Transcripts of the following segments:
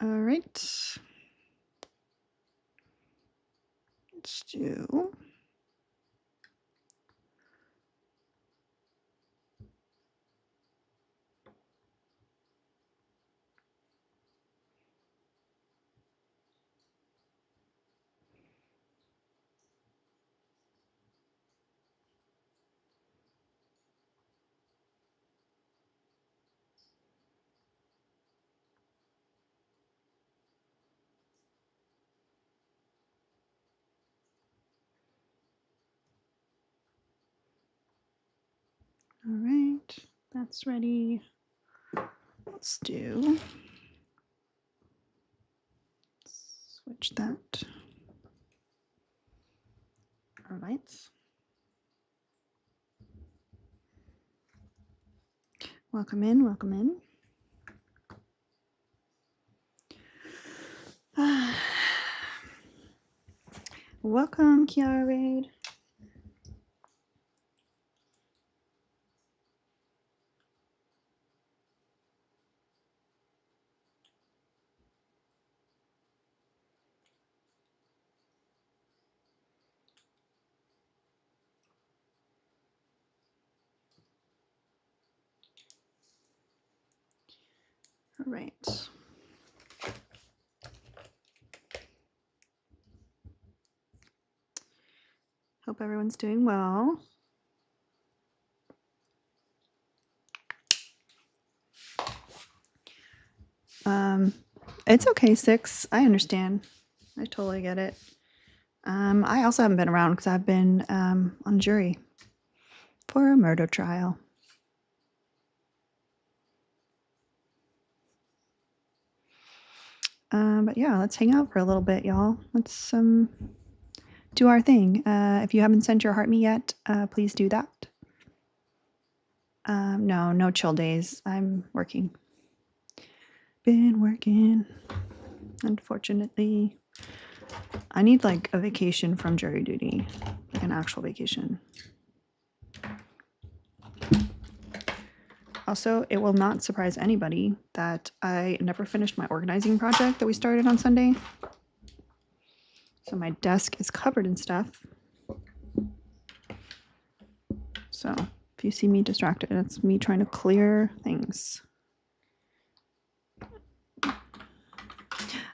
All right. Let's do. All right, that's ready. Let's do. Switch that. All right. Welcome in, welcome in. Welcome, Kiara Raid. All right. Hope everyone's doing well. It's okay, 6. I understand. I totally get it. I also haven't been around because I've been on jury for a murder trial. But yeah, let's hang out for a little bit, y'all. Let's do our thing. If you haven't sent your heart me yet, please do that. No chill days. I'm working. Been working, unfortunately. I need like a vacation from jury duty, like an actual vacation. Also, it will not surprise anybody that I never finished my organizing project that we started on Sunday. So my desk is covered in stuff. So if you see me distracted, it's me trying to clear things.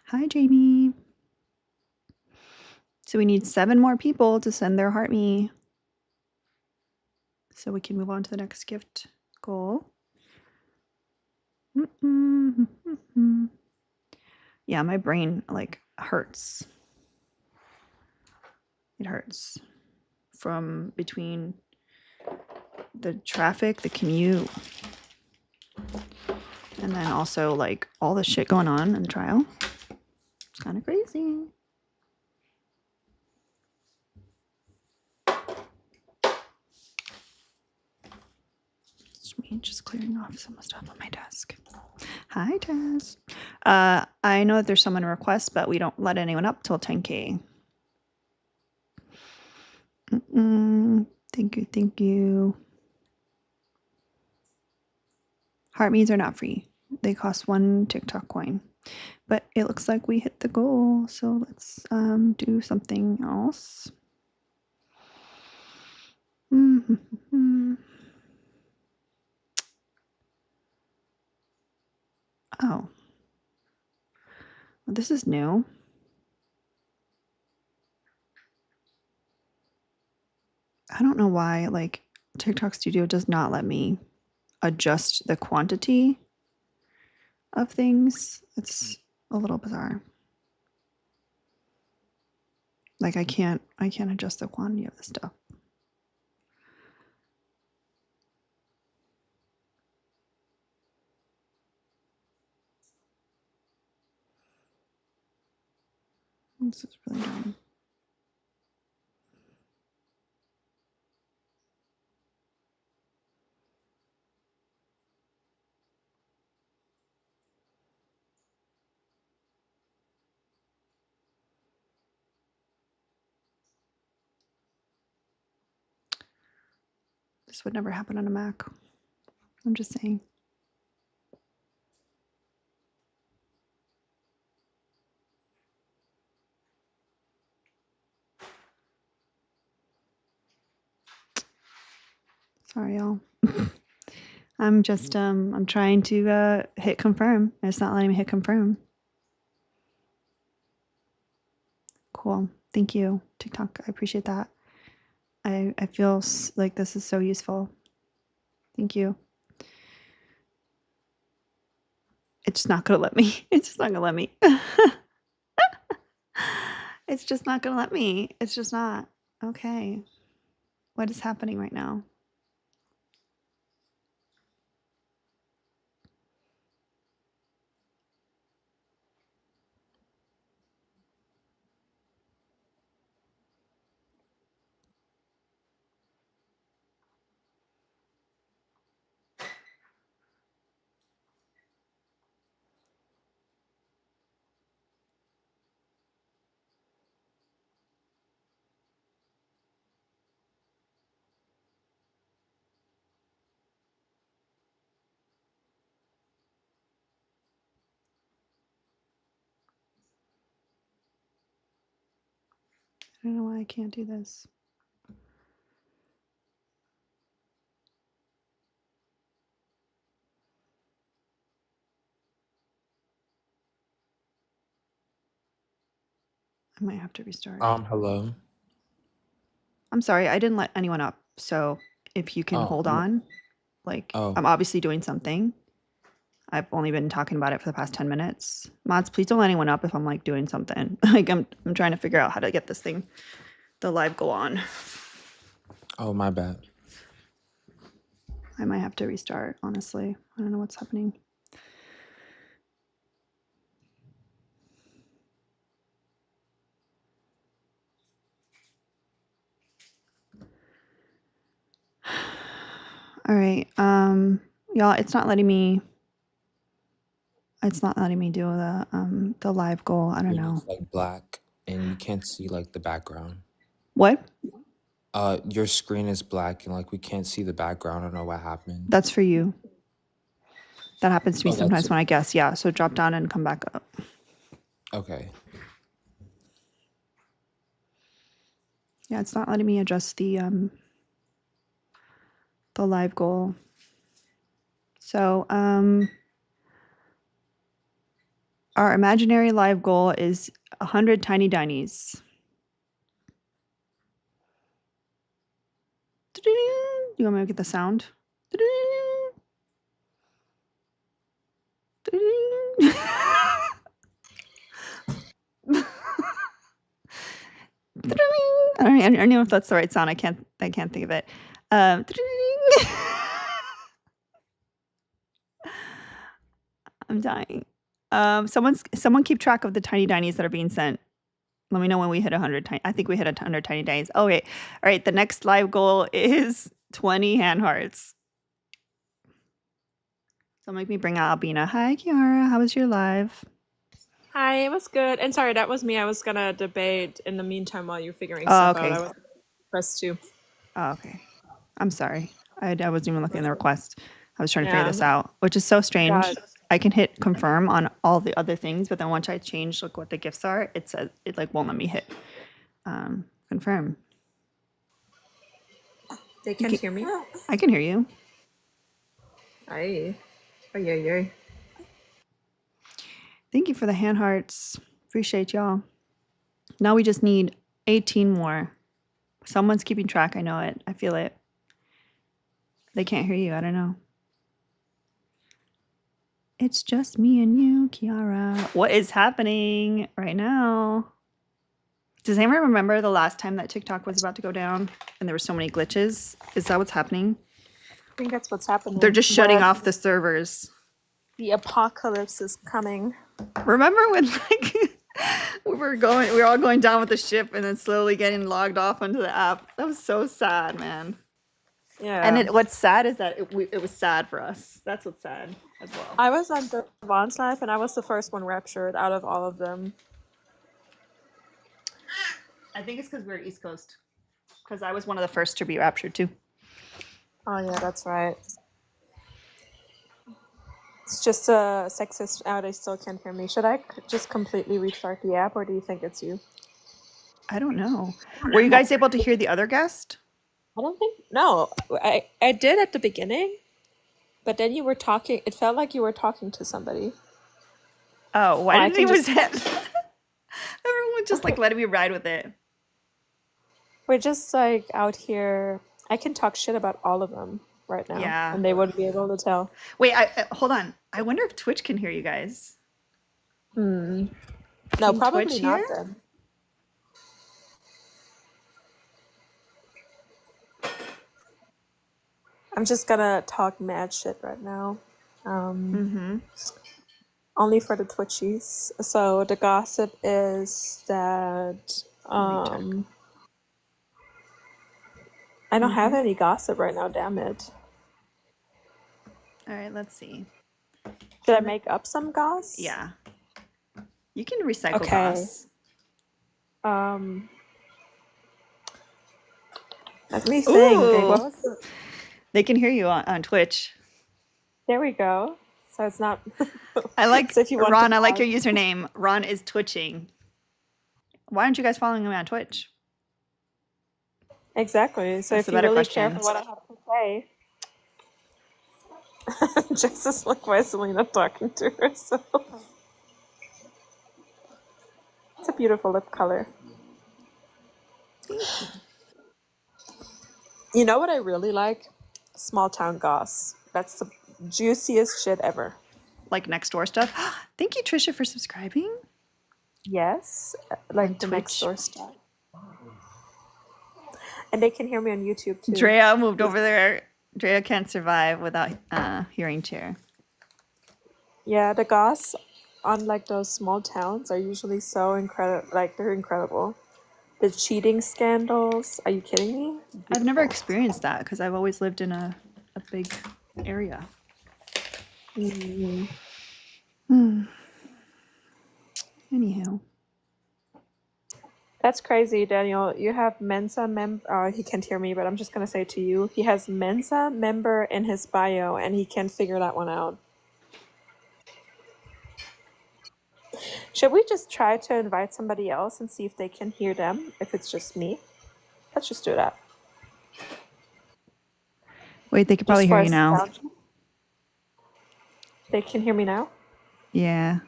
Hi, Jamie. So we need 7 more people to send their heart me so we can move on to the next gift goal. Yeah, my brain like hurts. It hurts from between the traffic, the commute, and then also like all the shit going on in the trial. It's kind of crazy. It's me just clearing off some stuff on my desk. Hi, Tess. I know that there's someone request, but we don't let anyone up till 10K. Thank you. Heart me's are not free. They cost 1 TikTok coin. But it looks like we hit the goal, so let's do something else. Oh. Well, this is new. I don't know why, like, TikTok Studio does not let me adjust the quantity of things. It's a little bizarre. Like, I can't adjust the quantity of the stuff. This is really dumb. This would never happen on a Mac. I'm just saying. Sorry, y'all. I'm just I'm trying to hit confirm. It's not letting me hit confirm. Cool. Thank you, TikTok. I appreciate that. I feel like this is so useful. Thank you. It's just not gonna let me. It's just not gonna let me. It's just not gonna let me. It's just not. Okay. What is happening right now? I don't know why I can't do this. I might have to restart. Hello. I'm sorry, I didn't let anyone up. So if you can Oh, hold on, like oh, I'm obviously doing something. I've only been talking about it for the past 10 minutes. Mods, please don't let anyone up if I'm like doing something. Like I'm trying to figure out how to get this thing, the live go on. oh, my bad. I might have to restart, honestly. I don't know what's happening. All right. Y'all, it's not letting me do the live goal. I don't Screen know. is like black and we can't see like the background. What? Your screen is black and like we can't see the background. I don't know what happened. That's for you. That happens to me Oh, that's sometimes when I guess. Yeah. So drop down and come back up. okay. Yeah, it's not letting me adjust the live goal. So our imaginary live goal is 100 tiny dinies. You want me to get the sound? I don't know if that's the right sound. I can't think of it. I'm dying. Someone keep track of the tiny dinies that are being sent. Let me know when we hit 100 tiny. I think we hit 100 tiny dinies. Okay. All right. The next live goal is 20 hand hearts. So make me bring out Albina. Hi, Kiara. How was your live? Hi, it was good. And sorry, that was me. I was gonna debate in the meantime while you're figuring stuff out. Okay. I was pressed too. Okay. I'm sorry. I wasn't even looking at the request. I was trying to figure Yeah. this out, which is so strange. God. I can hit confirm on all the other things, but then once I change like what the gifts are, it says it like won't let me hit confirm. They can't hear me? I can hear you. Aye. Ay, ay, ay. Thank you for the hand hearts. Appreciate y'all. Now we just need 18 more. Someone's keeping track. I know it. I feel it. They can't hear you. I don't know. It's just me and you, Kiara. What is happening right now? Does anyone remember the last time that TikTok was about to go down and there were so many glitches? Is that what's happening? I think that's what's happening. They're just shutting off the servers. The apocalypse is coming. Remember when like we were all going down with the ship and then slowly getting logged off onto the app? That was so sad, man. Yeah. And what's sad is that it was sad for us. That's what's sad as well. I was on Devon's life and I was the first one raptured out of all of them. I think it's because we're East Coast. Because I was one of the first to be raptured too. Oh yeah, that's right. It's just a sexist. Oh, they still can't hear me. Should I just completely restart the app, or do you think it's you? I don't know. Were you guys able to hear the other guest? I don't think no. I did at the beginning, but then you were talking. It felt like you were talking to somebody. Oh, why Or I didn't he can was just that? Everyone just like letting me ride with it. we're just like out here. I can talk shit about all of them right now, Yeah. and they wouldn't be able to tell. Wait, hold on. I wonder if Twitch can hear you guys. Hmm. No, Can probably Twitch not hear? then. I'm just gonna talk mad shit right now. Um, Mm-hmm. only for the Twitchies. So the gossip is that Let me check. I don't Mm-hmm. have any gossip right now, damn it. All right, let's see. Should I make up some goss? Yeah. You can recycle Okay. goss. Um Let me think. Like, Ooh. what was the... They can hear you on Twitch. There we go. So it's not I like so if you want the Ron, I like your goss. username. Ron is twitching. Why aren't you guys following me on Twitch? Exactly. So That's the if you better really care question. for what I have to say. Just as like why is Selena talking to herself? It's a beautiful lip color. Thank you. You know what I really like? Small town goss. That's the juiciest shit ever. Like next door stuff. Thank you, Trisha, for subscribing. Yes, On like the next Twitch. door stuff. And they can hear me on YouTube too. Drea moved over there. Drea can't survive without hearing chair. Yeah, the goss on like those small towns are usually so incredible. Like they're incredible. The cheating scandals. Are you kidding me? I've never Beautiful. experienced that because I've always lived in a big area. Mhm. Anyhow. That's crazy, Daniel. You have Mensa member. He can't hear me, but I'm just gonna say to you, he has Mensa member in his bio, and he can't figure that one out. Should we just try to invite somebody else and see if they can hear them? If it's just me, let's just do that. Wait, they could Just probably for hear a you now. sound. They can hear me now. Yeah.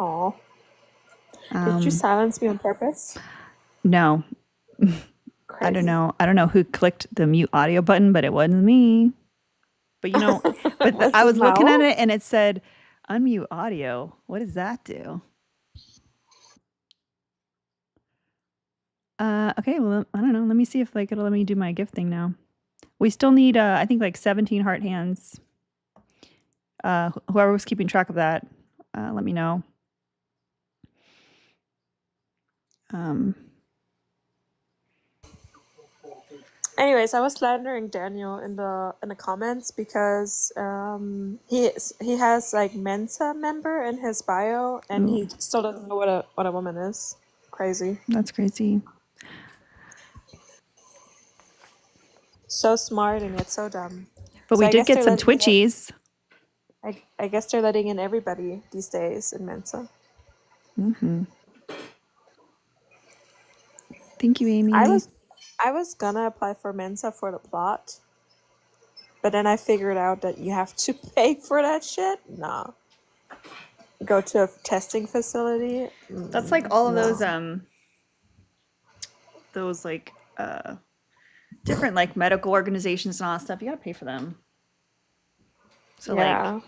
Oh, did you silence me on purpose? No. I don't Crazy. know. I don't know who clicked the mute audio button, but it wasn't me. But you know, but Was I it was looking at Mel? it and it said unmute audio. What does that do? Okay, well, I don't know. Let me see if like it'll let me do my gift thing now. We still need I think like 17 heart hands. Whoever was keeping track of that, let me know. Anyways, I was slandering Daniel in the comments because he has like Mensa member in his bio, and Ooh, he still doesn't know what a woman is. Crazy. that's crazy. So smart and yet so dumb. But So we I did guess get they're some letting in, Twitchies. I guess they're letting in everybody these days in Mensa. Mm-hmm. Thank you, I Amy. was gonna apply for Mensa for the plot, but then I figured out that you have to pay for that shit. Nah. Go to a testing facility. That's like all of No. those like different like medical organizations and all that stuff. You gotta pay for them. So like Yeah.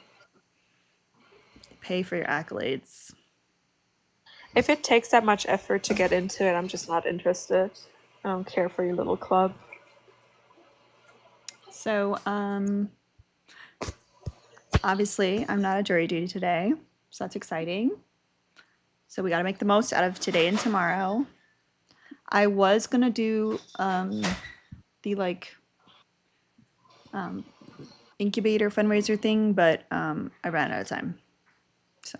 pay for your accolades. If it takes that much effort to get into it, I'm just not interested. I don't care for your little club. So obviously I'm not at jury duty today, so that's exciting. So we got to make the most out of today and tomorrow. I was gonna do the like incubator fundraiser thing, but I ran out of time. So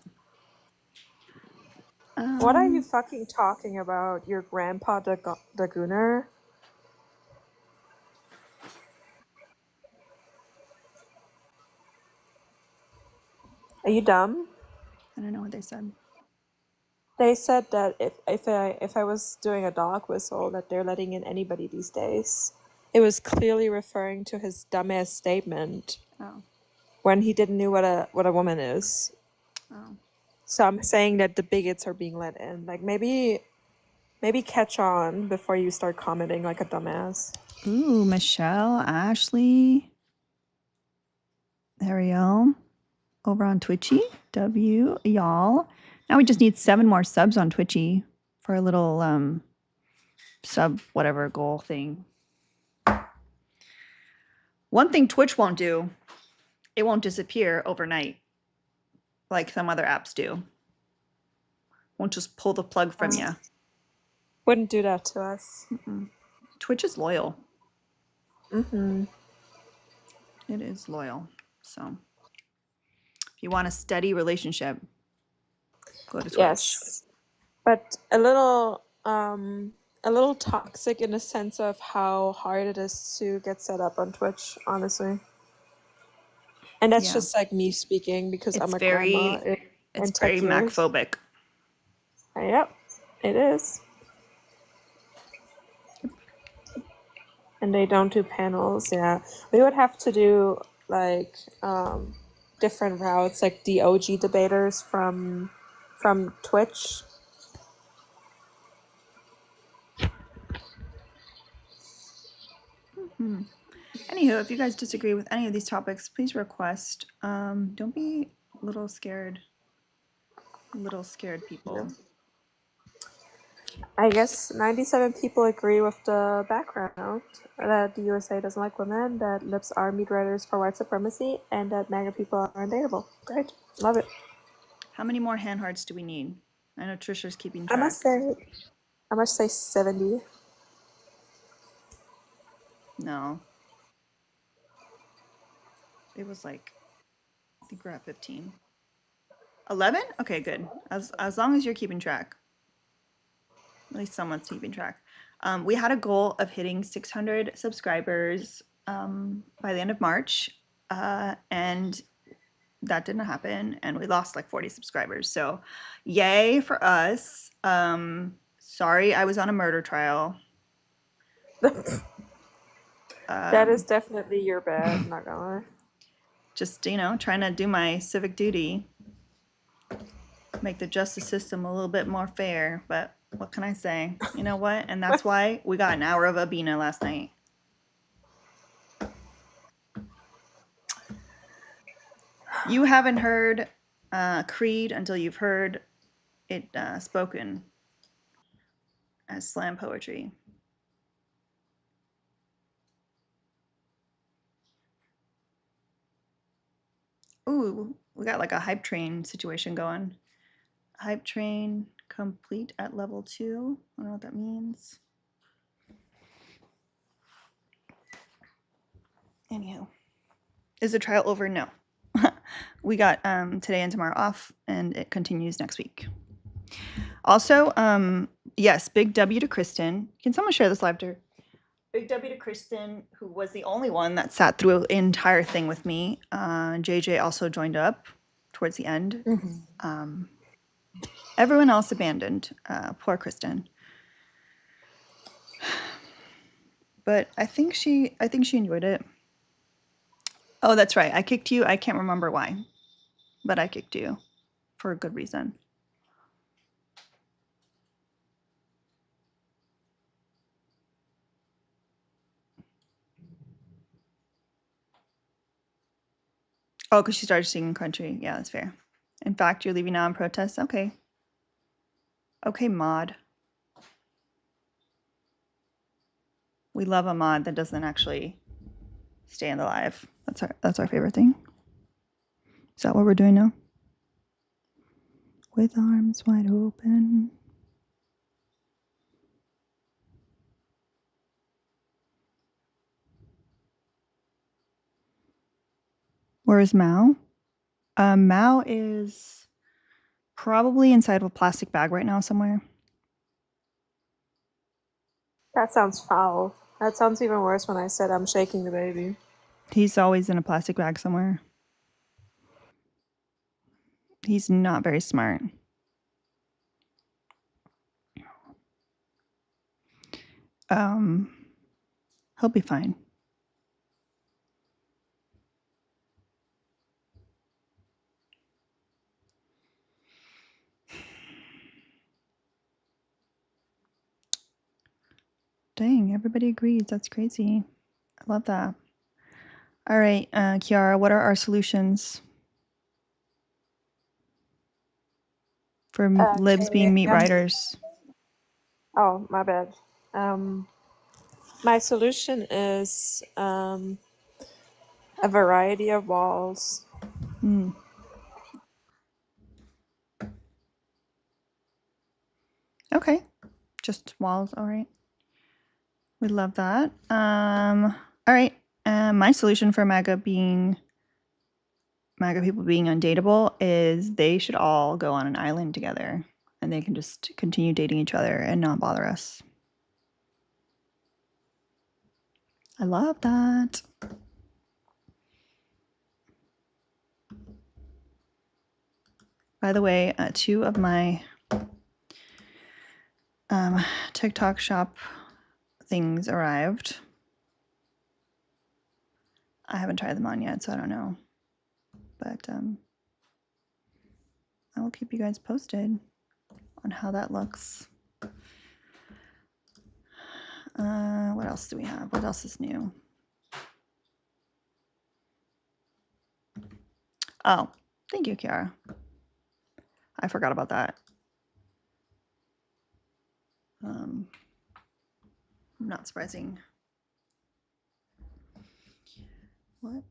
What are you fucking talking about? Your grandpa, the Gooner? Are you dumb? I don't know what they said. They said that if I was doing a dog whistle, that they're letting in anybody these days. It was clearly referring to his dumbass statement Oh. when he didn't know what a woman is. Oh. So I'm saying that the bigots are being let in. Like maybe catch on before you start commenting like a dumbass. Ooh, Michelle, Ashley, Ariel, over on Twitchy. Y'all. Now we just need 7 more subs on Twitchy for a little sub whatever goal thing. One thing Twitch won't do, it won't disappear overnight like some other apps do. Won't just pull the plug from you. Wouldn't do that to us. Twitch is loyal. Mm-hmm. It is loyal. So if you want a steady relationship, go to Twitch. Yes. But a little toxic in the sense of how hard it is to get set up on Twitch, honestly. And that's just like me speaking because I'm a grandma. It's very Mac-phobic. Yep, it is. And they don't do panels, yeah. We would have to do like different routes, like the OG debaters from Twitch. Anywho, if you guys disagree with any of these topics, please request. Don't be little scared people. Yeah. I guess 97 people agree with the background that the USA doesn't like women, that libs are meat riders for white supremacy, and that MAGA people are undateable. Great. Love it. How many more hand hearts do we need? I know Trisha's keeping I track. must say 70. No. It was like, I think we're at 15. 11? Okay, good. As long as you're keeping track. At least someone's keeping track. We had a goal of hitting 600 subscribers by the end of March, and that didn't happen, and we lost like 40 subscribers. So, yay for us. Sorry, I was on a murder trial. That is definitely your bad, not gonna lie. Just, trying to do my civic duty, make the justice system a little bit more fair, but what can I say? You know what? And that's why we got an hour of Abina last night. You haven't heard Creed until you've heard it spoken as slam poetry. Ooh, we got like a hype train situation going. Hype train complete at level 2. I don't know what that means. Anyhow, is the trial over? No. We got today and tomorrow off, and it continues next week. Also, yes, big W to Kristen. Can someone share this live to her? Big W to Kristen, who was the only one that sat through the entire thing with me. JJ also joined up towards the end. Everyone else abandoned. Poor Kristen. But I think she enjoyed it. Oh, that's right. I kicked you. I can't remember why, but I kicked you for a good reason. Oh, because she started singing country. Yeah, that's fair. In fact, you're leaving now in protest? Okay. Okay, mod. We love a mod that doesn't actually stay in the live. That's our favorite thing. Is that what we're doing now? With arms wide open. Where is Mao? Mao is probably inside of a plastic bag right now somewhere. That sounds foul. That sounds even worse when I said I'm shaking the baby. He's always in a plastic bag somewhere. He's not very smart. He'll be fine. Dang, everybody agrees. That's crazy. I love that. All right, Kiara, what are our solutions for libs being meat riders? Oh, my bad. My solution is a variety of walls. Okay, just walls. All right, we love that. All right, my solution for MAGA people being undateable is they should all go on an island together, and they can just continue dating each other and not bother us. I love that. By the way, 2 of my TikTok shop things arrived. I haven't tried them on yet, so I don't know. But I will keep you guys posted on how that looks. What else do we have? What else is new? Oh, thank you, Kiara. I forgot about that. Not surprising. What?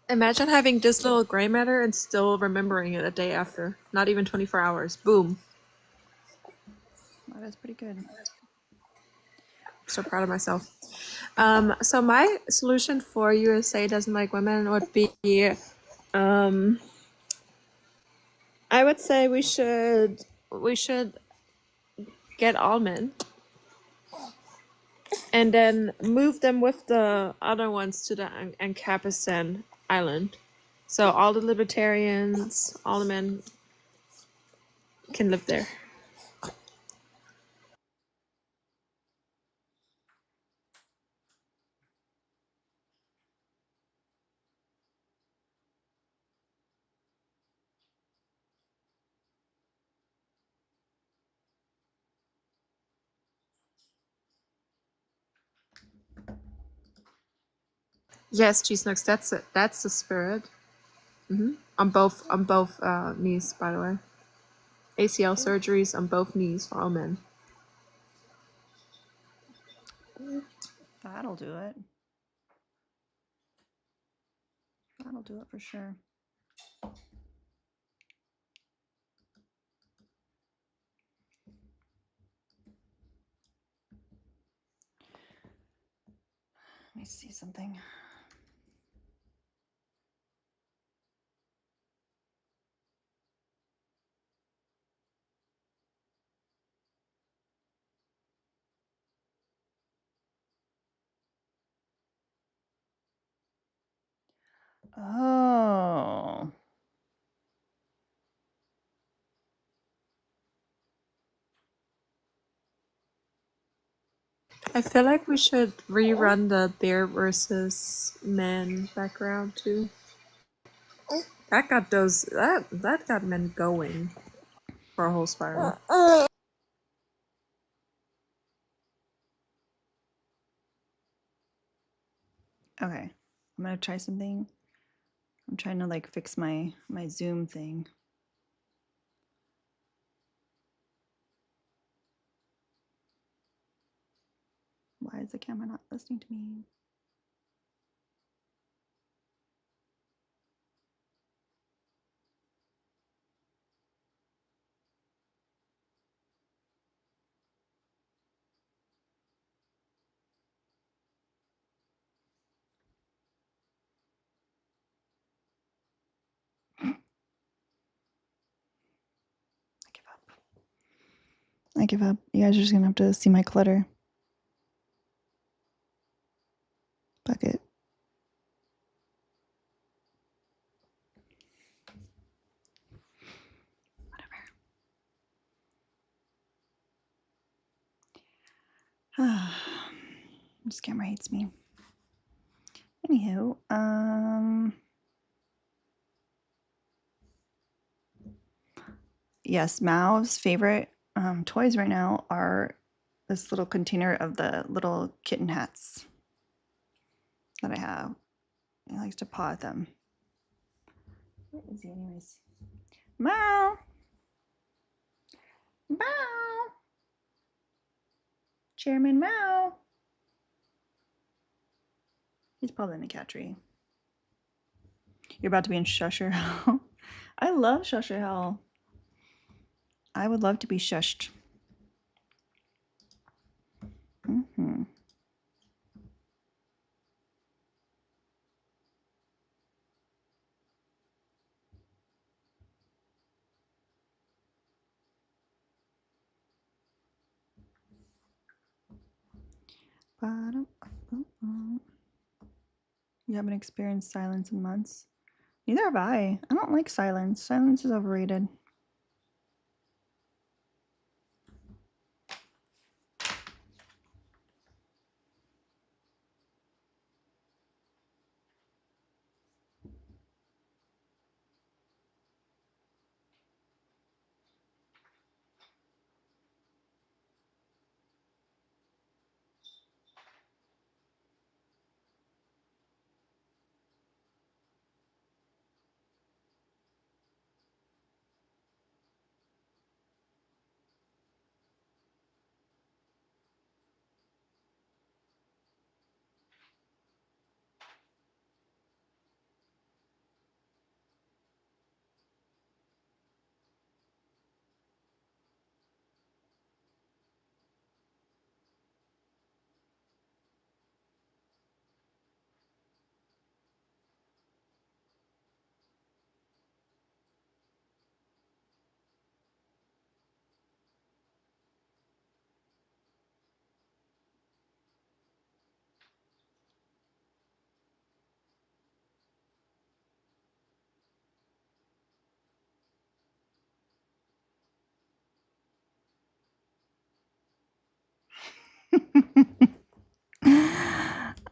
Imagine having this little gray matter and still remembering it a day after. Not even 24 hours. Boom. That is pretty good. So proud of myself. So my solution for USA doesn't like women would be, I would say we should get all men and then move them with the other ones to the Ancapistan island. So all the libertarians, all the men can live there. Yes, cheese nugs. That's it. That's the spirit. On both knees, by the way. ACL surgeries on both knees for all men. That'll do it. That'll do it for sure. Let me see something. Oh. I feel like we should rerun the bear versus man background too. That got those that got men going for a whole spiral. Okay. I'm gonna try something. I'm trying to like fix my Zoom thing. Why is the camera not listening to me? I give up. You guys are just gonna have to see my clutter. Bucket. Whatever. This camera hates me. Anywho, yes, Mao's favorite toys right now are this little container of the little kitten hats that I have. He likes to paw at them. Where is he anyways? Mao! Mao! Chairman Mao! He's probably in the cat tree. You're about to be in Shusher Hell. I love Shusher Hell. I would love to be shushed. Mm-hmm. You haven't experienced silence in months? Neither have I. I don't like silence. Silence is overrated.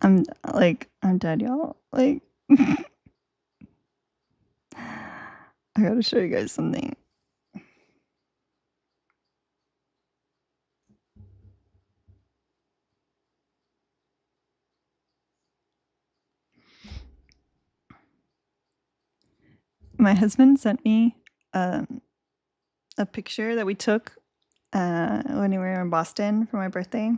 I'm dead, y'all. Like, I gotta show you guys something. My husband sent me a picture that we took when we were in Boston for my birthday.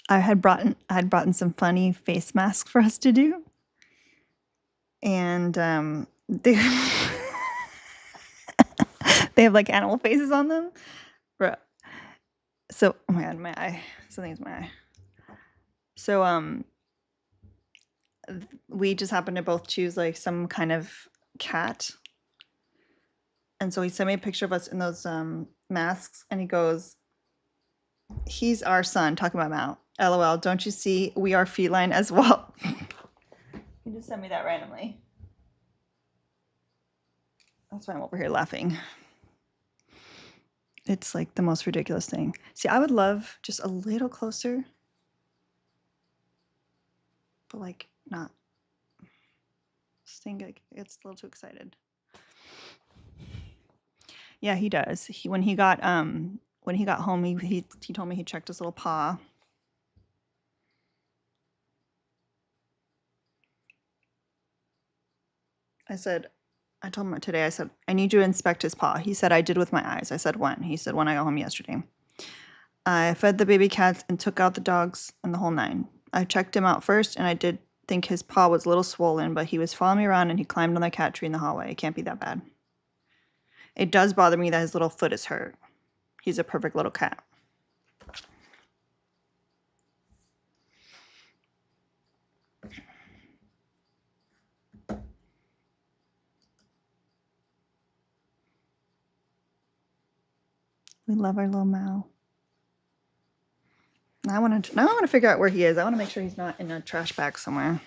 I had brought some funny face masks for us to do, and they they have like animal faces on them. Bro. So, oh my god, my eye. Something's in my eye. So we just happened to both choose like some kind of cat. And so he sent me a picture of us in those masks, and he goes, "He's our son," talking about Mao. LOL, don't you see we are feline as well? He just sent me that randomly. That's why I'm over here laughing. It's like the most ridiculous thing. See, I would love just a little closer, but like not. This thing gets a little too excited. Yeah, he does. When he got home, he told me he checked his little paw. I told him today, I said, I need you to inspect his paw. He said, I did with my eyes. I said, when? He said, when I got home yesterday. I fed the baby cats and took out the dogs and the whole nine. I checked him out first, and I did think his paw was a little swollen, but he was following me around and he climbed on the cat tree in the hallway. It can't be that bad. It does bother me that his little foot is hurt. He's a perfect little cat. We love our little Mao. Now I want to figure out where he is. I want to make sure he's not in a trash bag somewhere.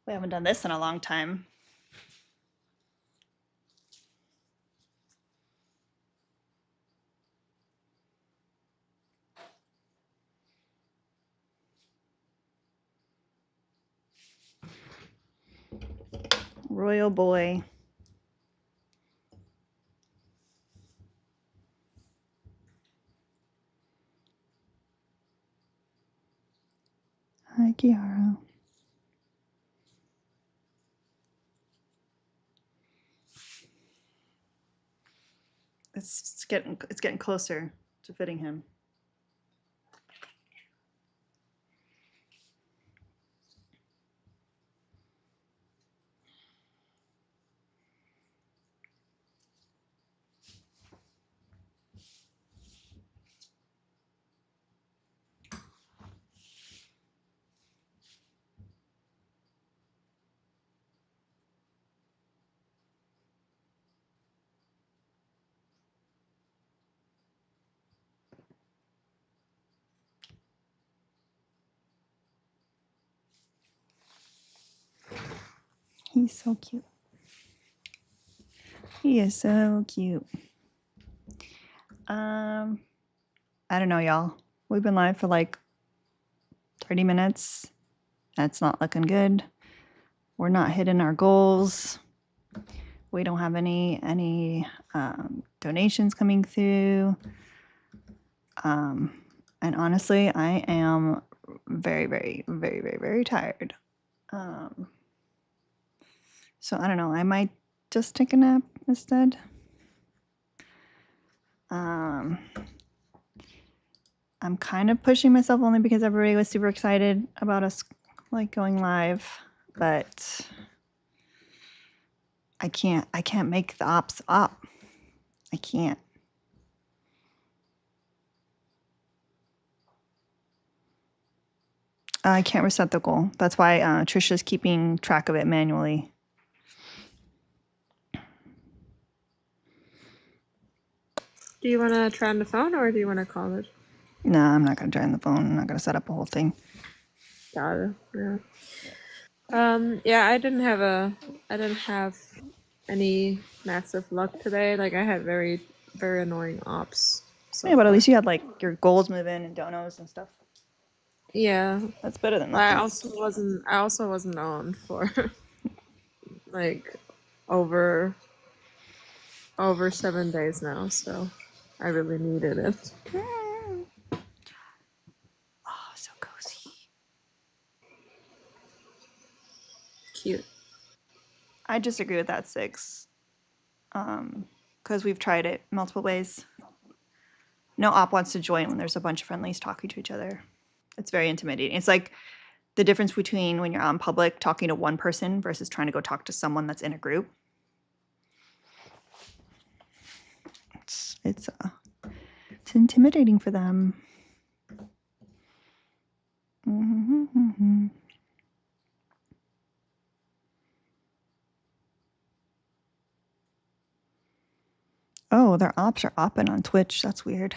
We haven't done this in a long time. Royal boy. Hi, Kiara. It's getting closer to fitting him. He's so cute. He is so cute. I don't know, y'all. We've been live for like 30 minutes. That's not looking good. We're not hitting our goals. We don't have any donations coming through. And honestly, I am very, very, very, very, very tired. So I don't know. I might just take a nap instead. I'm kind of pushing myself only because everybody was super excited about us like going live, but I can't make the ops up. I can't. I can't reset the goal. That's why Trisha's keeping track of it manually. Do you want to try on the phone or do you want to call it? No, I'm not going to try on the phone. I'm not going to set up a whole thing. Got it. Yeah. Yeah, I didn't have any massive luck today. Like I had very, very annoying ops. So Yeah, but at far. least you had like your goals moving and donos and stuff. Yeah. That's better than I nothing. also wasn't on for like over 7 days now, so I really needed it. Oh, so cozy. Cute. I disagree with that 6. Because we've tried it multiple ways. No op wants to join when there's a bunch of friendlies talking to each other. It's very intimidating. It's like the difference between when you're out in public talking to one person versus trying to go talk to someone that's in a group. It's intimidating for them. Oh, their ops are opping on Twitch. That's weird.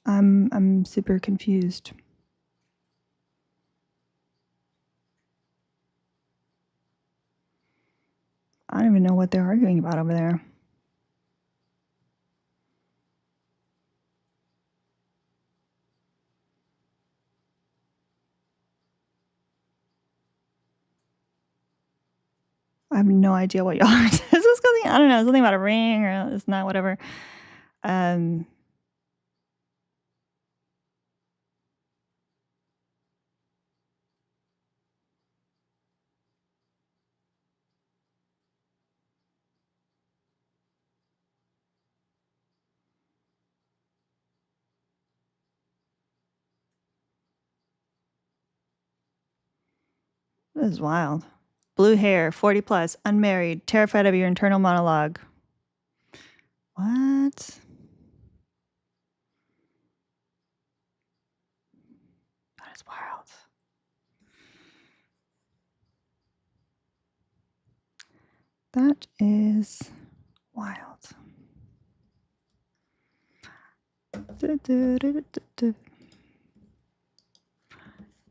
I'm super confused. I don't even know what they're arguing about over there. I have no idea what y'all are. Is this something? I don't know. Something about a ring or it's not, whatever. This is wild. Blue hair, 40 plus, unmarried, terrified of your internal monologue. What? That is wild. That is Wild.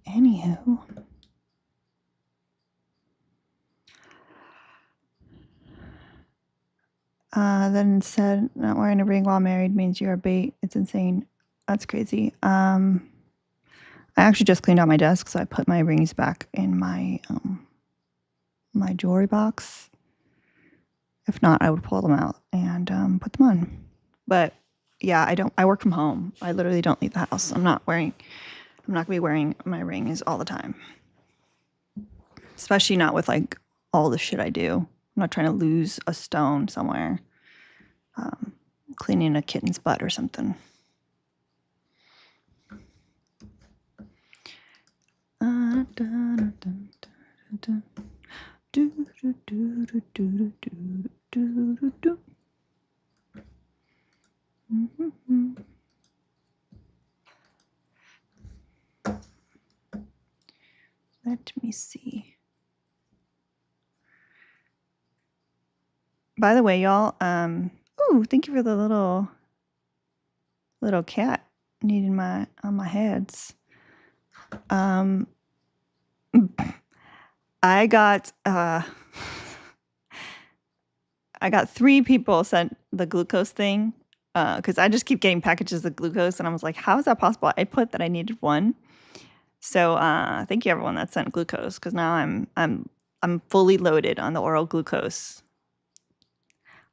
Anywho. Then said, not wearing a ring while married means you're a bait. It's insane. That's crazy. I actually just cleaned out my desk, so I put my rings back in my my jewelry box. If not, I would pull them out and put them on. But yeah, I work from home. I literally don't leave the house. I'm not gonna be wearing my rings all the time. Especially not with like all the shit I do. I'm not trying to lose a stone somewhere. Cleaning a kitten's butt or something. Let me see. By the way, y'all, ooh, thank you for the little cat needing on my heads. I got 3 people sent the glucose thing because I just keep getting packages of glucose, and I was like, how is that possible? I put that I needed 1. So thank you everyone that sent glucose, because now I'm fully loaded on the oral glucose.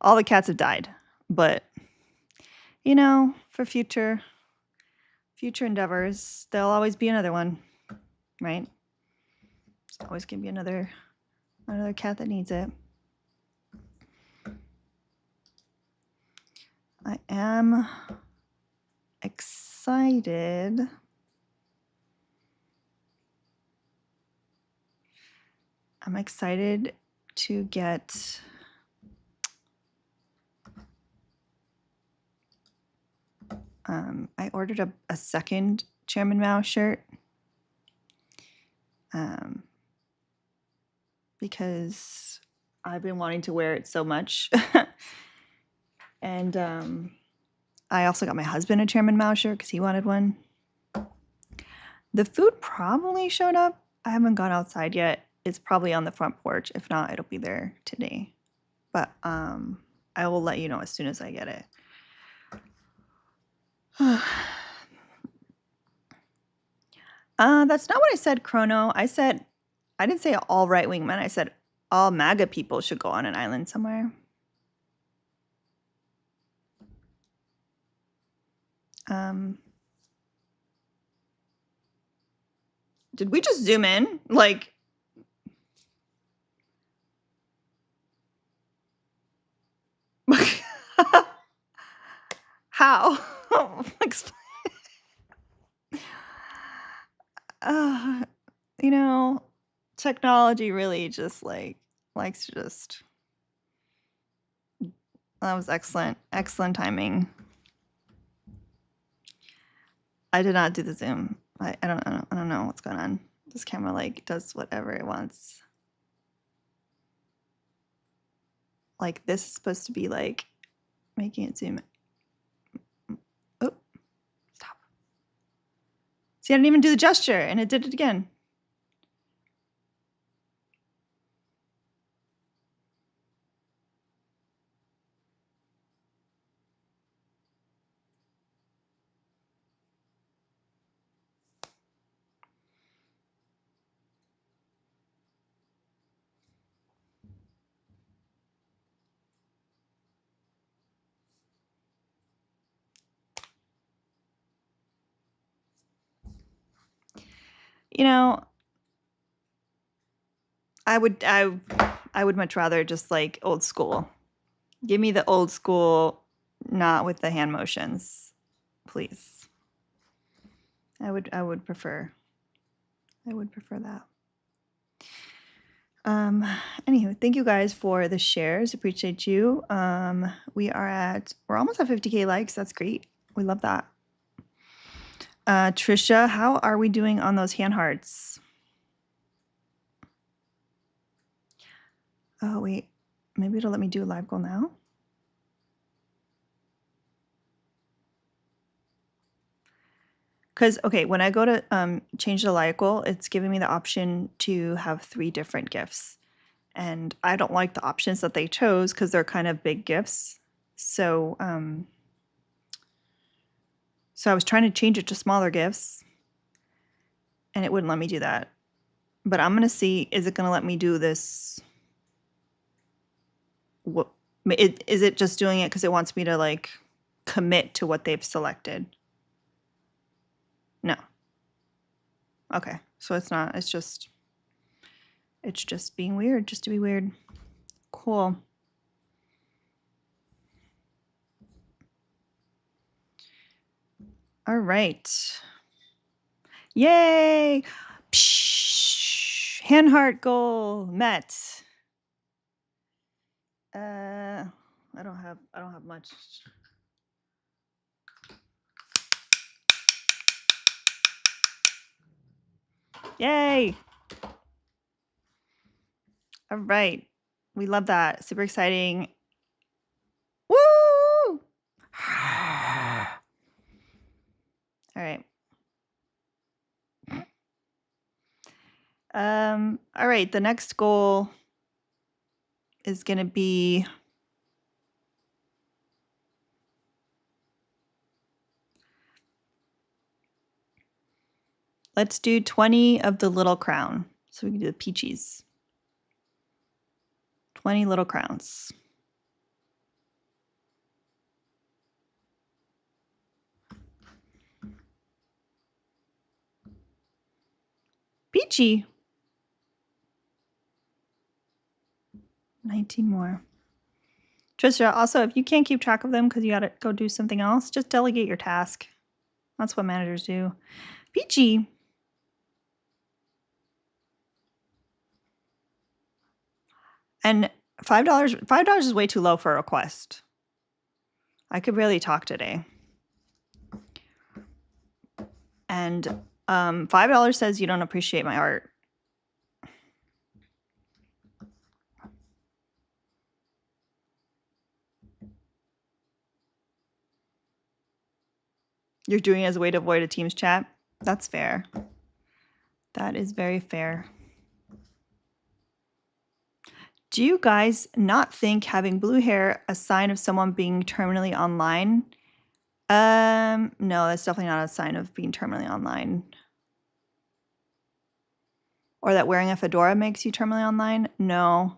All the cats have died, but you know, for future endeavors, there'll always be another one, right? There's always gonna be another cat that needs it. I am excited. I'm excited to get I ordered a second Chairman Mao shirt because I've been wanting to wear it so much. And I also got my husband a Chairman Mao shirt because he wanted one. The food probably showed up. I haven't gone outside yet. It's probably on the front porch. If not, it'll be there today. But I will let you know as soon as I get it. That's not what I said, Chrono. I didn't say all right-wing men. I said all MAGA people should go on an island somewhere. Did we just zoom in? Like, how? Explain. You know, technology really just likes to just. That was excellent timing. I did not do the zoom. I don't know what's going on. This camera like does whatever it wants. Like this is supposed to be like making it zoom. Oh, stop. See, I didn't even do the gesture and it did it again. You know, I would much rather just like old school. Give me the old school, not with the hand motions, please. I would prefer that. Anywho, thank you guys for the shares. Appreciate you. We're almost at 50K likes. That's great. We love that. Trisha, how are we doing on those hand hearts? Oh, wait. Maybe it'll let me do a live goal now. Because, okay, when I go to change the light goal, it's giving me the option to have 3 different gifts. And I don't like the options that they chose because they're kind of big gifts. So, so I was trying to change it to smaller gifts, and it wouldn't let me do that. But I'm going to see, is it going to let me do this? What, is it just doing it because it wants me to like commit to what they've selected? No. Okay. So it's not, it's just being weird, just to be weird. Cool. All right. Yay! Psh, hand heart goal met. I don't have much. Yay! All right. We love that. Super exciting. Woo! All right. All right, the next goal is going to be let's do 20 of the little crown. So we can do the peaches. 20 little crowns. Peachy. 19 more. Trisha, also, if you can't keep track of them because you got to go do something else, just delegate your task. That's what managers do. Peachy. And $5 is way too low for a request. I could barely talk today. And $5 says you don't appreciate my art. You're doing it as a way to avoid a Teams chat? That's fair. That is very fair. Do you guys not think having blue hair a sign of someone being terminally online? No, that's definitely not a sign of being terminally online. Or that wearing a fedora makes you terminally online? No.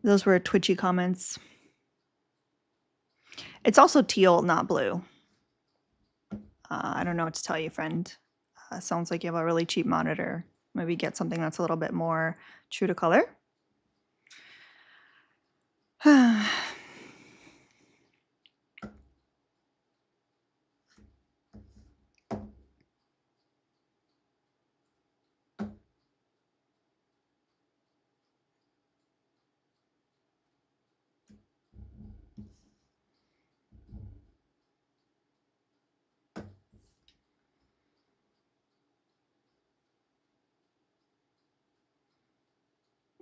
Those were twitchy comments. It's also teal, not blue. I don't know what to tell you, friend. Sounds like you have a really cheap monitor. Maybe get something that's a little bit more true to color.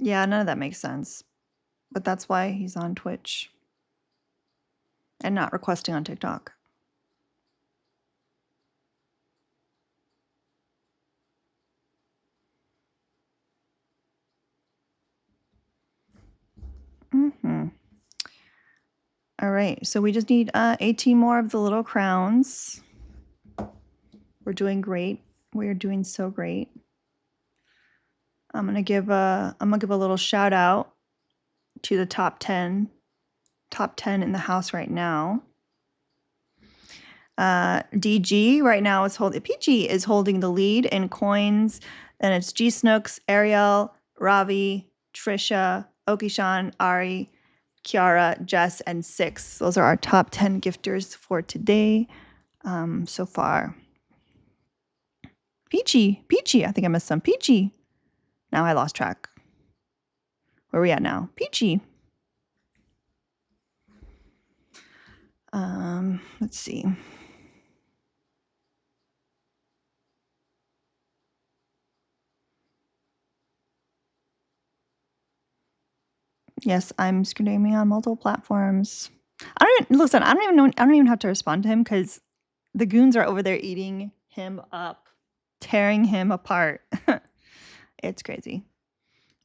Yeah, none of that makes sense. But that's why he's on Twitch and not requesting on TikTok. All right, so we just need 18 more of the little crowns. We're doing great. We are doing so great. I'm gonna give a little shout out to the top 10 in the house right now. DG right now is holding. Peachy is holding the lead in coins. Then it's G Snooks, Ariel, Ravi, Trisha, Okishan, Ari, Kiara, Jess, and Six. Those are our top 10 gifters for today so far. Peachy. I think I missed some. Peachy. Now I lost track. Where are we at now? Peachy. Let's see. Yes, I'm streaming on multiple platforms. Listen, I don't even know. I don't even have to respond to him because the goons are over there eating him up, tearing him apart. It's crazy,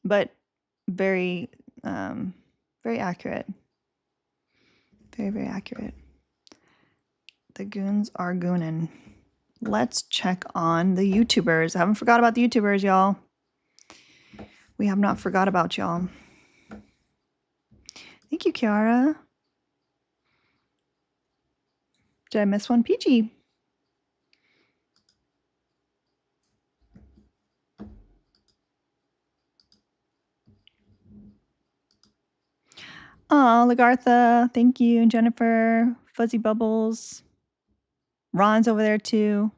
but very, very accurate. Very, very accurate. The goons are gooning. Let's check on the YouTubers. I haven't forgot about the YouTubers, y'all. We have not forgot about y'all. Thank you, Kiara. Did I miss one? PG. Oh, Lagartha. Thank you. Jennifer. Fuzzy Bubbles. Ron's over there too.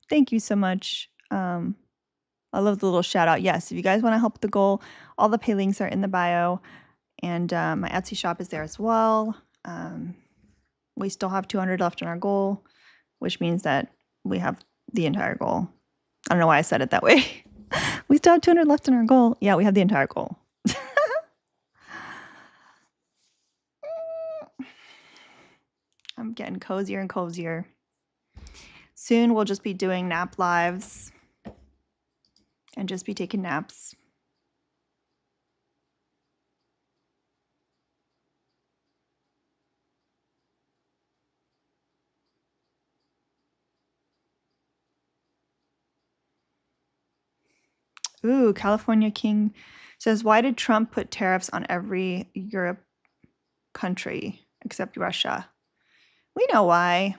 Thank you so much. I love the little shout out. Yes, if you guys want to help the goal, all the pay links are in the bio, and my Etsy shop is there as well. We still have 200 left in our goal, which means that we have the entire goal. I don't know why I said it that way. We still have 200 left in our goal. Yeah, we have the entire goal. I'm getting cozier and cozier. Soon we'll just be doing nap lives and just be taking naps. Ooh, California King says, why did Trump put tariffs on every Europe country except Russia? We know why.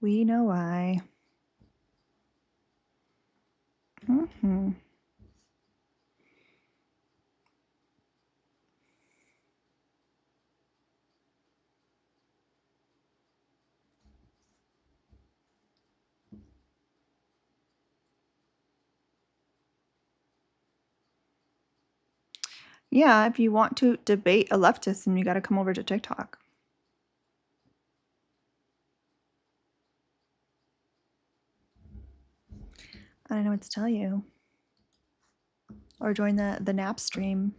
We know why. Mm-hmm. Yeah, if you want to debate a leftist, then you got to come over to TikTok. I don't know what to tell you. Or join the nap stream.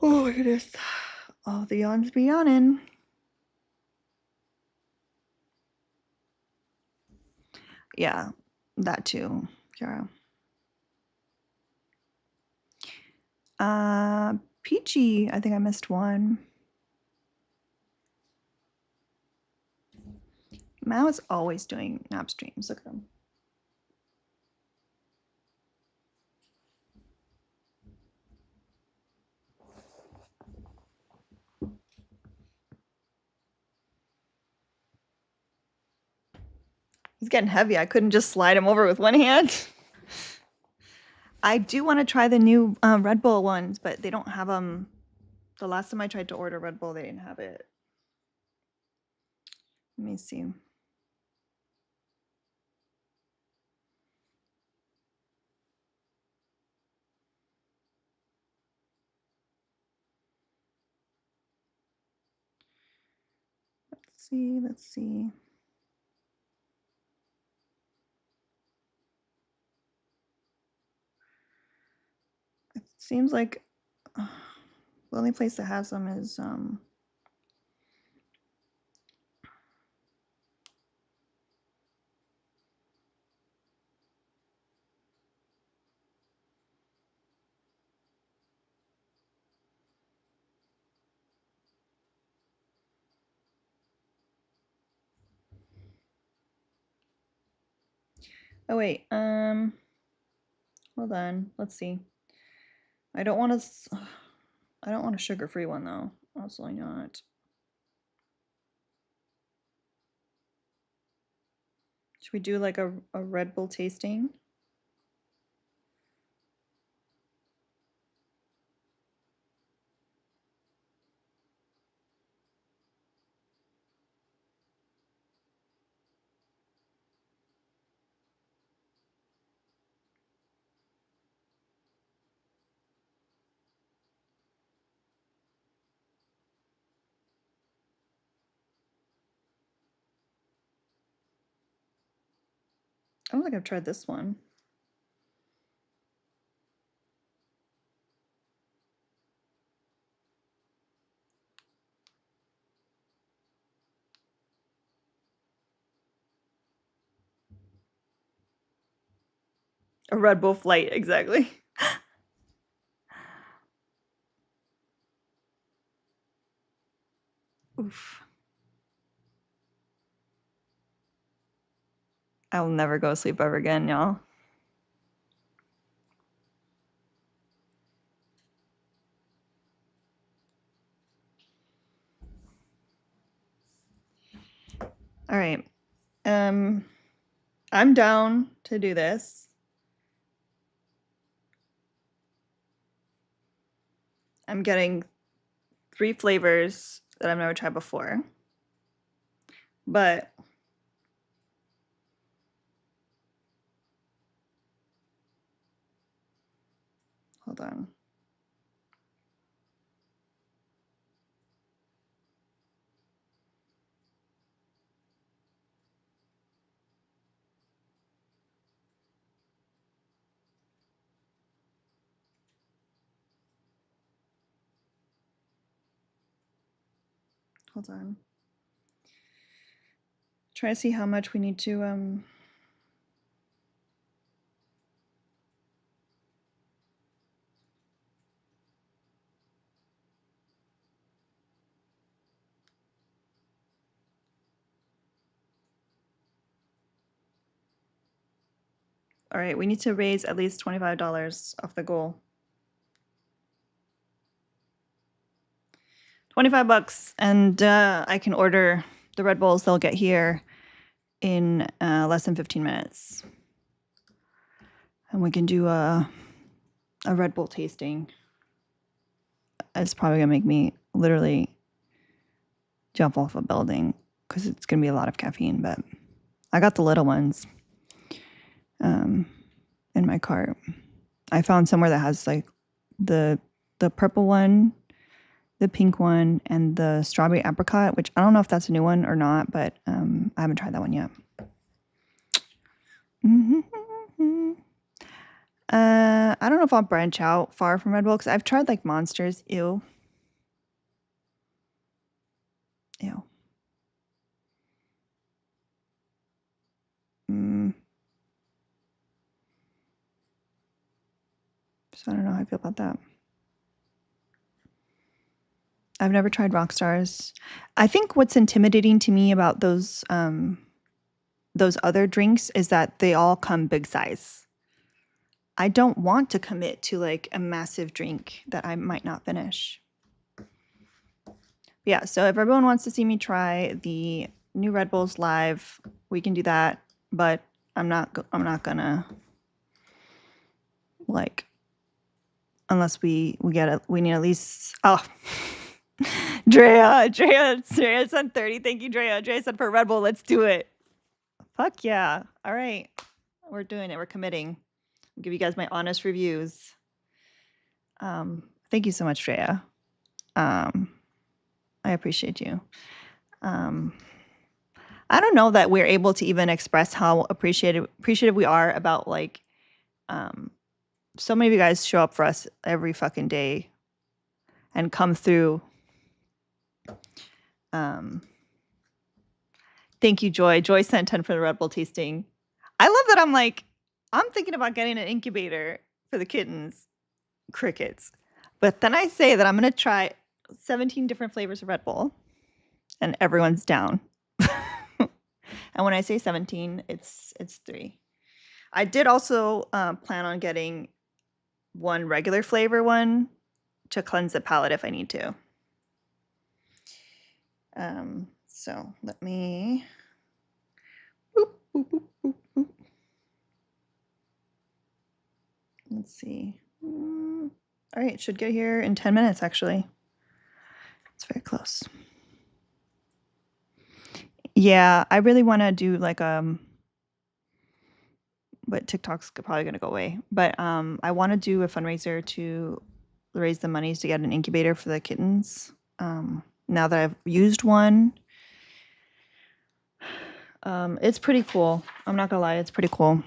Oh my goodness. Oh, the yawns be yawning. Yeah, that too, Kiara. Peachy, I think I missed one. Mao is always doing nap streams. Look at him. He's getting heavy. I couldn't just slide him over with one hand. I do want to try the new Red Bull ones, but they don't have them. The last time I tried to order Red Bull, they didn't have it. Let me see. Let's see. It seems like the only place that has them is oh wait, hold on. Let's see. I don't want a sugar-free one though. Absolutely not. Should we do like a Red Bull tasting? I don't think I've tried this one. A Red Bull Flight, exactly. Oof. I'll never go to sleep ever again, y'all. All right. I'm down to do this. I'm getting 3 flavors that I've never tried before. But hold on. Hold on. Try to see how much we need to all right, we need to raise at least $25 off the goal. 25 bucks, and I can order the Red Bulls. They'll get here in less than 15 minutes. And we can do a Red Bull tasting. It's probably gonna make me literally jump off a building because it's gonna be a lot of caffeine, but I got the little ones in my cart. I found somewhere that has like the purple one, the pink one, and the strawberry apricot, which I don't know if that's a new one or not, but I haven't tried that one yet. I don't know if I'll branch out far from Red Bull because I've tried like Monsters. Ew. Ew. So I don't know how I feel about that. I've never tried Rockstars. I think what's intimidating to me about those other drinks is that they all come big size. I don't want to commit to like a massive drink that I might not finish. Yeah, so if everyone wants to see me try the new Red Bulls live, we can do that, but I'm not gonna like unless we need at least Drea sent 30. Thank you, Drea. Drea said for Red Bull, let's do it. Fuck yeah. All right. We're doing it. We're committing. I'll give you guys my honest reviews. Thank you so much, Drea. I appreciate you. I don't know that we're able to even express how appreciative we are about like so many of you guys show up for us every fucking day and come through. Thank you, Joy. Joy sent 10 for the Red Bull tasting. I love that I'm thinking about getting an incubator for the kittens. Crickets. But then I say that I'm going to try 17 different flavors of Red Bull and everyone's down. And when I say 17, it's 3. I did also plan on getting one regular flavor one to cleanse the palate if I need to. So let me. Boop, boop, boop, boop, boop. Let's see. All right, should get here in 10 minutes actually. It's very close. Yeah, I really want to do like but TikTok's probably going to go away. But I want to do a fundraiser to raise the monies to get an incubator for the kittens. Now that I've used one, It's pretty cool. I'm not gonna lie, it's pretty cool.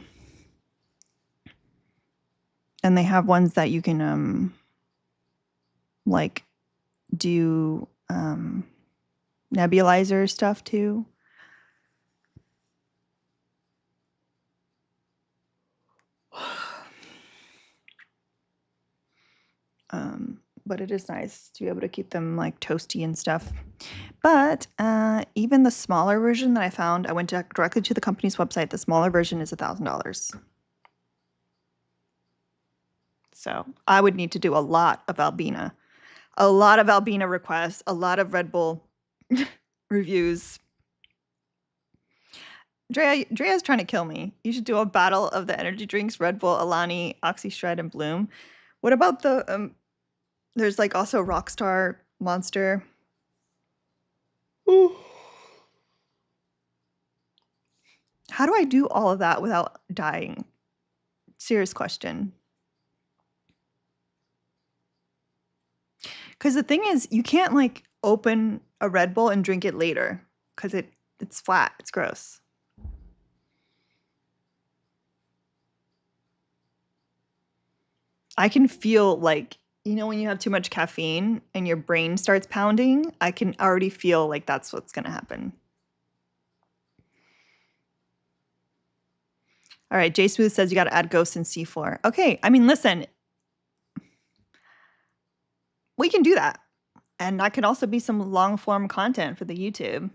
And they have ones that you can like do nebulizer stuff too. But it is nice to be able to keep them like toasty and stuff. But even the smaller version that I found, I went directly to the company's website. The smaller version is $1,000. So I would need to do a lot of Albina requests, a lot of Red Bull reviews. Drea's trying to kill me. You should do a battle of the energy drinks: Red Bull, Alani, Oxy Shred, and Bloom. What about the there's like also Rockstar, Monster. Ooh. How do I do all of that without dying? Serious question. Because the thing is, you can't like open a Red Bull and drink it later because it's flat. It's gross. I can feel like, when you have too much caffeine and your brain starts pounding, I can already feel like that's what's going to happen. All right, J Smooth says you got to add Ghost and C4. Okay, I mean, listen, we can do that. And that could also be some long form content for the YouTube.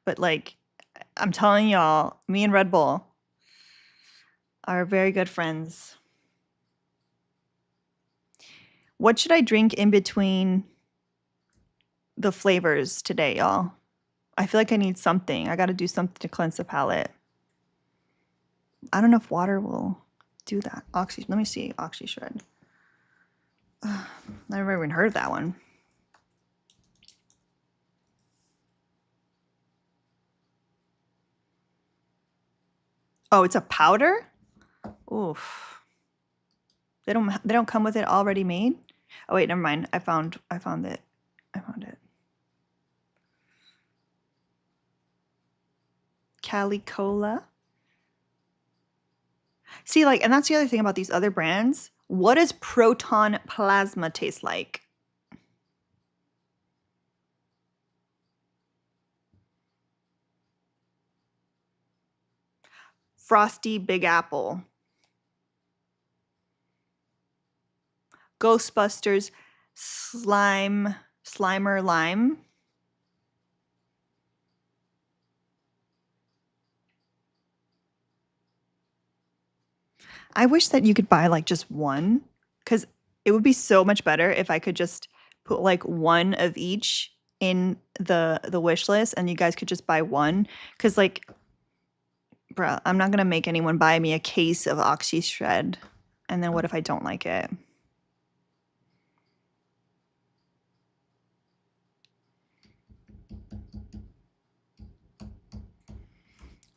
But like, I'm telling y'all, me and Red Bull are very good friends. What should I drink in between the flavors today, y'all? I feel like I need something. I got to do something to cleanse the palate. I don't know if water will do that. Let me see. Oxy Shred. I've never even heard of that one. Oh, it's a powder? Oof. They don't come with it already made? Oh wait, never mind. I found it. Cali Cola. See, like, and that's the other thing about these other brands. What does Proton Plasma taste like? Frosty Big Apple. Ghostbusters Slimer Lime. I wish that you could buy like just one, because it would be so much better if I could just put like one of each in the wish list and you guys could just buy one. Because like, bruh, I'm not gonna make anyone buy me a case of Oxy Shred. And then what if I don't like it?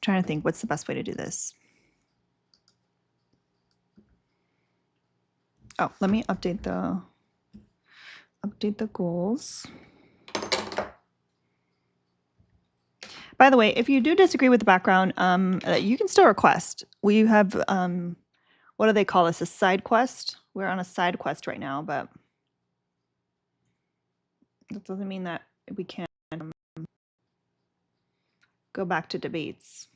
Trying to think what's the best way to do this. Oh, let me update the goals. By the way, if you do disagree with the background, you can still request. We have what do they call this? A side quest. We're on a side quest right now, but that doesn't mean that we can't go back to debates.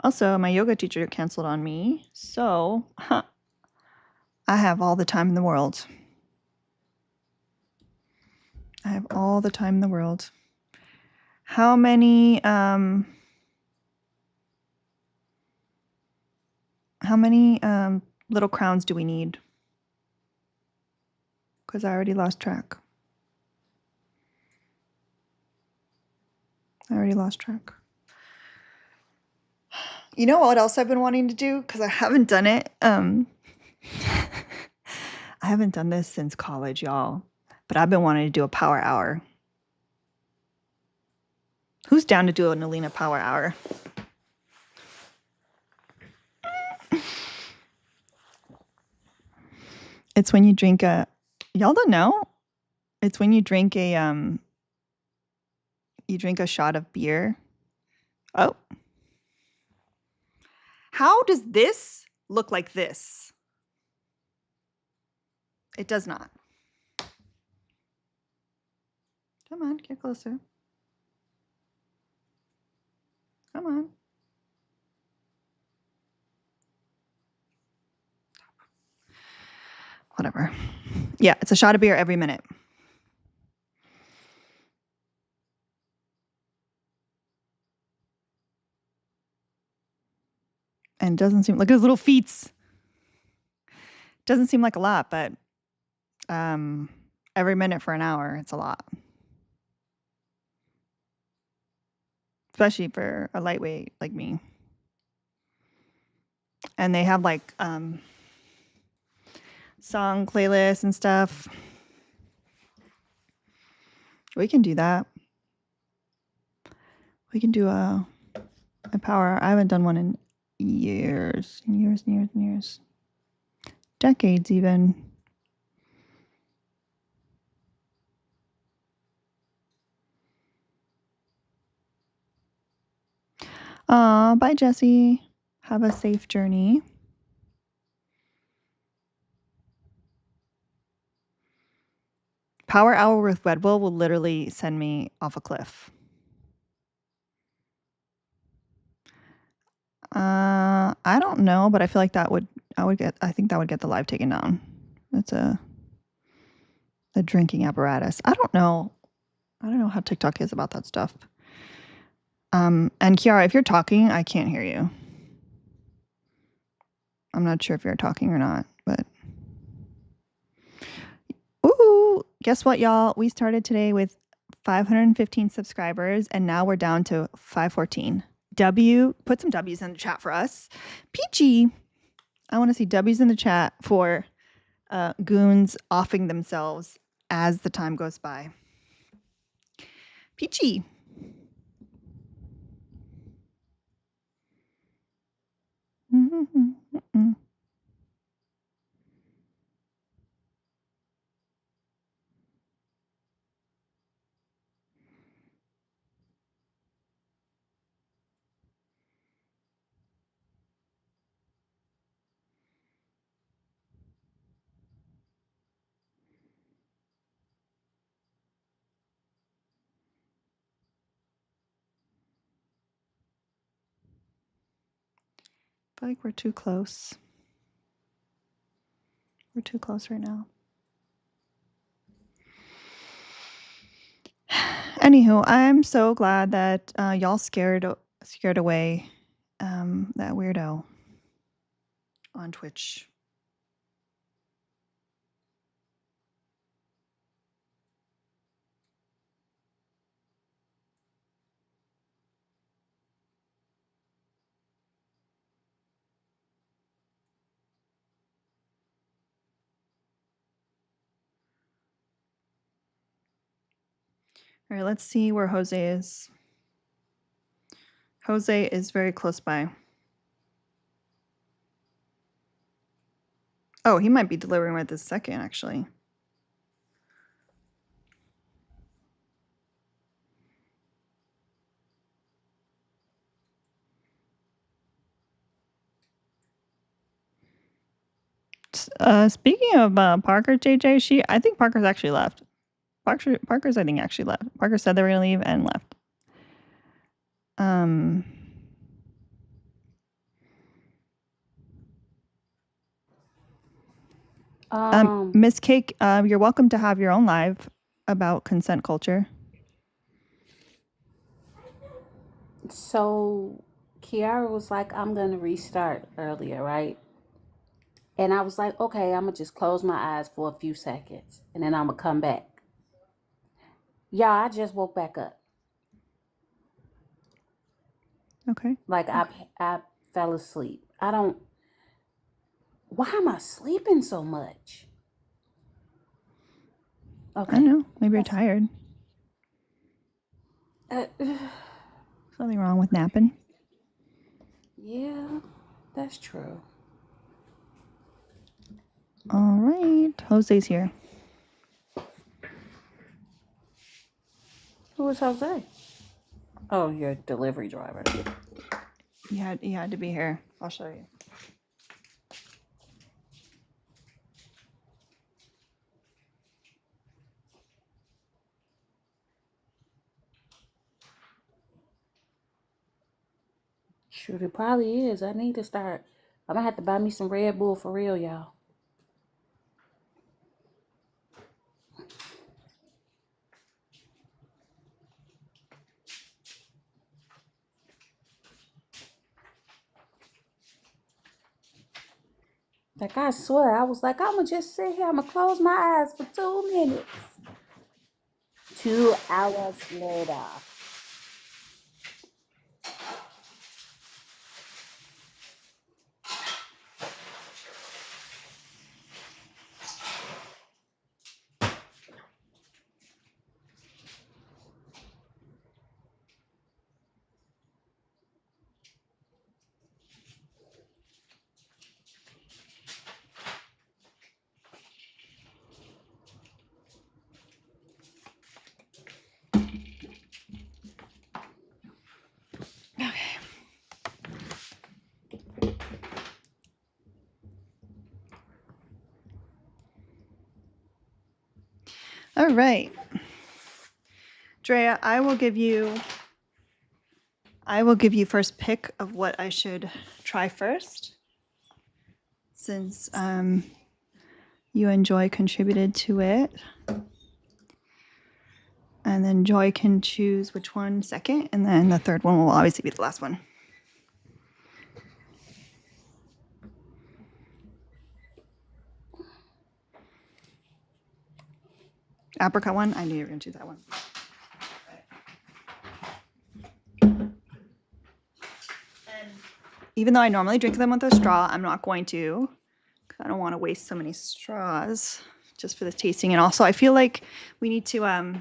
Also, my yoga teacher canceled on me, so I have all the time in the world. I have all the time in the world. How many little crowns do we need? Because I already lost track. You know what else I've been wanting to do? Because I haven't done it. I haven't done this since college, y'all. But I've been wanting to do a power hour. Who's down to do an Alina power hour? It's when you drink a. Y'all don't know? It's when you drink a shot of beer. Oh. How does this look like this? It does not. Come on, get closer. Come on. Whatever. Yeah, it's a shot of beer every minute. And it doesn't seem, look at his little feet. Doesn't seem like a lot, but every minute for an hour, it's a lot. Especially for a lightweight like me. And they have like song playlists and stuff. We can do that. We can do a power. I haven't done one in years. Decades even. Bye, Jesse. Have a safe journey. Power hour with Red Bull will literally send me off a cliff. I don't know, but I feel like I think that would get the live taken down. It's a drinking apparatus. I don't know how TikTok is about that stuff. And Kiara, if you're talking, I can't hear you. I'm not sure if you're talking or not, but ooh, guess what, y'all? We started today with 515 subscribers, and now we're down to 514. Put some W's in the chat for us. Peachy, I want to see W's in the chat for goons offing themselves as the time goes by. Peachy. Mm-hmm. I feel like we're too close. We're too close right now. Anywho, I'm so glad that y'all scared away that weirdo on Twitch. All right, let's see where Jose is. Jose is very close by. Oh, he might be delivering right this second, actually. Speaking of Parker, JJ, I think Parker's actually left. Parker's, I think, actually left. Parker said they were going to leave and left. Miss Cake, you're welcome to have your own live about consent culture. So Kiara was like, I'm going to restart earlier, right? And I was like, okay, I'm going to just close my eyes for a few seconds and then I'm going to come back. Yeah, I just woke back up. Okay. Like I fell asleep. Why am I sleeping so much? Okay. I don't know. Maybe you're tired. Something wrong with napping. Yeah, that's true. All right, Jose's here. Who is Jose? Oh, your delivery driver. He had to be here. I'll show you. Shoot, it probably is. I need to start. I'm gonna have to buy me some Red Bull for real, y'all. Like, I swear, I was like, I'm gonna just sit here. I'm gonna close my eyes for 2 minutes. 2 hours later. All right. Drea, I will give you first pick of what I should try first, since you and Joy contributed to it. And then Joy can choose which one second, and then the third one will obviously be the last one. Apricot one? I knew you were going to choose that one. And even though I normally drink them with a straw, I'm not going to, because I don't want to waste so many straws just for this tasting. And also, I feel like we need to, I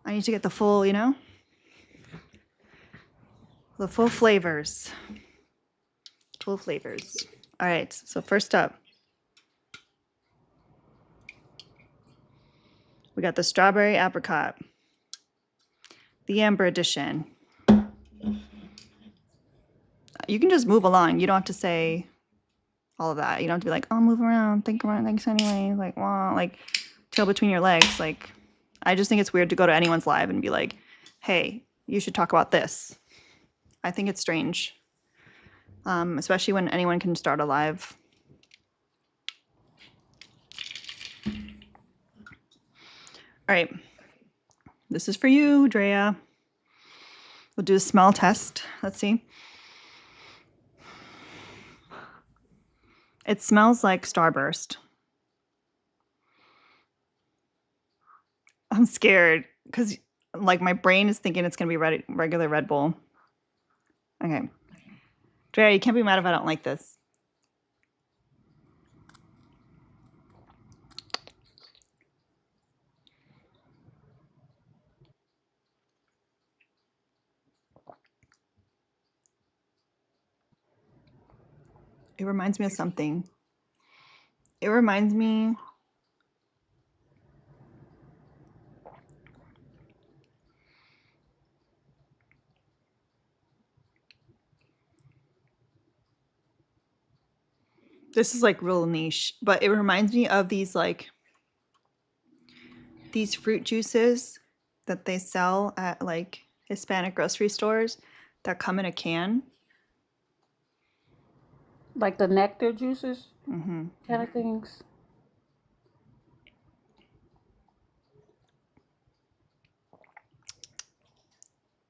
need to get the full, the full flavors. Full flavors. All right, so first up, we got the strawberry apricot, the amber edition. You can just move along. You don't have to say all of that. You don't have to be like, oh, move around, think around, thanks anyway. Like, wow, like tail between your legs. Like, I just think it's weird to go to anyone's live and be like, hey, you should talk about this. I think it's strange, especially when anyone can start a live. All right, this is for you, Drea. We'll do a smell test. Let's see. It smells like Starburst. I'm scared because like my brain is thinking it's gonna be regular Red Bull. Okay. Drea, you can't be mad if I don't like this. It reminds me of something. It reminds me. This is like real niche, but it reminds me of these fruit juices that they sell at like Hispanic grocery stores that come in a can. Like the nectar juices Mm-hmm. kind of things.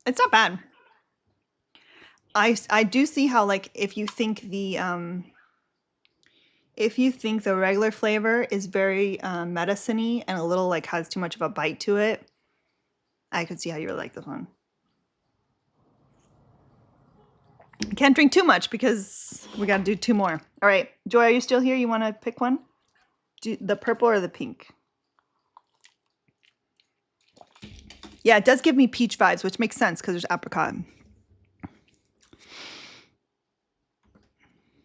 It's not bad. I do see how like if you think the regular flavor is very medicine-y and a little like has too much of a bite to it, I could see how you would like this one. I can't drink too much because we got to do 2 more. All right, Joy, are you still here? You want to pick one? Do the purple or the pink? Yeah, it does give me peach vibes, which makes sense because there's apricot.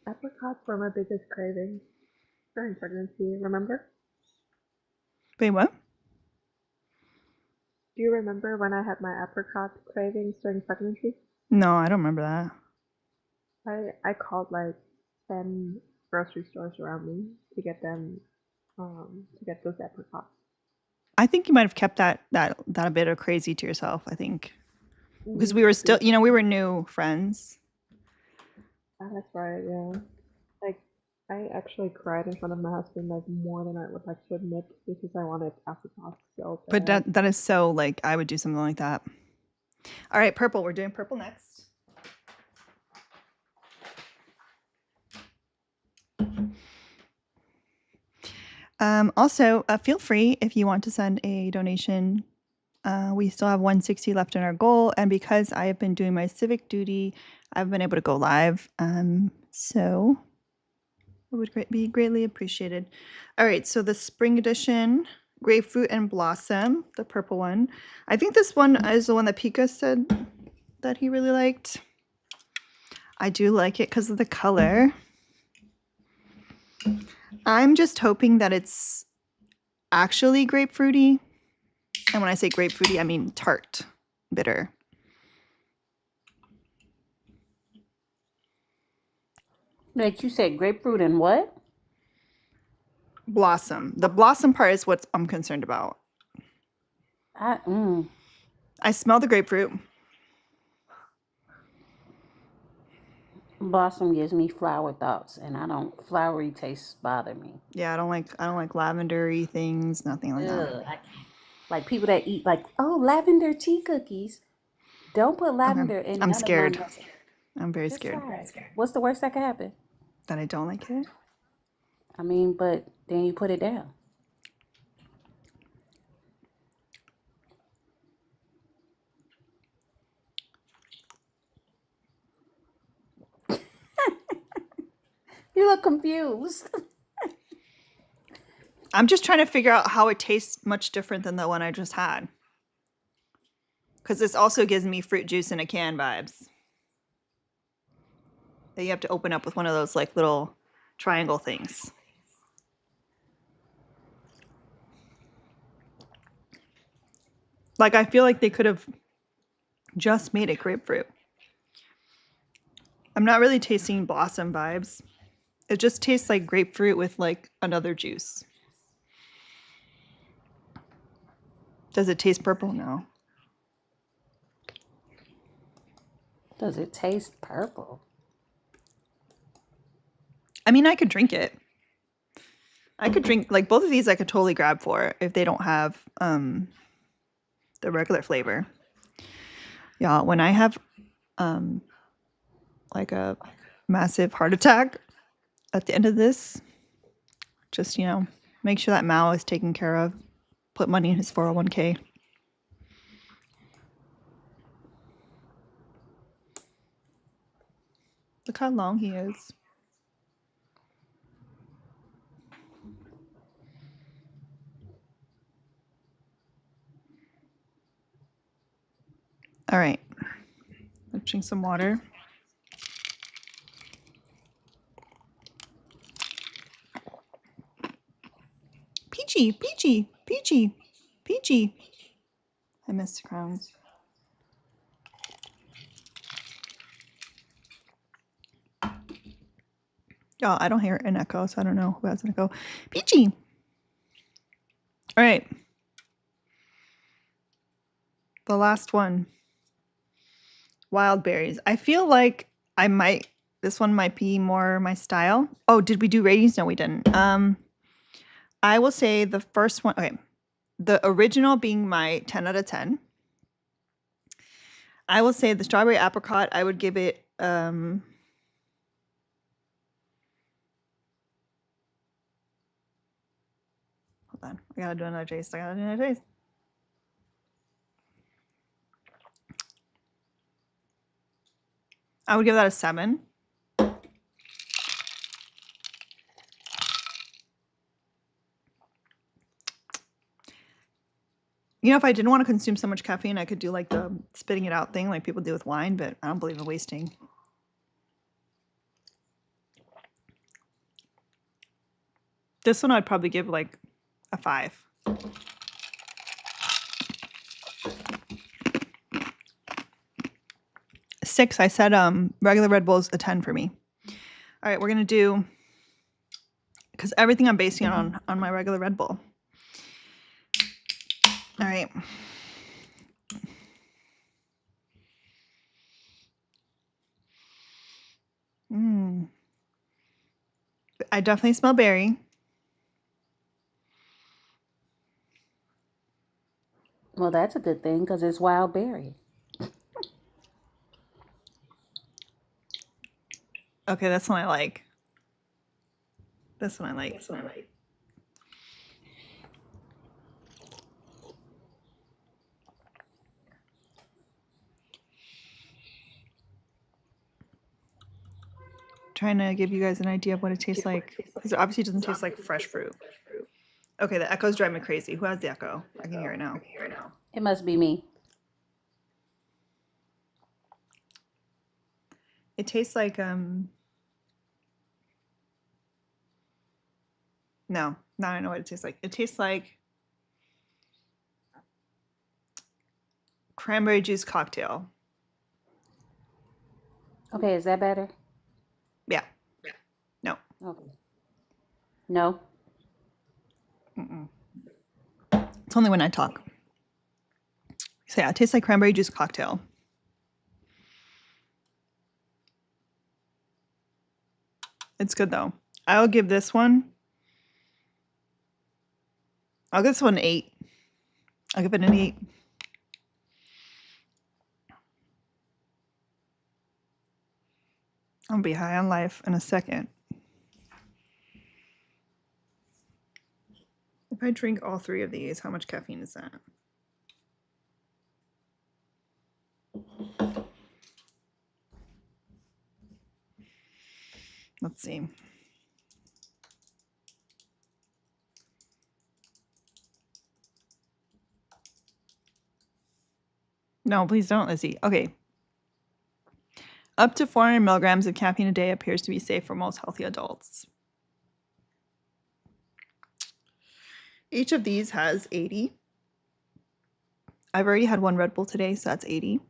Apricots were my biggest craving during pregnancy, remember? Wait, what? Do you remember when I had my apricot cravings during pregnancy? No, I don't remember that. I called like 10 grocery stores around me to get them to get those apricots. I think you might have kept that a bit of crazy to yourself, I think. Because we I were still, did. we were new friends. That's right, yeah. Like I actually cried in front of my husband like more than I would like to admit because I wanted apricots so But bad. that is so, like, I would do something like that. All right, purple. We're doing purple next. Also, feel free if you want to send a donation. We still have 160 left in our goal, and because I have been doing my civic duty, I've been able to go live. So it would be greatly appreciated. All right, so the spring edition, grapefruit and blossom, the purple one. I think this one is the one that Pika said that he really liked. I do like it because of the color. I'm just hoping that it's actually grapefruity. And when I say grapefruity, I mean tart, bitter. Like you said, grapefruit and what? Blossom. The blossom part is what I'm concerned about. I smell the grapefruit. Blossom gives me flower thoughts, and I don't. Flowery tastes bother me. Yeah, I don't like lavendery things, nothing like that. Ugh, I can't. Like people that eat like lavender tea cookies. Don't put lavender in I'm none of my scared. nuts. I'm very Just scared try it. What's the worst that could happen? that I don't like it. I mean, but then you put it down. You look confused. I'm just trying to figure out how it tastes much different than the one I just had. Because this also gives me fruit juice in a can vibes. That you have to open up with one of those like little triangle things. Like I feel like they could have just made it grapefruit. I'm not really tasting blossom vibes. It just tastes like grapefruit with like another juice. Does it taste purple? No. Does it taste purple? I mean, I could drink it. I could drink like both of these. I could totally grab for if they don't have the regular flavor. Yeah, when I have like a massive heart attack at the end of this, just make sure that Mao is taken care of. Put money in his 401k. Look how long he is. All right. Let's drink some water. Peachy, peachy, peachy, peachy. I missed the crowns. Oh, I don't hear an echo, so I don't know who has an echo. Peachy. All right. The last one. Wild berries. I feel like this one might be more my style. Oh, did we do ratings? No, we didn't. I will say the first one. Okay. The original being my 10 out of 10. I will say the strawberry apricot, I would give it hold on. I gotta do another taste. I would give that a 7. If I didn't want to consume so much caffeine, I could do like the spitting it out thing like people do with wine, but I don't believe in wasting. This one I'd probably give like a 5. Six. I said regular Red Bull's a 10 for me. All right, we're gonna do, because everything I'm basing it on my regular Red Bull. All right. I definitely smell berry. Well, that's a good thing because it's wild berry. Okay, that's one I like. This one I like. Trying to give you guys an idea of what it tastes like, because it obviously doesn't taste like fresh fruit. Okay, the echo's driving me crazy. Who has the echo? I can hear it now. It must be me. It tastes like no, now I know what it tastes like. It tastes like cranberry juice cocktail. Okay, is that better? Yeah. No. Okay. No. It's only when I talk. So yeah, it tastes like cranberry juice cocktail. It's good though. I'll give this one. I'll give this one an 8. I'll give it an 8. I'll be high on life in a second. If I drink all 3 of these, how much caffeine is that? Let's see. No, please don't, Lizzie. Okay. Up to 400 milligrams of caffeine a day appears to be safe for most healthy adults. Each of these has 80. I've already had one Red Bull today, so that's 80.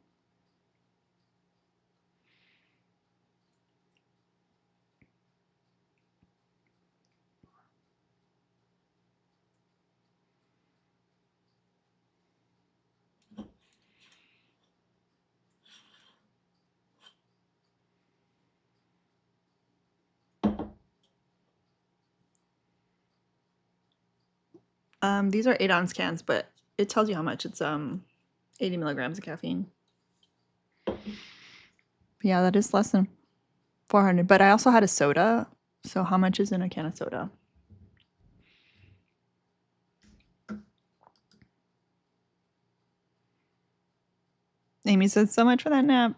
These are 8-ounce cans, but it tells you how much. It's 80 milligrams of caffeine. Yeah, that is less than 400. But I also had a soda. So how much is in a can of soda? Amy said so much for that nap.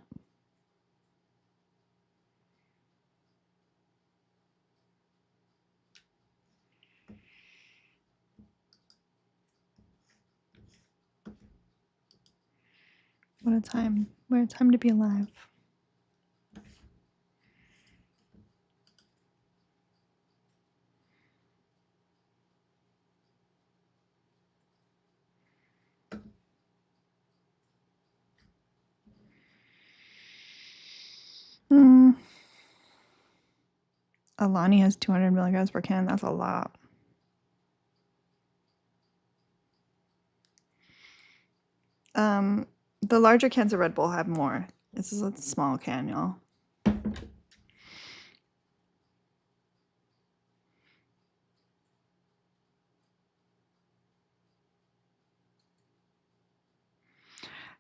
What a time. What a time to be alive. Alani has 200 milligrams per can. That's a lot. The larger cans of Red Bull have more. This is a small can, y'all.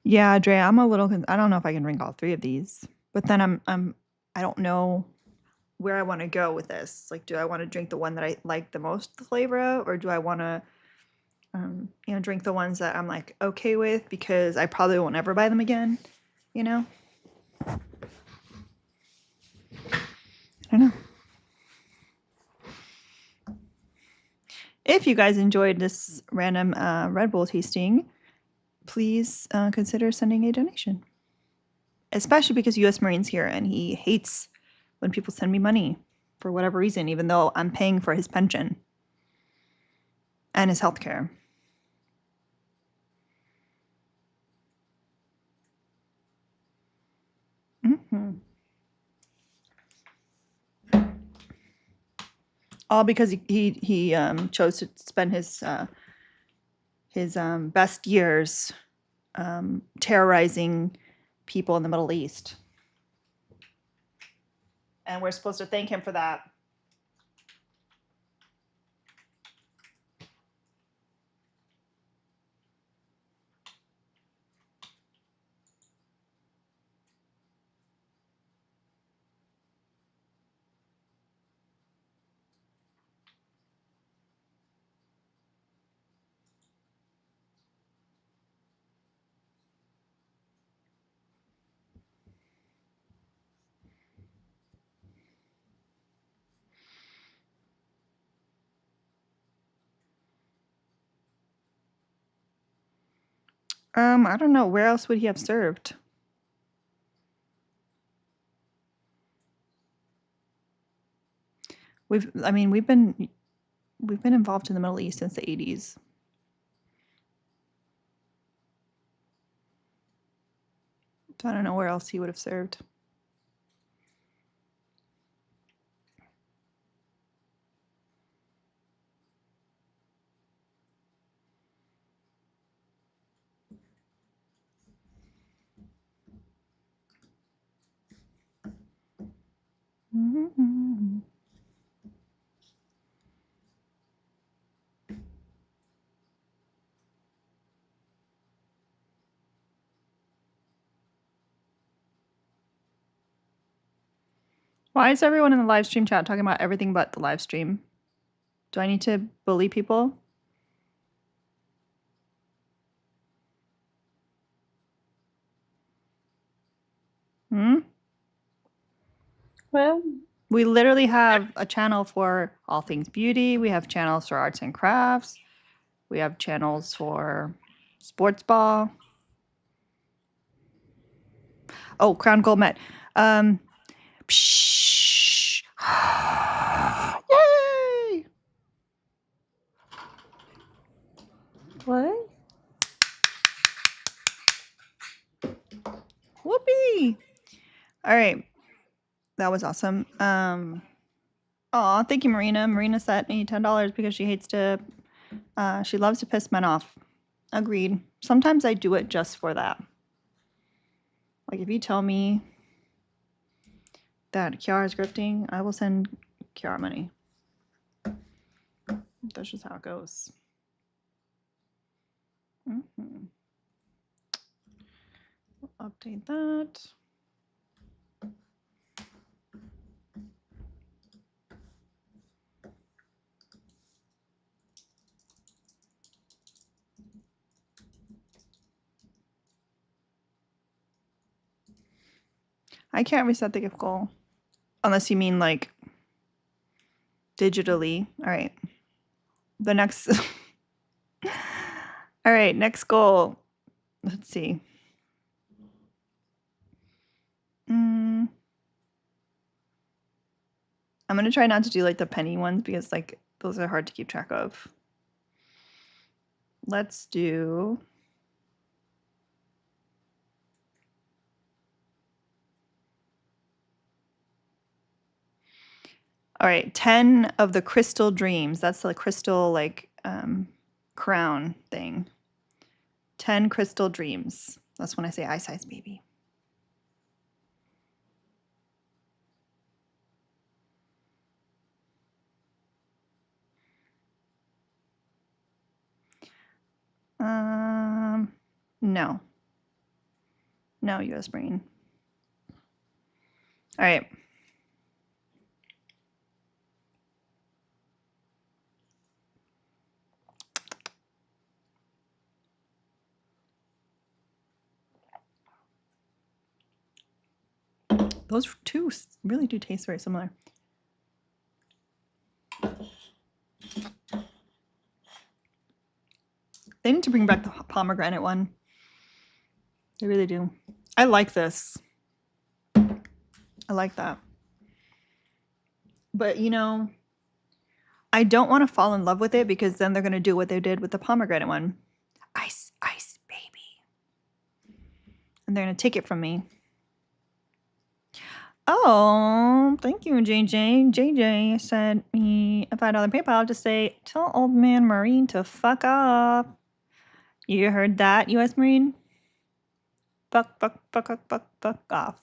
Yeah, Dre, I'm a little. I don't know if I can drink all 3 of these, but then I don't know where I want to go with this. Like, do I want to drink the one that I like the most the flavor of, or do I want to, drink the ones that I'm like okay with because I probably won't ever buy them again, you know? I don't know. If you guys enjoyed this random Red Bull tasting, please consider sending a donation. Especially because U.S. Marine's here and he hates when people send me money for whatever reason, even though I'm paying for his pension. and his healthcare. Mm-hmm. All because he chose to spend his best years terrorizing people in the Middle East. And we're supposed to thank him for that. I don't know. Where else would he have served? We've been involved in the Middle East since the 80s. So I don't know where else he would have served. Mm-hmm. Why is everyone in the live stream chat talking about everything but the live stream? Do I need to bully people? Well, We literally have a channel for all things beauty. We have channels for arts and crafts. We have channels for sports ball. Oh, Crown Gold Met. Psh. Yay! What? Whoopee! All right. That was awesome. Aw, thank you, Marina. Marina sent me $10 because she hates to, she loves to piss men off. Agreed. Sometimes I do it just for that. Like if you tell me that Kiara is grifting, I will send Kiara money. That's just how it goes. Mm-hmm. We'll update that. I can't reset the gift goal unless you mean like digitally. All right. The next. All right. Next goal. Let's see. I'm going to try not to do like the penny ones because like those are hard to keep track of. Let's do. All right, 10 of the crystal dreams. That's the crystal like crown thing. 10 crystal dreams. That's when I say eye size baby. No. No, US brain. All right. Those two really do taste very similar. They need to bring back the pomegranate one. They really do. I like this. I like that. But you know, I don't want to fall in love with it because then they're going to do what they did with the pomegranate one. Ice, ice, baby. And they're going to take it from me. Oh, thank you, JJ. JJ sent me a $5 PayPal to say, tell old man Marine to fuck off. You heard that, U.S. Marine? Fuck, fuck, fuck, fuck, fuck, fuck off.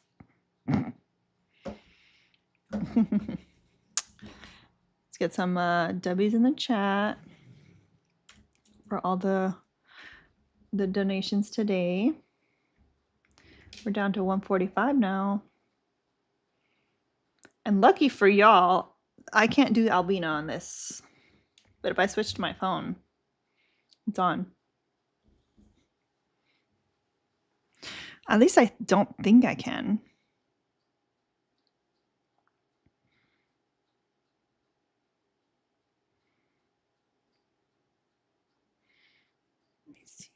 Let's get some W's in the chat for all the donations today. We're down to 145 now. And lucky for y'all, I can't do Albina on this. But if I switch to my phone, it's on. At least I don't think I can. Let me see.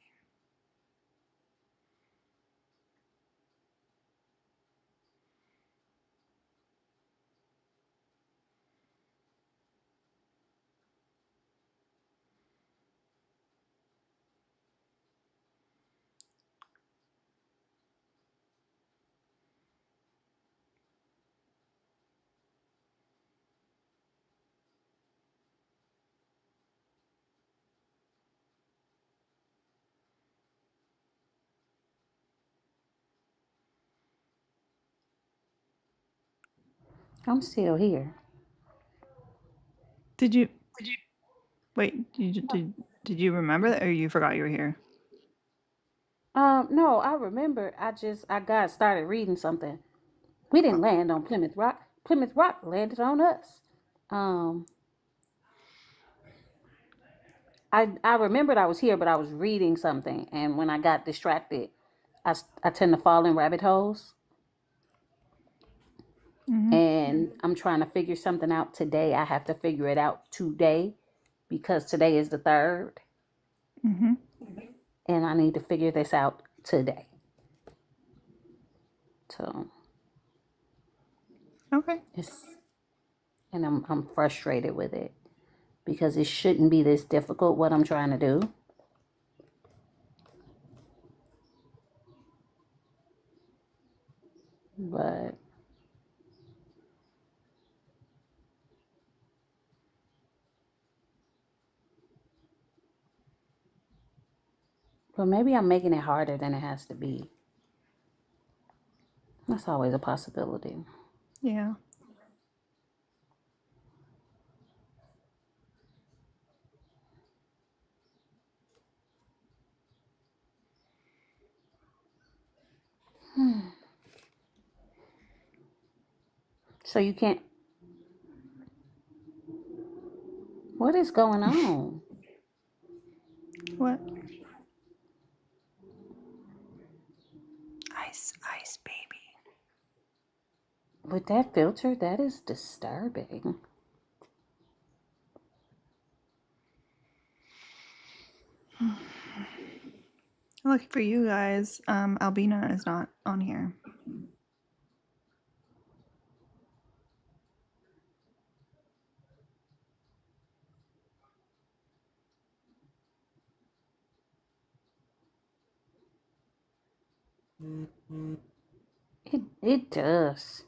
I'm still here. Did you wait? Did you remember that, or you forgot you were here? No, I remember. I got started reading something. We didn't land on Plymouth Rock. Plymouth Rock landed on us. I remembered I was here, but I was reading something, and when I got distracted, I tend to fall in rabbit holes. Mm-hmm. And I'm trying to figure something out today. I have to figure it out today because today is the 3rd. Mm-hmm. And I need to figure this out today. So Okay. And I'm frustrated with it because it shouldn't be this difficult what I'm trying to do. But maybe I'm making it harder than it has to be. That's always a possibility. Yeah. So you can't. What is going on? What? Ice, ice, baby. With that filter, that is disturbing. Lucky for you guys, Albina is not on here. It does.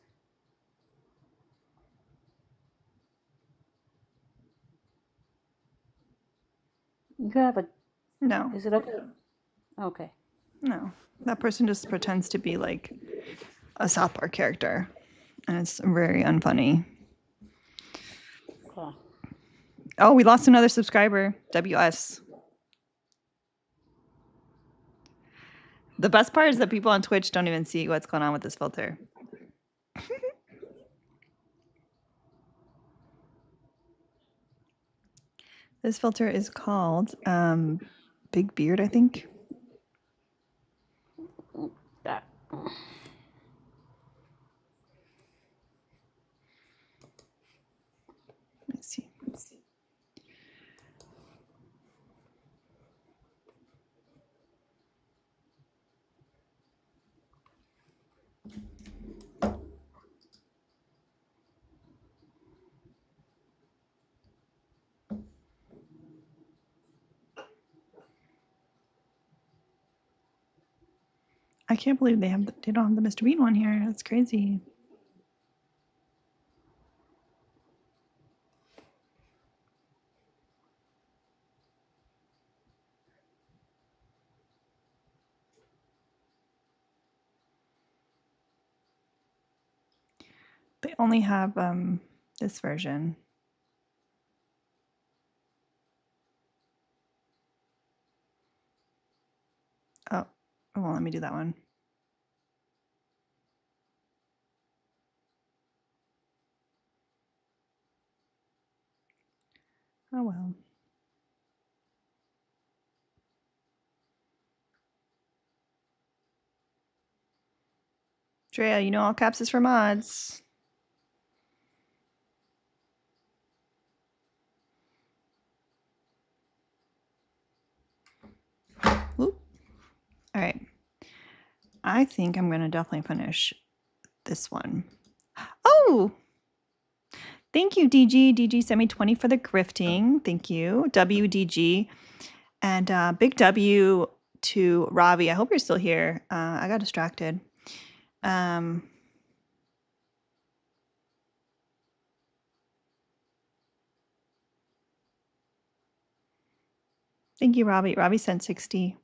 You have a. No. Is it okay? Okay. No. That person just pretends to be like a South Park character. And it's very unfunny. Cool. Oh, we lost another subscriber. WS. The best part is that people on Twitch don't even see what's going on with this filter. This filter is called Big Beard, I think. That. Let's see. I can't believe they don't have the Mr. Bean one here. That's crazy. They only have this version. Oh, well, let me do that one. Oh, well. Drea, you know all caps is for mods. Oop. All right. I think I'm going to definitely finish this one. Oh, thank you, DG. DG sent me 20 for the grifting. Thank you, WDG. And big W to Robbie. I hope you're still here. I got distracted. Thank you, Robbie. Robbie sent 60.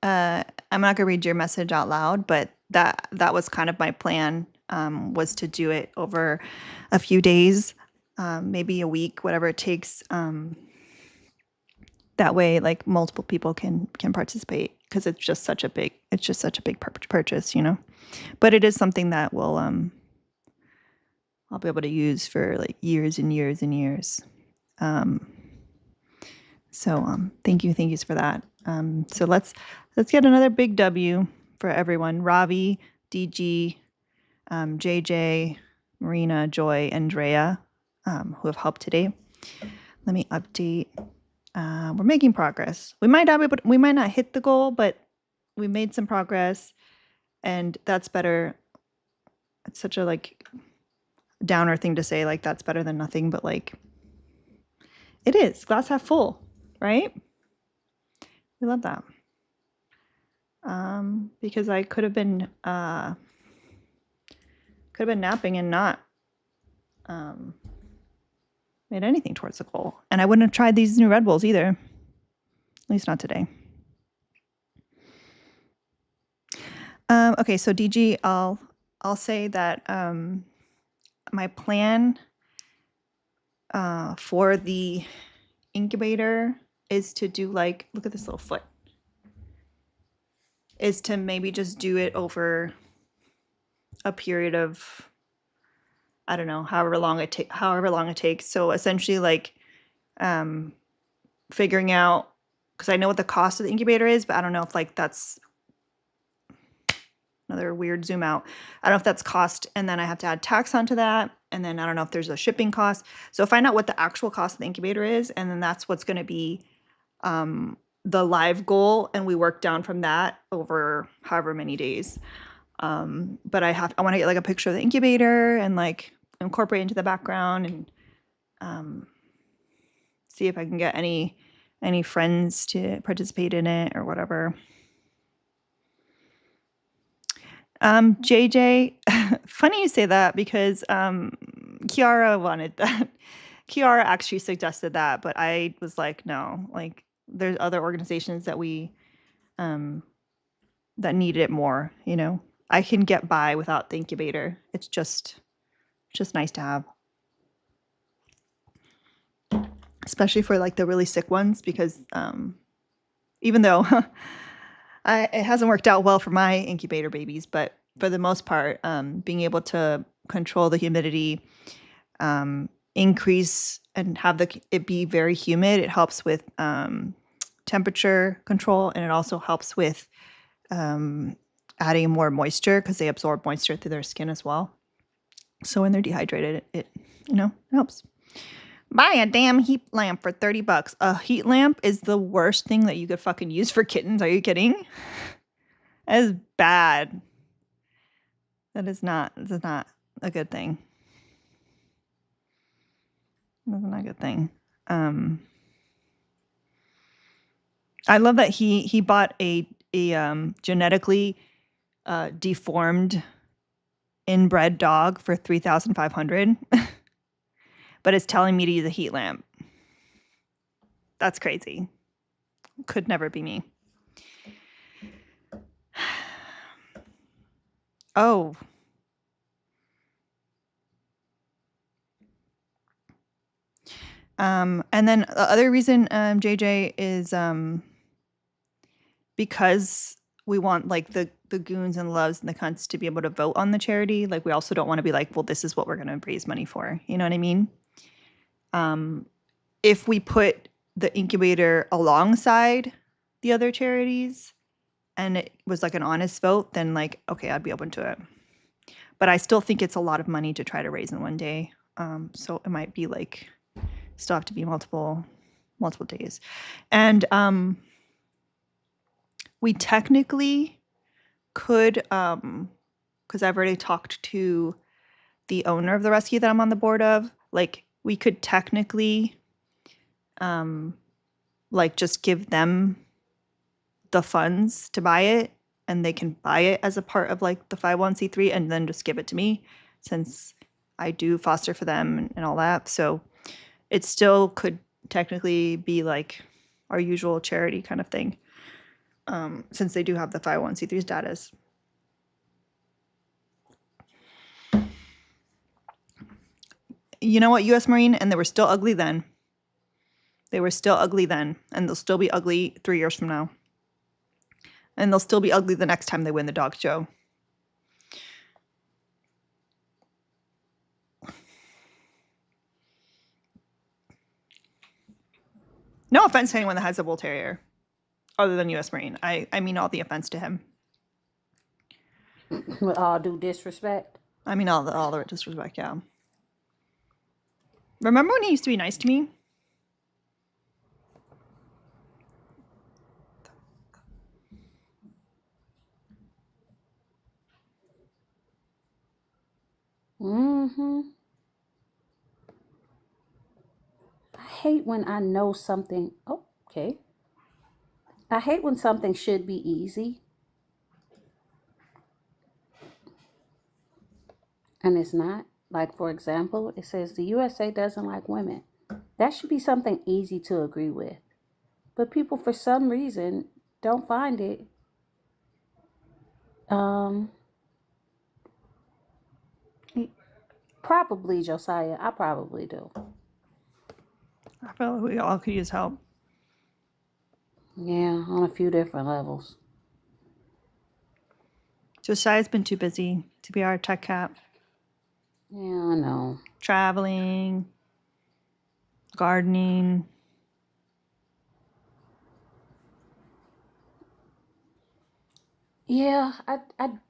I'm not gonna read your message out loud, but that was kind of my plan, was to do it over a few days, maybe a week, whatever it takes. That way, like multiple people can participate, because it's just such a big purchase, you know. But it is something that will I'll be able to use for like years and years and years. So thank you for that. So let's get another big W for everyone. Ravi, DG, JJ, Marina, Joy, Andrea, who have helped today. Let me update. We're making progress. We might not hit the goal, but we made some progress, and that's better. It's such a like downer thing to say, like that's better than nothing, but like it is glass half full, right? We love that. Because I could have been napping and not made anything towards the goal, and I wouldn't have tried these new Red Bulls either. At least not today. Okay, so DG, I'll say that my plan for the incubator is to do like, look at this little foot, is to maybe just do it over a period of, I don't know, however long it takes. So essentially, like figuring out, because I know what the cost of the incubator is, but I don't know if like that's another weird zoom out. I don't know if that's cost, and then I have to add tax onto that, and then I don't know if there's a shipping cost. So find out what the actual cost of the incubator is, and then that's what's going to be the live goal, and we work down from that over however many days. But I want to get like a picture of the incubator and like incorporate into the background, and see if I can get any friends to participate in it or whatever. JJ, funny you say that, because Kiara wanted that. Kiara actually suggested that, but I was like, no, like there's other organizations that we that need it more, you know. I can get by without the incubator. It's just nice to have. Especially for like the really sick ones, because even though it hasn't worked out well for my incubator babies, but for the most part, being able to control the humidity, increase and have it be very humid, it helps with temperature control, and it also helps with adding more moisture, because they absorb moisture through their skin as well. So when they're dehydrated, it helps. Buy a damn heat lamp for $30. A heat lamp is the worst thing that you could fucking use for kittens. Are you kidding? That is bad. That is not a good thing. That's not a good thing. I love that he bought a genetically deformed inbred dog for $3,500, but it's telling me to use a heat lamp. That's crazy. Could never be me. Oh. And then the other reason, JJ, is because we want like the goons and loves and the cunts to be able to vote on the charity. Like we also don't want to be like, well, this is what we're going to raise money for. You know what I mean? If we put the incubator alongside the other charities and it was like an honest vote, then like, okay, I'd be open to it. But I still think it's a lot of money to try to raise in one day. So it might be like, still have to be multiple days. And we technically could, because I've already talked to the owner of the rescue that I'm on the board of, like we could technically like just give them the funds to buy it and they can buy it as a part of like the 501c3 and then just give it to me since I do foster for them and all that. So it still could technically be like our usual charity kind of thing, since they do have the 501c3 status. You know what, U.S. Marine, and they were still ugly then. They were still ugly then, and they'll still be ugly 3 years from now. And they'll still be ugly the next time they win the dog show. No offense to anyone that has a bull terrier, other than U.S. Marine. I mean all the offense to him. With all due disrespect. I mean all the disrespect, yeah. Remember when he used to be nice to me? Mm-hmm. I hate when I know something. Oh, okay. I hate when something should be easy and it's not. Like, for example, it says the USA doesn't like women. That should be something easy to agree with. But people, for some reason, don't find it. Probably, Josiah. I probably do. I feel like we all could use help. Yeah, on a few different levels. Josiah's been too busy to be our tech cat. Yeah, I know. Traveling, gardening. Yeah, I'm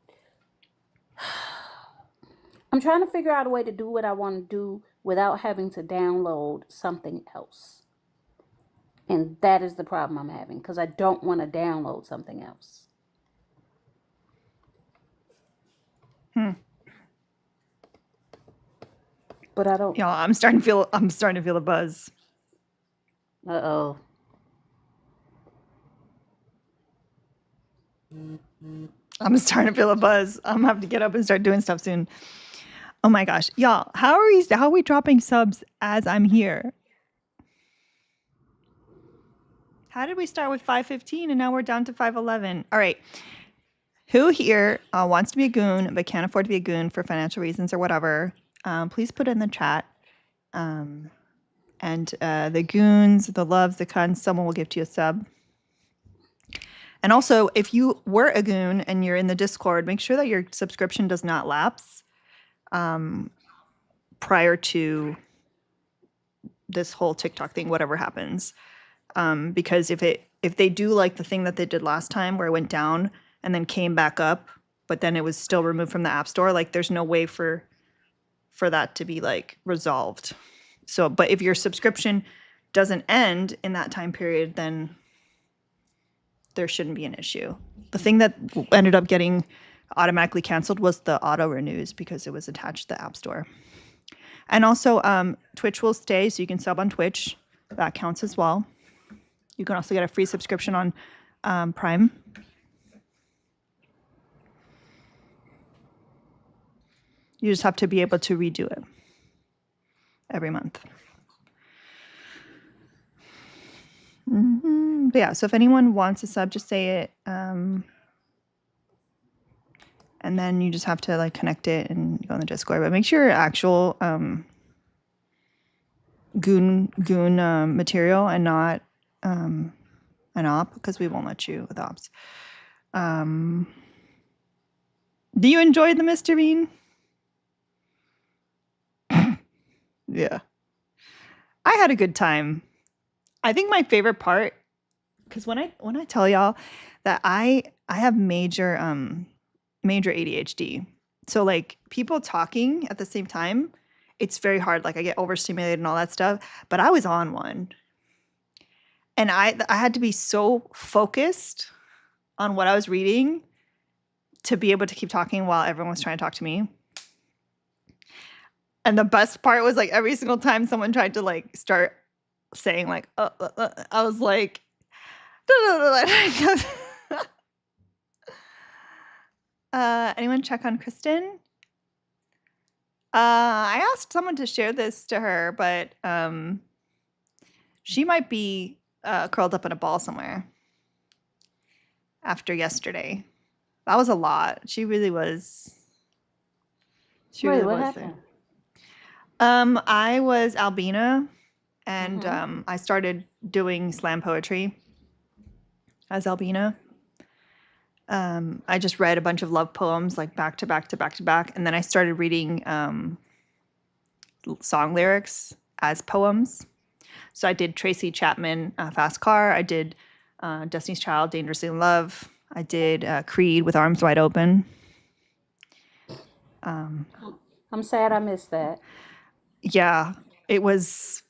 trying to figure out a way to do what I want to do without having to download something else. And that is the problem I'm having because I don't want to download something else. But I don't. Yeah, I'm starting to feel a buzz. Uh-oh. I'm starting to feel a buzz. I'm gonna have to get up and start doing stuff soon. Oh my gosh, y'all! How are we dropping subs as I'm here? How did we start with 515 and now we're down to 511? All right. Who here wants to be a goon but can't afford to be a goon for financial reasons or whatever? Please put it in the chat. And the goons, the loves, the cunts, someone will give to you a sub. And also, if you were a goon and you're in the Discord, make sure that your subscription does not lapse prior to this whole TikTok thing, whatever happens. Because if they do like the thing that they did last time where it went down and then came back up, but then it was still removed from the App Store, like there's no way for that to be like resolved. So, but if your subscription doesn't end in that time period, then there shouldn't be an issue. The thing that ended up getting automatically canceled was the auto renews because it was attached to the App Store. And also Twitch will stay, so you can sub on Twitch. That counts as well. You can also get a free subscription on Prime. You just have to be able to redo it every month. But yeah, so if anyone wants a sub, just say it. And then you just have to like connect it and go on the Discord. But make sure your actual goon material and not an op, because we won't let you with ops. Do you enjoy the Mr. Bean? Yeah. I had a good time. I think my favorite part, because when I tell y'all that I have major ADHD. So like people talking at the same time, it's very hard. Like I get overstimulated and all that stuff. But I was on one. And I had to be so focused on what I was reading to be able to keep talking while everyone was trying to talk to me. And the best part was like every single time someone tried to like start saying like, I was like, anyone check on Kristen? I asked someone to share this to her, but she might be curled up in a ball somewhere after yesterday. That was a lot. She really was. Wait, what happened? I was Albina, and I started doing slam poetry as Albina. I just read a bunch of love poems like back to back to back to back, and then I started reading song lyrics as poems. So I did Tracy Chapman, Fast Car. I did Destiny's Child, Dangerously in Love. I did Creed, With Arms Wide Open. I'm sad I missed that. Yeah, it was.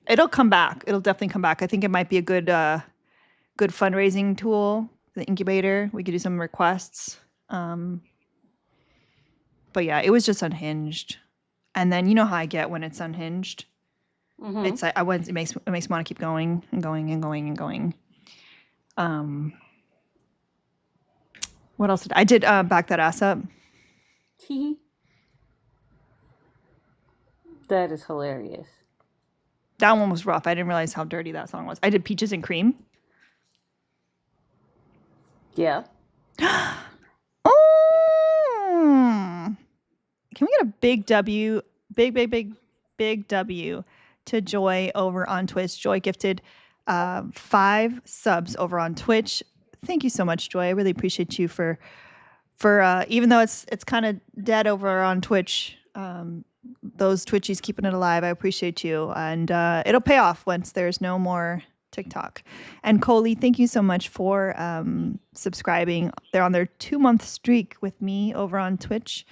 It'll come back. It'll definitely come back. I think it might be a good fundraising tool. The incubator. We could do some requests. But yeah, it was just unhinged. And then you know how I get when it's unhinged. It's like it makes me want to keep going and going and going and going. What else did I did? Back That Ass Up. That is hilarious. That one was rough. I didn't realize how dirty that song was. I did Peaches and Cream. Yeah. Oh! Can we get a big W? Big W to Joy over on Twitch. Joy gifted 5 subs over on Twitch. Thank you so much, Joy. I really appreciate you for even though it's kind of dead over on Twitch. Those Twitchies keeping it alive. I appreciate you, and it'll pay off once there's no more TikTok. And Coley, thank you so much for subscribing. They're on their 2-month streak with me over on Twitch.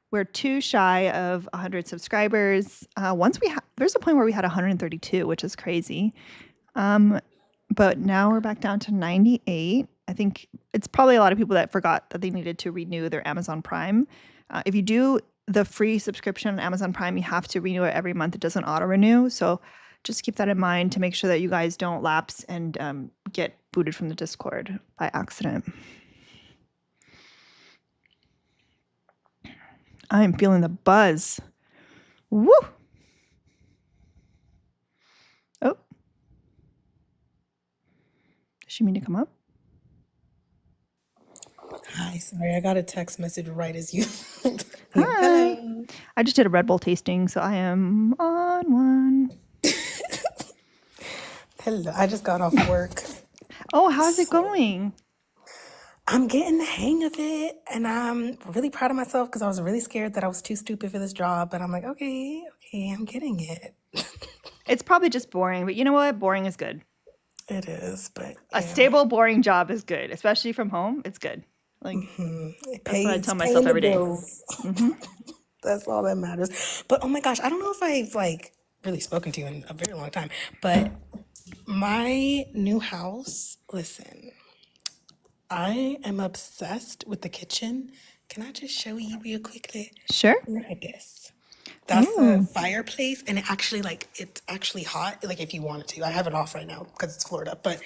We're too shy of 100 subscribers. There's a point where we had 132, which is crazy. But now we're back down to 98. I think it's probably a lot of people that forgot that they needed to renew their Amazon Prime. If you do the free subscription on Amazon Prime, you have to renew it every month. It doesn't auto-renew. So just keep that in mind to make sure that you guys don't lapse and get booted from the Discord by accident. I'm feeling the buzz. Woo! Oh. Does she mean to come up? Hi, sorry, I got a text message right as you. Hi. I just did a Red Bull tasting, so I am on one. Hello, I just got off work. Oh, how's it going? I'm getting the hang of it, and I'm really proud of myself because I was really scared that I was too stupid for this job. But I'm like, okay, I'm getting it. It's probably just boring, but you know what? Boring is good. It is, but a stable, boring job is good, especially from home. It's good. Like that's what I tell myself every day. That's all that matters. But oh my gosh, I don't know if I've like really spoken to you in a very long time, but my new house, listen, I am obsessed with the kitchen. Can I just show you real quickly? Sure. Look at this. That's the Ooh. fireplace, and it's actually hot. Like if you wanted to, I have it off right now because it's Florida, but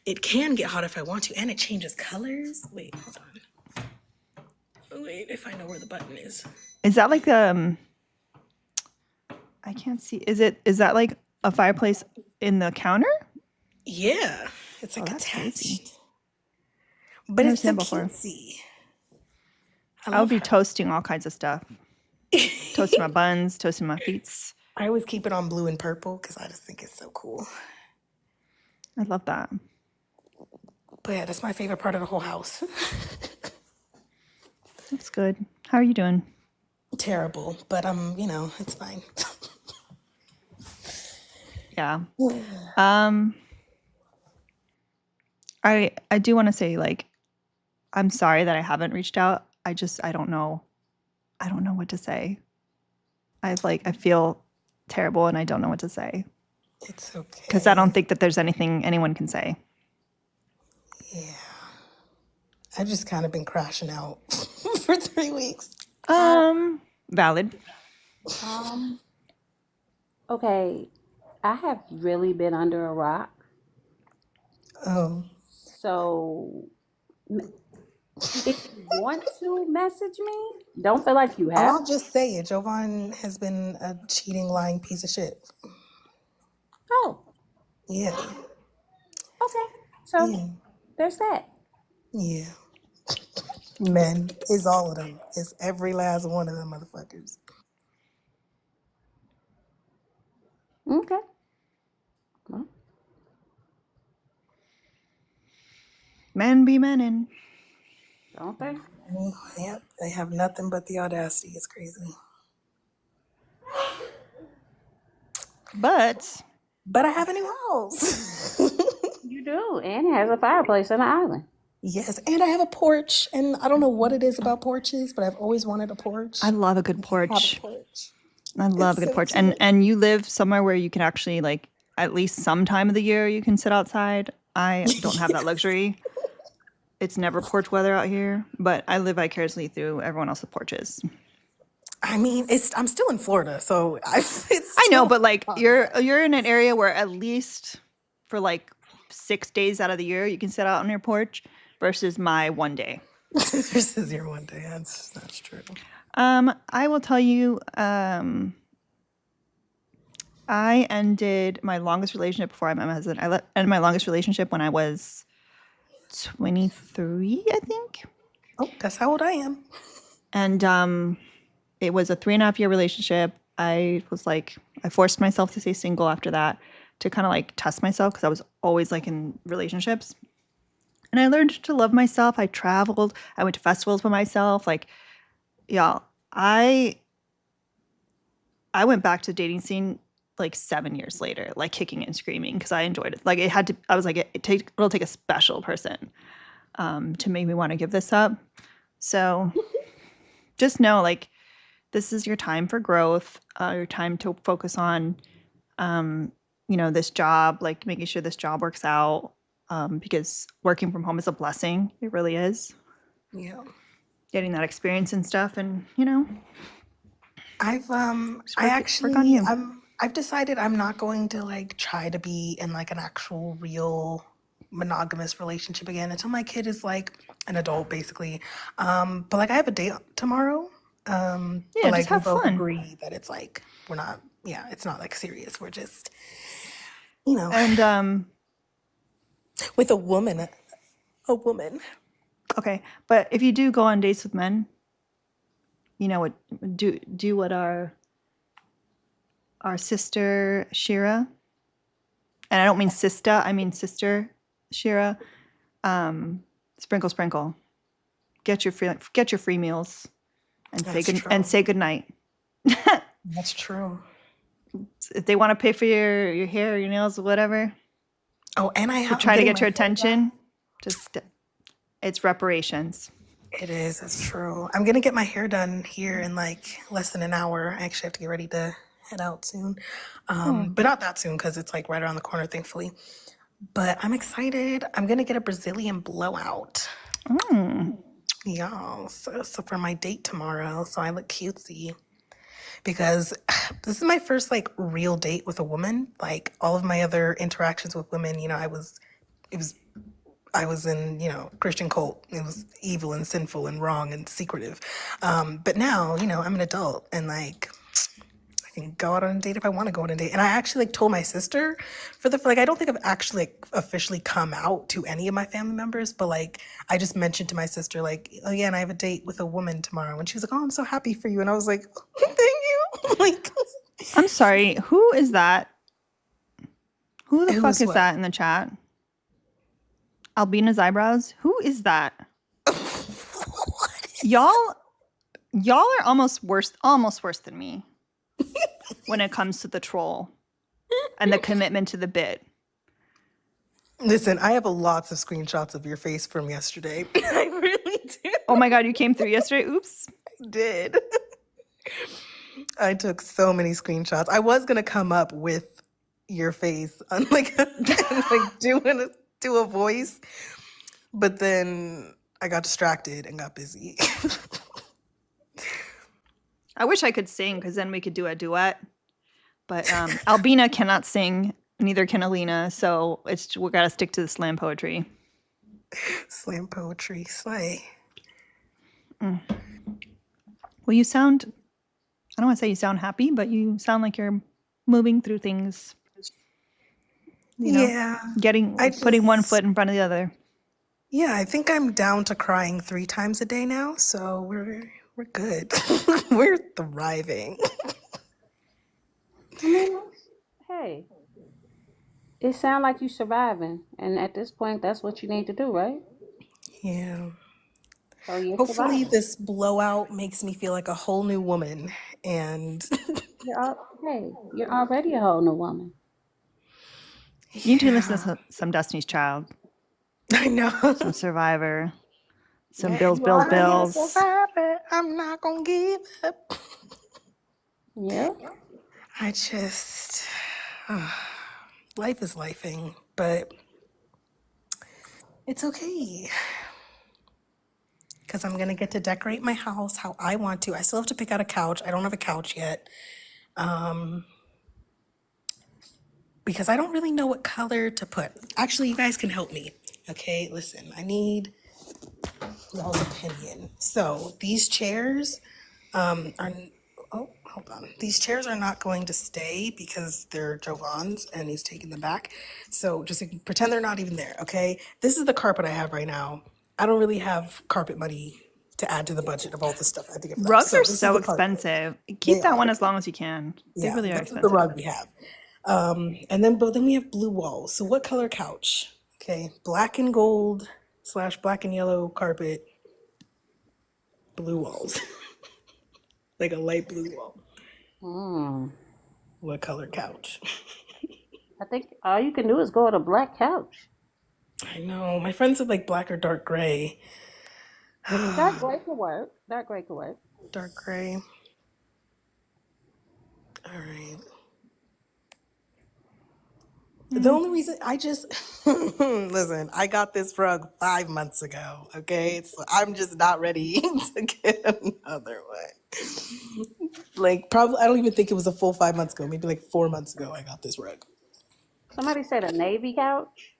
it can get hot if I want to, and it changes colors. Wait, hold on. Wait, if I know where the button is. Is that like I can't see. Is that like a fireplace in the counter? Yeah, it's Oh, like that's crazy. attached, but Never it's so seen it before. cutesy. I I would love be her. toasting all kinds of stuff. Toasting my buns, toasting my feet. I always keep it on blue and purple because I just think it's so cool. I love that. But yeah, that's my favorite part of the whole house. That's good. How are you doing? Terrible, but it's fine. Yeah. I do want to say, like, I'm sorry that I haven't reached out. I don't know. I don't know what to say. I feel terrible and I don't know what to say It's okay. because I don't think that there's anything anyone can say. Yeah. I've just kind of been crashing out for 3 weeks. Valid. Okay, I have really been under a rock. Oh. So if you want to message me, don't feel like you Oh, have. I'll just say it. Jovan has been a cheating, lying piece of shit. Oh, Yeah. okay. So Yeah. there's that. Yeah. Men is all of them. It's every last one of them motherfuckers. Okay. Well, Men be menin. don't they? Yep. They have nothing but the audacity. It's crazy. But But I have a new house. You do, and it has a fireplace on the island. Yes, and I have a porch, and I don't know what it is about porches, but I've always wanted a porch. I love a good Have a porch. porch. I love a It's good so porch. cute. And you live somewhere where you can actually, like, at least some time of the year you can sit outside. I don't have that luxury. It's never porch weather out here, but I live vicariously through everyone else's porches. I mean, I'm still in Florida, so it's I know, still but like hot. you're in an area where at least for like 6 days out of the year you can sit out on your porch versus my one day. This is your one day. That's true. I will tell you, I ended my longest relationship before I met my husband. Ended my longest relationship when I was 23, I think. Oh, that's how old I am. And it was a 3.5-year relationship. I forced myself to stay single after that to kind of like test myself because I was always like in relationships. And I learned to love myself. I traveled. I went to festivals by myself. Like, y'all, I went back to the dating scene like 7 years later, like kicking and screaming because I enjoyed it. Like I was like, it'll take a special person to make me want to give this up. So just know, like, this is your time for growth, your time to focus on, this job, like making sure this job works out, because working from home is a blessing. It really is. Yeah. Getting that experience and stuff, and I've work on you. I've decided I'm not going to like try to be in like an actual real monogamous relationship again until my kid is like an adult, basically. But like I have a date tomorrow. Yeah, But like just we have both fun. agree that it's like we're not. Yeah, it's not like serious. We're just, And with a woman. A woman. okay, but if you do go on dates with men, what do what our sister Shira, and I don't mean sister, I mean sister Shira, sprinkle sprinkle, get your free meals and That's true. say good night. That's true. If they want to pay for your hair, your nails, whatever, Oh, and to try to get your attention, just it's reparations. It is. That's true. I'm gonna get my hair done here in like less than an hour. I actually have to get ready to head out soon, but not that soon because it's like right around the corner, thankfully. But I'm excited. I'm gonna get a Brazilian blowout. Yeah. So for my date tomorrow, so I look cutesy. because this is my first like real date with a woman. Like all of my other interactions with women, you know, I was in, you know, Christian cult. It was evil and sinful and wrong and secretive. But now, you know, I'm an adult and like I can go out on a date if I want to go on a date. And I actually like told my sister like I don't think I've actually like officially come out to any of my family members, but like I just mentioned to my sister like, oh yeah, and I have a date with a woman tomorrow. And she was like, oh, I'm so happy for you. And I was like, thank you. Like, I'm sorry. Who is that? Who the who fuck is is what? that in the chat? Albina's eyebrows? Who is that? Y'all are almost worse than me when it comes to the troll and the commitment to the bit. Listen, I have lots of screenshots of your face from yesterday. I really do. Oh my God, you came through yesterday? Oops. I did. I took so many screenshots. I was gonna come up with your face on like, and, like do a voice, but then I got distracted and got busy. I wish I could sing because then we could do a duet. But Albina cannot sing, neither can Alina. So we got to stick to the slam poetry. Slam poetry, slay. Well, you sound, I don't want to say you sound happy, but you sound like you're moving through things. You know, Yeah. putting one foot in front of the other. Yeah, I think I'm down to crying 3 times a day now, so we're good. We're thriving. I mean, hey, it sounds like you surviving, and at this point, that's what you need to do, right? Yeah. So you're Hopefully surviving. this blowout makes me feel like a whole new woman and You're already a whole new woman. You need to listen to some Destiny's Child, I know. some Survivor, some Yeah, Bills, you Bills, already Bills. Survivor, I'm not gonna give up. Yeah. I just life is lifing, but it's okay. Because I'm gonna get to decorate my house how I want to. I still have to pick out a couch. I don't have a couch yet. Because I don't really know what color to put. Actually, you guys can help me. Okay, listen, I need y'all's opinion. So these chairs are, oh, hold on. These chairs are not going to stay because they're Jovan's and he's taking them back. So just pretend they're not even there, okay? This is the carpet I have right now. I don't really have carpet money to add to the budget of all the stuff I had to get for that. Rugs So are this is so the carpet. expensive. They Keep that one are. as long as you can. They Yeah, really are this is the expensive. rug we have. But then we have blue walls. So what color couch? Okay, black and gold / black and yellow carpet, blue walls. Like a light blue wall. Mm. What color couch? I think all you can do is go with a black couch. I know. My friends said like black or dark gray. Dark gray could work. Dark gray could work. Dark gray. All right. The only reason I just listen, I got this rug 5 months ago. Okay, so I'm just not ready to get another one. Like probably, I don't even think it was a full 5 months ago. Maybe like 4 months ago, I got this rug. Somebody said a navy couch.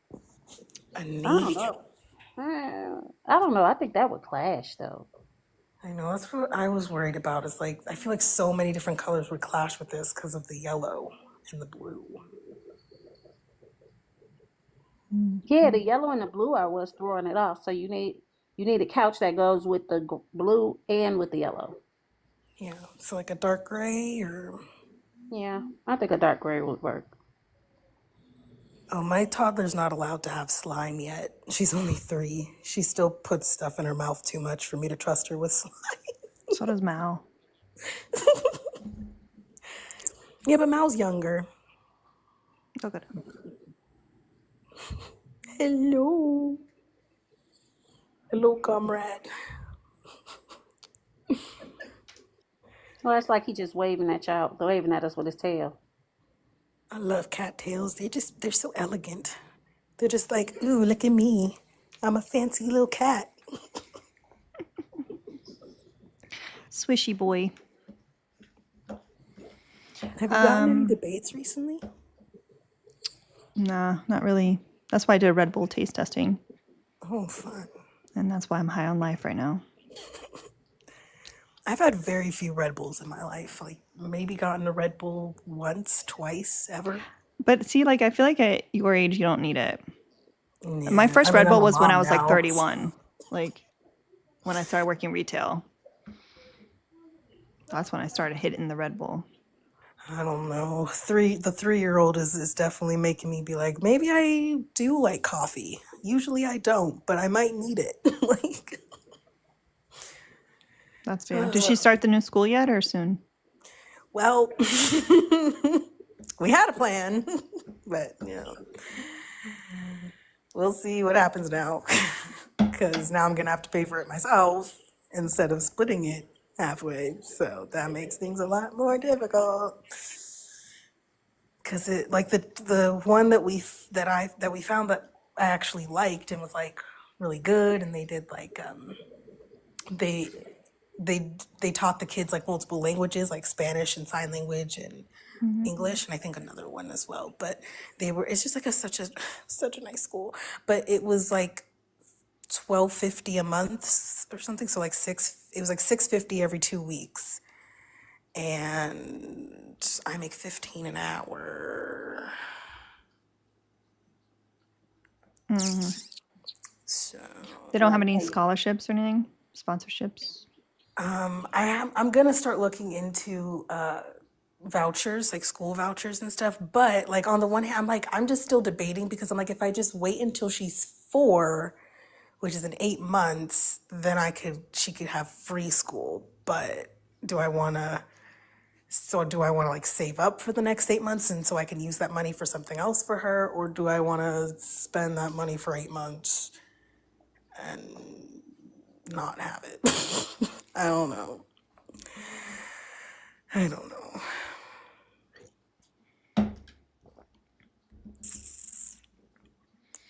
A I don't navy. know. I don't know. I think that would clash though. I know that's what I was worried about. Is like I feel like so many different colors would clash with this because of the yellow and the blue. Yeah, the yellow and the blue are what's throwing it off. So you need a couch that goes with the blue and with the yellow. Yeah, so like a dark gray or. Yeah, I think a dark gray would work. Oh, my toddler's not allowed to have slime yet. She's only 3. She still puts stuff in her mouth too much for me to trust her with slime. So does Mal. Yeah, but Mal's younger. Look at him. Hello. Hello, comrade. Well, it's like he just waving at y'all, waving at us with his tail. I love cattails. They're so elegant. They're just like, ooh, look at me. I'm a fancy little cat. Swishy boy. Have you gotten any Um, debates recently? Nah, not really. That's why I did a Red Bull taste testing, Oh, fun. and that's why I'm high on life right now. I've had very few Red Bulls in my life. Like maybe gotten a Red Bull once, twice, ever. But see, like I feel like at your age you don't need it. My Yeah, I first mean Red I'm Bull a was when I mom was like now. 31. Like when I started working retail. That's when I started hitting the Red Bull. I don't know. The 3-year-old is definitely making me be like, maybe I do like coffee. Usually I don't, but I might need it. Like, That's fair. Did she start the new school yet or soon? well, we had a plan, but we'll see what happens now. Because now I'm gonna have to pay for it myself instead of splitting it halfway. So that makes things a lot more difficult. Because it like the one that we found that I actually liked and was like really good, and they did like they they taught the kids like multiple languages like Spanish and sign language and English, and I think another one as well. But it's just like such a nice school. But it was like $12.50 a month or something. So like it was like $6.50 every 2 weeks, and I make 15 an hour. So They don't have any scholarships or anything? Sponsorships? I'm gonna start looking into vouchers, like school vouchers and stuff. But like on the one hand, I'm just still debating because I'm like, if I just wait until she's 4, which is in 8 months, then she could have free school. But do I wanna like save up for the next 8 months and so I can use that money for something else for her, or do I wanna spend that money for 8 months and not have it? I don't know. I don't know.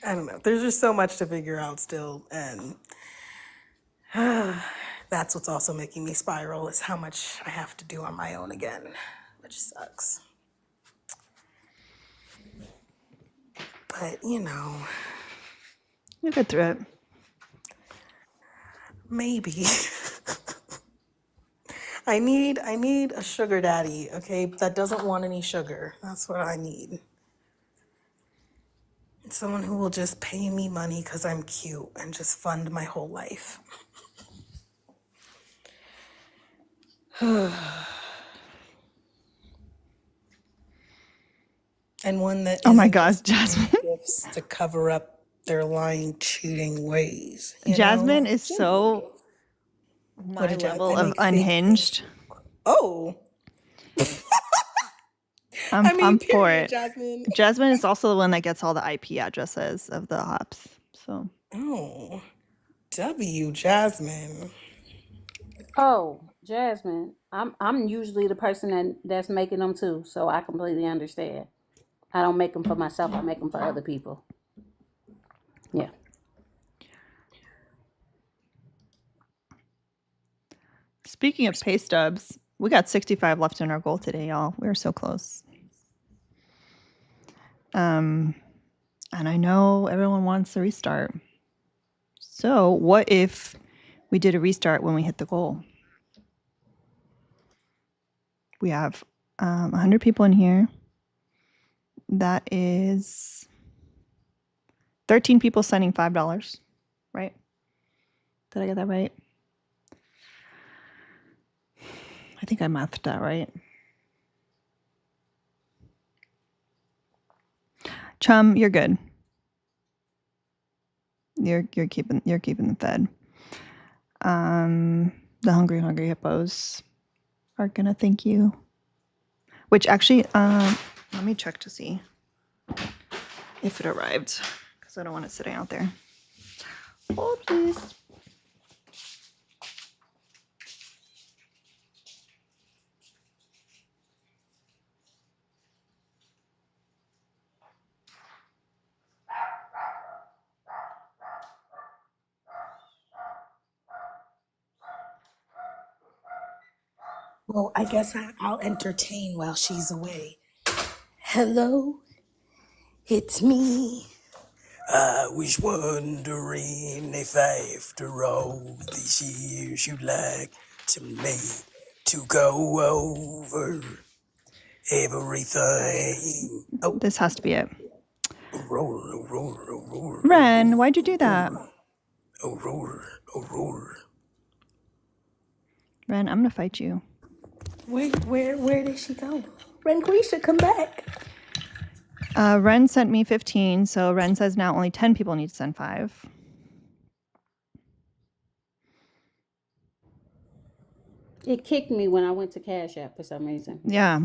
I don't know. There's just so much to figure out still, and that's what's also making me spiral is how much I have to do on my own again, which sucks. But You'll get through it. maybe. I need a sugar daddy, okay, that doesn't want any sugar. That's what I need. Someone who will just pay me money because I'm cute and just fund my whole life. And one that Oh my isn't gosh, just giving me Jasmine. gifts to cover up their lying, cheating ways, Jasmine is Genuine so gifts. What my did level I of make fake things? unhinged. Oh, I'm I mean, I'm for period, it. Jasmine. Jasmine is also the one that gets all the IP addresses of the hops. So Oh, Jasmine. Oh, Jasmine, I'm usually the person that's making them too, so I completely understand. I don't make them for myself. I make them for other people. Yeah. speaking of pay stubs, we got 65 left in our goal today, y'all. We are so close. And I know everyone wants a restart. So what if we did a restart when we hit the goal? We have 100 people in here. That is 13 people sending $5, right? Did I get that right? I think I mathed that right. Chum, you're good. You're keeping the fed. The hungry hippos are gonna thank you. Which actually, let me check to see if it arrived because I don't want it sitting out there. Oh, please. Well, I guess I'll entertain while she's away. Hello, it's me. I was wondering if after all these years you'd like me to go over everything. Oh, This has to be it. roar. Ren, why'd you do that? Roar. Ren, I'm gonna fight you. Where did she go? Renquisha, come back. Ren sent me 15, so Ren says now only 10 people need to send 5. It kicked me when I went to Cash App for some reason. Yeah,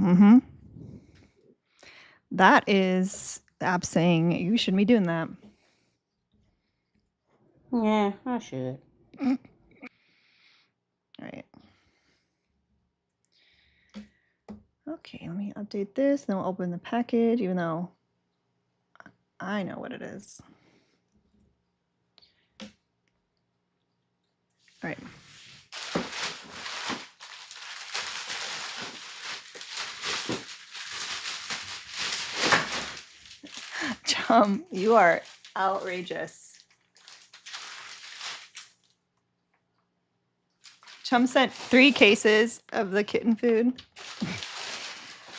That is the app saying you shouldn't be doing that. Yeah, I should. All right. Okay, let me update this, then we'll open the package, even though I know what it is. All right. Chum, you are outrageous. Chum sent 3 cases of the kitten food.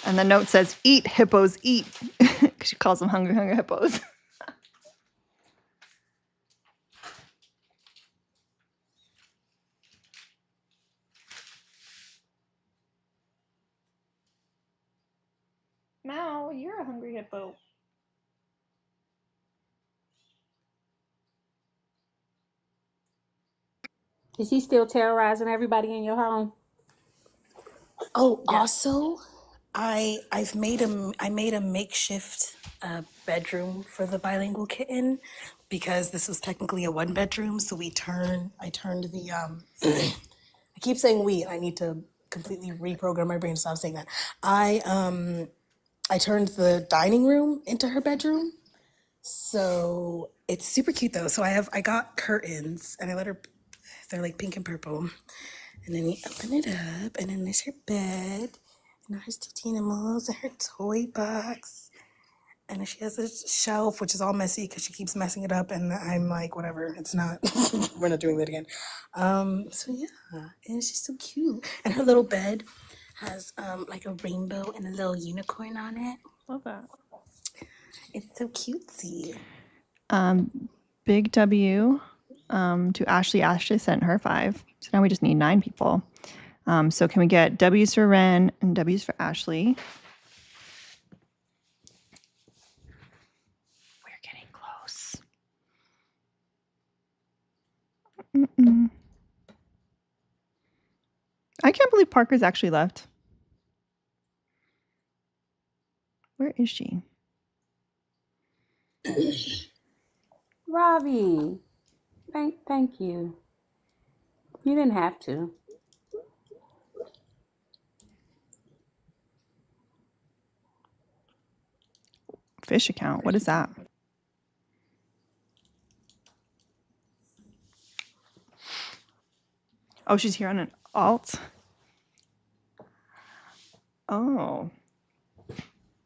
And the note says, "Eat, hippos, eat." She calls them hungry hippos. Mao, you're a hungry hippo. Is he still terrorizing everybody in your home? Oh, also, I made a makeshift bedroom for the bilingual kitten because this was technically a 1-bedroom. So I turned the I keep saying we. I need to completely reprogram my brain to stop saying that. I turned the dining room into her bedroom. So it's super cute though. So I got curtains and I let her. They're like pink and purple. And then you open it up, and then there's her bed, and there's 2 animals, and her toy box. And then she has a shelf, which is all messy because she keeps messing it up, and I'm like, whatever, it's not, we're not doing that again. So yeah, and she's so cute. And her little bed has like a rainbow and a little unicorn on it. Love that. It's so cutesy. Big W to Ashley. Ashley sent her 5. So now we just need 9 people. So can we get W's for Ren and W's for Ashley? We're getting close. I can't believe Parker's actually left. Where is she? Robbie, thank you. You didn't have to. Fish account. What is that? Oh, she's here on an alt. Oh.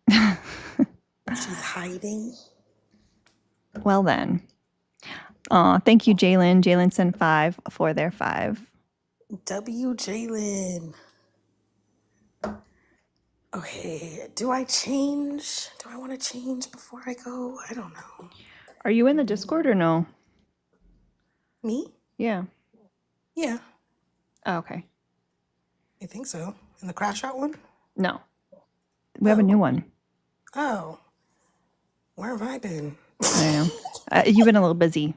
She's hiding. Well then. Thank you, Jalen. Jalen sent 5 for their 5. W. Jalen. Okay, do I change? Do I want to change before I go? I don't know. Are you in the Discord or no? Me? Yeah. Yeah, Oh, okay. I think so. In the crash out one? No. We have a new one. Oh, where have I been? I don't know. You've been a little busy.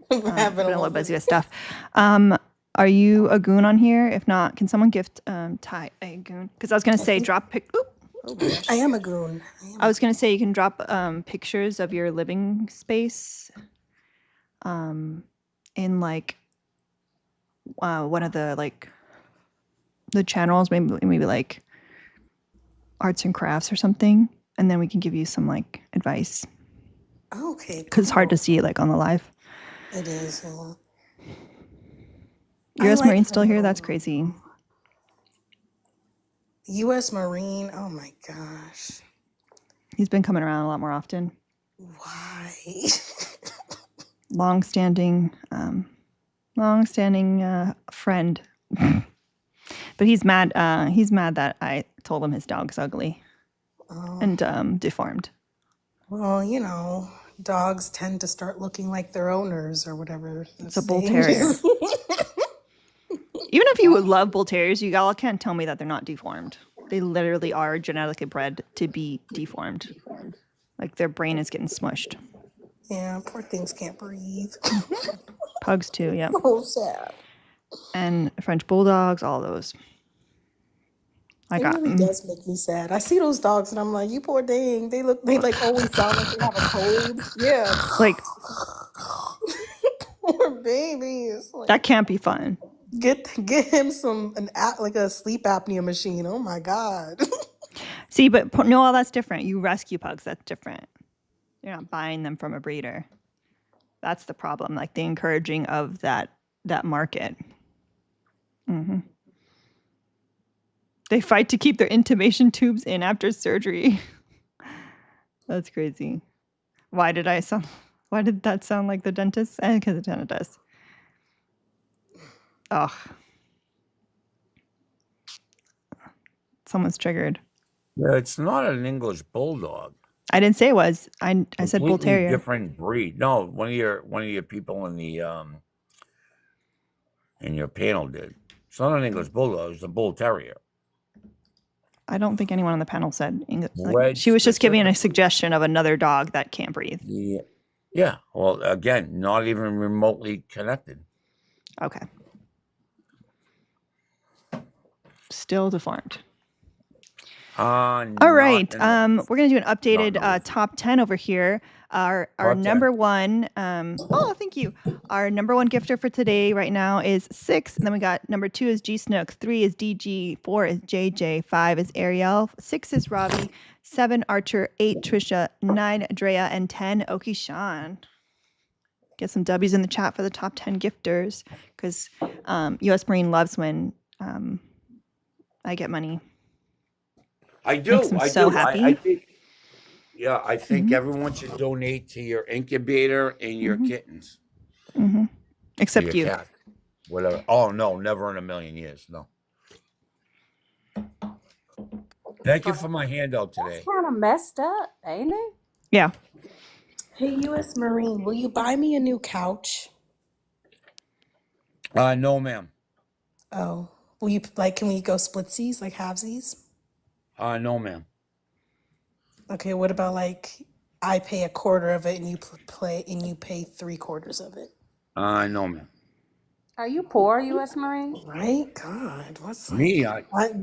I've been Been a little busy with stuff. Are you a goon on here? If not, can someone gift Ty a goon? Because I was gonna say drop pic. Oop. Oh gosh. I am a goon. I was gonna say you can drop pictures of your living space, in like one of the channels, maybe like arts and crafts or something, and then we can give you some like advice. Okay. Because it's hard to see it like on the live. It is. Your I Marine like still the here? little- That's crazy. U.S. Marine. Oh my gosh. He's been coming around a lot more often. Why? Long-standing friend. But he's mad that I told him his dog's ugly and deformed. Well, you know, dogs tend to start looking like their owners or whatever. It's a bull terrier. Even if you love bull terriers, you all can't tell me that they're not deformed. They literally are genetically bred to be deformed. Like their brain is getting smushed. Yeah, poor things can't breathe. Pugs too, yeah. So sad. And French bulldogs, all those. It really does make me sad. I see those dogs and I'm like, you poor thing. They like always sound like they have a cold. Yeah. Like poor babies. Like, that can't be fun. Get him like a sleep apnea machine. Oh my God. See, but no, that's different. You rescue pugs, that's different. You're not buying them from a breeder. That's the problem, like the encouraging of that market. Mm-hmm. They fight to keep their intubation tubes in after surgery. That's crazy. Why did that sound like the dentist? Because it kind of does. Ugh. Someone's triggered. Yeah, it's not an English bulldog. I didn't say it was. I said bull Completely terrier. different breed. No, one of your people in your panel did. It's not an English bulldog. It's a bull terrier. I don't think anyone on the panel said English. Like, she was just giving a suggestion of another dog that can't breathe. Yeah. Well, again, not even remotely connected. Okay. Still deformed. All right. We're gonna do an updated top 10 over here. Our number one. Thank you. Our number one gifter for today right now is 6, and then we got number 2 is G Snook, 3 is DG, 4 is JJ, 5 is Ariel, 6 is Robbie, 7 Archer, 8 Trisha, 9 Drea, and 10 Oki Sean. Get some W's in the chat for the top 10 gifters, because U.S. Marine loves when I get money. I do. Makes them so happy. I think everyone should donate to your incubator and your kittens. Mm-hmm. Except you. Cat. Whatever. Oh, no, never in a million years. No. Thank you for my handout today. That's kind of messed up, ain't it? Yeah. Hey, U.S. Marine, will you buy me a new couch? No, ma'am. Oh. Will you, can we go splitsies, like halvesies? No, ma'am. Okay, what about I pay a quarter of it and you pay 3/4 of it? No, ma'am. Are you poor, U.S. Marine? Right? God, what's Me?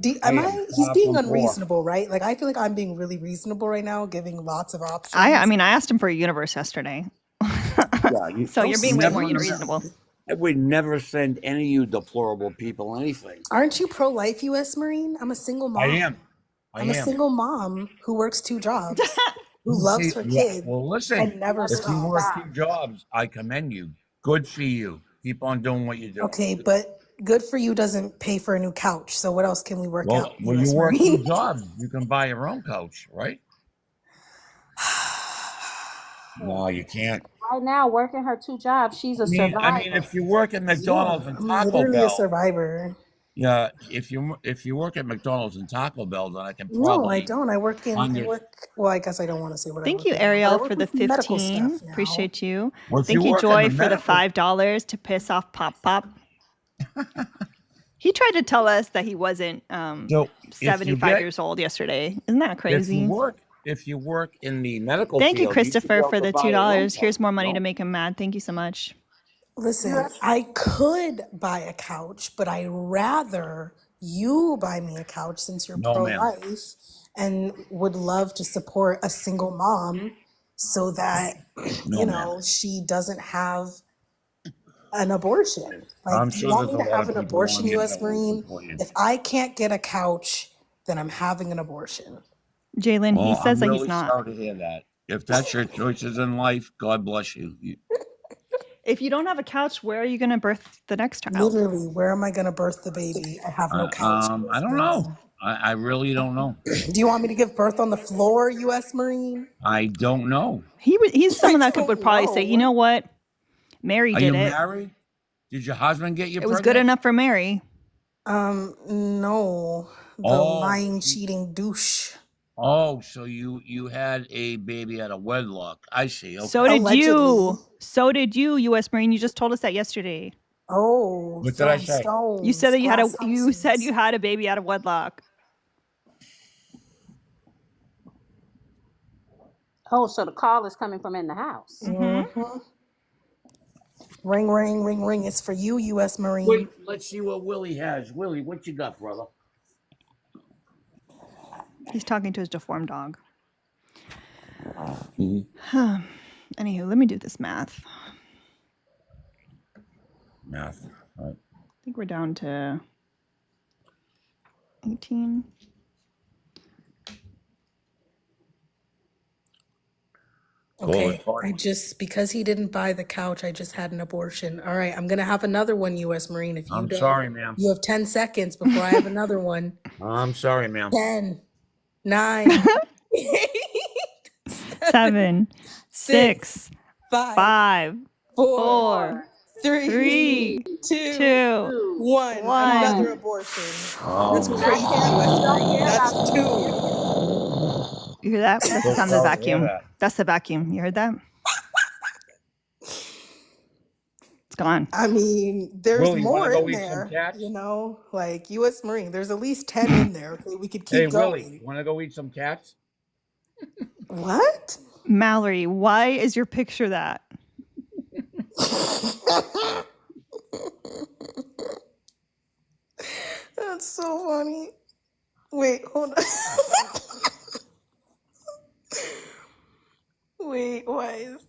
he's being unreasonable, right? Like, I feel like I'm being really reasonable right now, giving lots of options. I mean, I asked him for a universe yesterday. Yeah, so you're being way more unreasonable. I would never send any of you deplorable people anything. Aren't you pro-life, U.S. Marine? I'm a single mom. I am. I'm a single mom who works 2 jobs, who loves her kids. Well, listen, and never if you work 2 jobs, I commend you. Good for you. Keep on doing what you do. Okay, but good for you doesn't pay for a new couch. So what else can we work out? When you work 2 jobs, you can buy your own couch, right? No, you can't. Right now, working her 2 jobs, she's a survivor. I mean, if you work at McDonald's and Taco I'm literally Bell, a survivor. Yeah, if you work at McDonald's and Taco Bell, then I can probably. No, I don't. I work. Well, I guess I don't want to say what. Thank you, Ariel, for the 15. Appreciate you. Thank you, Joy, for the $5 to piss off Pop Pop. He tried to tell us that he wasn't 75 years old yesterday. Isn't that crazy? If you work in the medical Thank field, you, Christopher, for the $2. Here's more money to make him mad. Thank you so much. Listen, I could buy a couch, but I rather you buy me a couch since you're pro-life and would love to support a single mom so that, she doesn't have an abortion. Like, do you want me to have an abortion, U.S. Marine? If I can't get a couch, then I'm having an abortion. Jalen, he says that he's not. I'm really sorry to hear that. If that's your choices in life, God bless you. If you don't have a couch, where are you going to birth the next child? Literally, where am I going to birth the baby? I have no couch. I don't know. I really don't know. Do you want me to give birth on the floor, U.S. Marine? I don't know. He's someone I that would don't probably say, you know what? Mary Are did you it. married? Did your husband get you It was pregnant? good enough for Mary. No. The lying, cheating douche. Oh, so you had a baby out of wedlock. I see. Okay. So did Allegedly. you. So did you, U.S. Marine. You just told us that yesterday. Oh, What did I throwing say? stones. You said that you said houses. you had a baby out of wedlock. Oh, so the call is coming from in the house. Mm-hmm. Ring, ring, ring, ring. It's for you, U.S. Marine. Wait, let's see what Willie has. Willie, what you got, brother? He's talking to his deformed dog. Mm-hmm. Anywho, let me do this math. Math. All right. I think we're down to 18. Okay, because he didn't buy the couch, I just had an abortion. All right, I'm gonna have another one, U.S. Marine. If you I'm don't, sorry, ma'am. you have 10 seconds before I have another one. I'm sorry, ma'am. 10, 9, 8, 7, 6, 5, 5, 4, 3, 3, 2, 2, 1. 1. Another abortion. That's Oh, crazy, U.S. Marine. That's 2. You hear that? That's the sound of the vacuum. That's the vacuum. You heard that? It's gone. I mean, there's Willie, you more wanna go in eat some there, cats? you know, like U.S. Marine. There's at least 10 in there. Okay, we could keep Hey, going. Willie, want to go eat some cats? What? Mallory, why is your picture that? That's so funny. Wait, hold on. Wait, why is...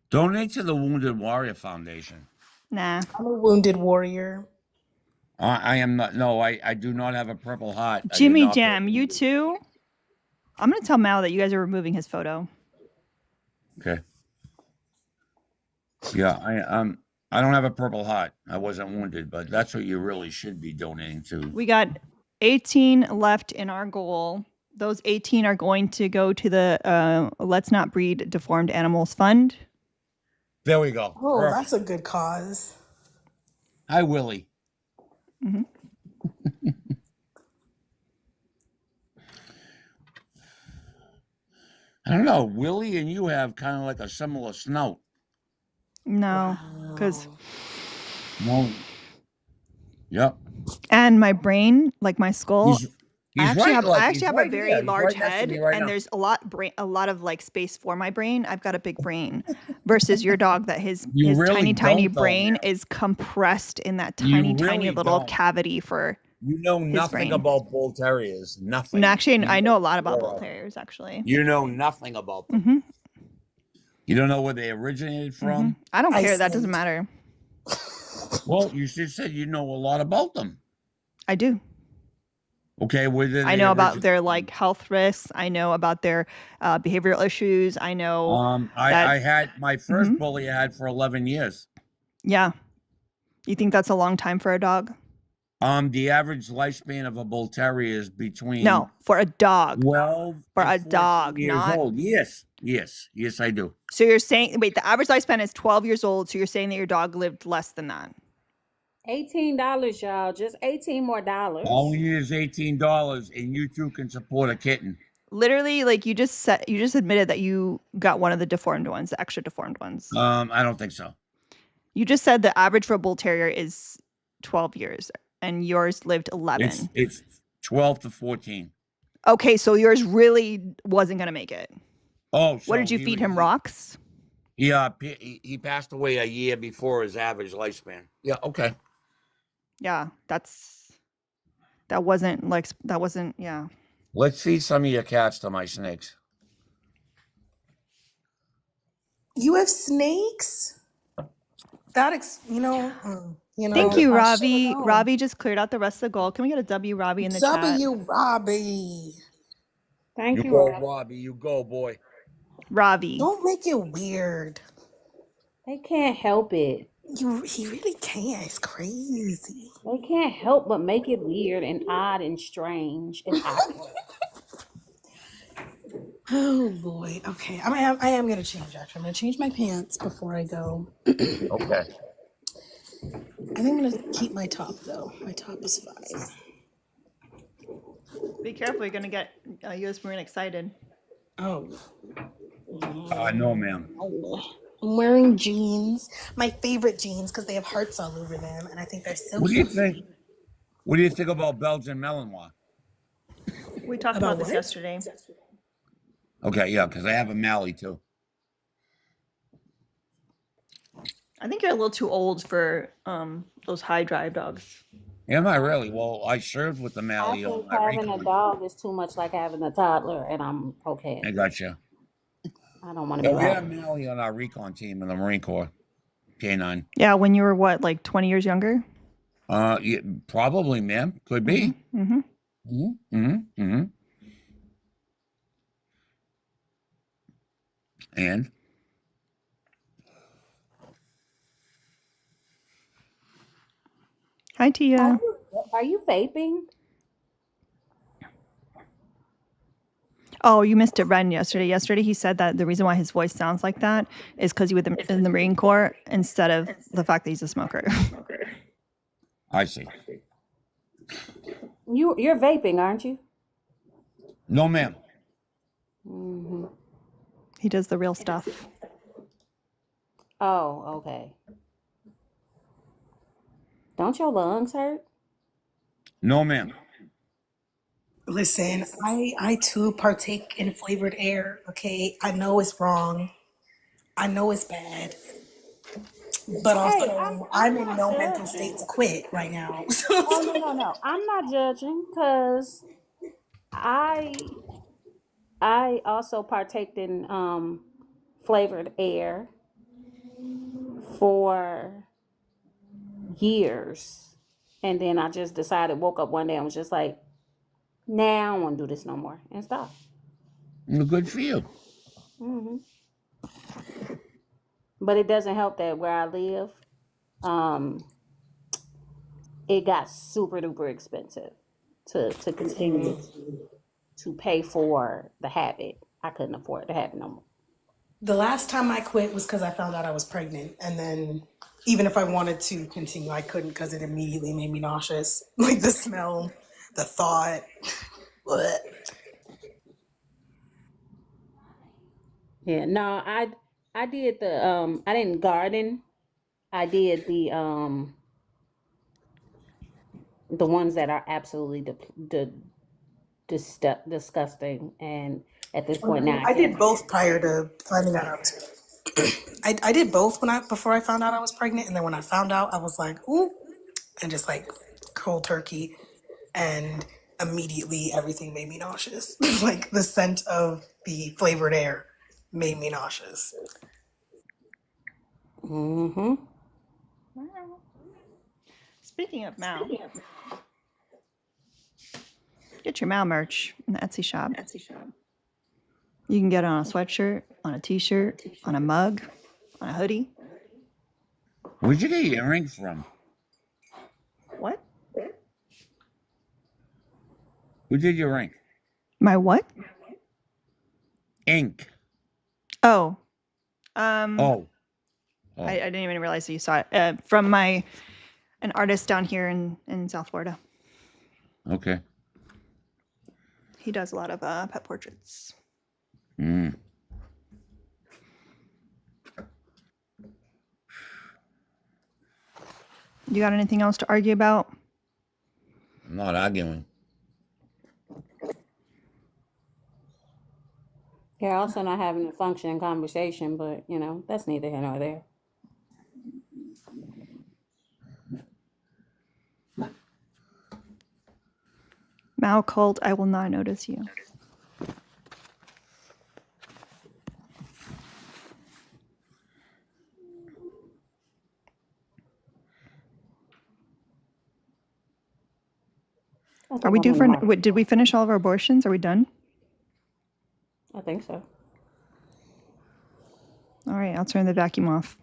Donate to the Wounded Warrior Foundation. Nah. I'm a wounded warrior. I am not. No, I do not have a Purple Heart. I did Jimmy not get Jam, you wounded. too? I'm going to tell Mal that you guys are removing his photo. Okay. Yeah, I don't have a Purple Heart. I wasn't wounded, but that's what you really should be donating to. We got 18 left in our goal. Those 18 are going to go to the Let's Not Breed Deformed Animals Fund. There we go. Oh, Perfect. that's a good cause. Hi, Willie. Mm-hmm. I don't know. Willie and you have kind of like a similar snout. No, because... No. Yep. And my brain, like my skull... He's I actually right. have a very large head, right and now. there's a lot of like space for my brain. I've got a big brain, versus your dog that his really tiny don't, though, brain man. is compressed in that You tiny really little don't. cavity for. You know his nothing brain. about bull terriers. Nothing. And actually, I know a lot about bull terriers. Actually, you know nothing about them. Mm-hmm. You don't know where they originated from. Mm-hmm. I don't care. Iceland. That doesn't matter. Well, you just said you know a lot about them. I do. Okay, where did I they know about originate their from? like health risks. I know about their behavioral issues. I know. I had my first bully I had for 11 years. Yeah. You think that's a long time for a dog? The average lifespan of a bull terrier is between for a dog. 12 for and a 14 dog, years not old. Yes, I do. So you're saying the average lifespan is 12 years old, so you're saying that your dog lived less than that. $18, y'all. Just $18 more. All you need is $18, and you too can support a kitten. Literally, like you just admitted that you got one of the deformed ones, the extra deformed ones. I don't think so. You just said the average for a bull terrier is 12 years, and yours lived 11. It's 12 to 14. Okay, so yours really wasn't gonna make it. Oh, so what did you feed him? Rocks? Yeah, he passed away a year before his average lifespan. Yeah, okay. Yeah, that wasn't. Yeah. Let's feed some of your cats to my snakes. You have snakes? You know. Thank you, Ravi. Ravi just cleared out the rest of the goal. Can we get a W, Ravi, in the chat? W, Robbie. Thank you, go, Robbie. You go, boy. Ravi. Don't make it weird. They can't help it. He really can't. It's crazy. They can't help but make it weird and odd and strange and awkward. Oh boy. Okay. I am gonna change. Actually, I'm gonna change my pants before I go. Okay. I think I'm gonna keep my top though. My top is fine. Be careful, you're gonna get U.S. Marine excited. Oh. No, ma'am. I'm wearing jeans. My favorite jeans because they have hearts all over them, and I think they're so What do you cute. think? What do you think about Belgian Malinois? We talked About about this what? yesterday. Okay, yeah, because I have a Mally too. I think you're a little too old for those high drive dogs. Am I really? Well, I served with the I Mally on think my having a recon. dog is too much like having a toddler, and I'm okay. I got you. I don't want to Yeah, be we had a bothered. Mally on our recon team in the Marine Corps. K9. Yeah, when you were what, like 20 years younger? Yeah, probably, ma'am. Could be. Mm-hmm. Mm-hmm. Mm-hmm. Mm-hmm. And Hi, Tia. Are you vaping? Oh, you missed it, Ren, yesterday. Yesterday, he said that the reason why his voice sounds like that is because he was in the Marine Corps instead of the fact that he's a smoker. I see. You're vaping, aren't you? No, ma'am. Mm-hmm. He does the real stuff. Oh, okay. Don't your lungs hurt? No, ma'am. Listen, I too partake in flavored air. Okay, I know it's wrong. I know it's bad, but Hey, also I'm I'm in not no mental state judging. to quit right now. Oh no. I'm not judging because I I also partaked in flavored air for years. And then I just decided, woke up one day and was just like, nah, I don't want to do this no more, and stop. Good for you. Hmm. But it doesn't help that where I live, um, it got super duper expensive to continue to pay for the habit. I couldn't afford the habit no more. The last time I quit was because I found out I was pregnant, and then even if I wanted to continue, I couldn't because it immediately made me nauseous. Like the smell, the thought. Blech. Yeah, no, I did the I didn't garden. I did the ones that are absolutely disgusting, and at this point now I I can't. did both prior to finding out I was. I did both before I found out I was pregnant, and then when I found out, I was like, ooh, and just like cold turkey, and immediately everything made me nauseous. Like the scent of the flavored air made me nauseous. Mm-hmm. Speaking of Mal, get your Mal merch in the Etsy shop. You can get it on a sweatshirt, on a t-shirt, on a mug, on a hoodie. Where'd you get your earrings from? What? Who did your ring? My what? Ink. Oh. Oh. I didn't even realize that you saw it. From an artist down here in South Florida. Okay. He does a lot of pet portraits. Mm. You got anything else to argue about? I'm not arguing. They're also not having a functioning conversation, but that's neither here nor there. Mal cult, I will not notice you. Are we due for? Did we finish all of our abortions? Are we done? I think so. All right, I'll turn the vacuum off.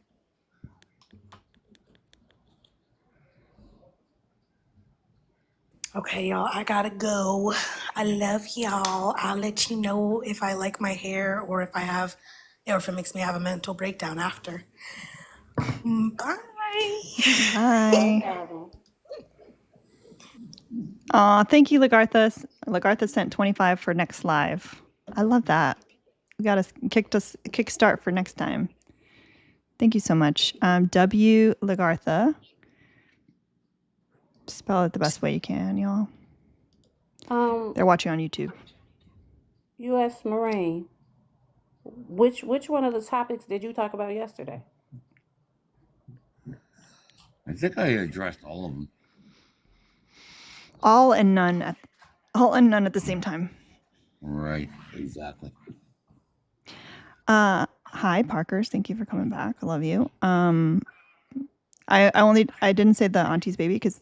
Okay, y'all, I gotta go. I love y'all. I'll let you know if I like my hair or if it makes me have a mental breakdown after. Bye. Bye. Thank you, Lagartha. Lagartha sent 25 for next live. I love that. We got a kickstart for next time. Thank you so much. W Lagartha. Spell it the best way you can, y'all. They're watching on YouTube. U.S. Marine. Which one of the topics did you talk about yesterday? I think I addressed all of them. All and none at the same time. Right, exactly. Hi, Parkers. Thank you for coming back. I love you. I didn't say the auntie's baby because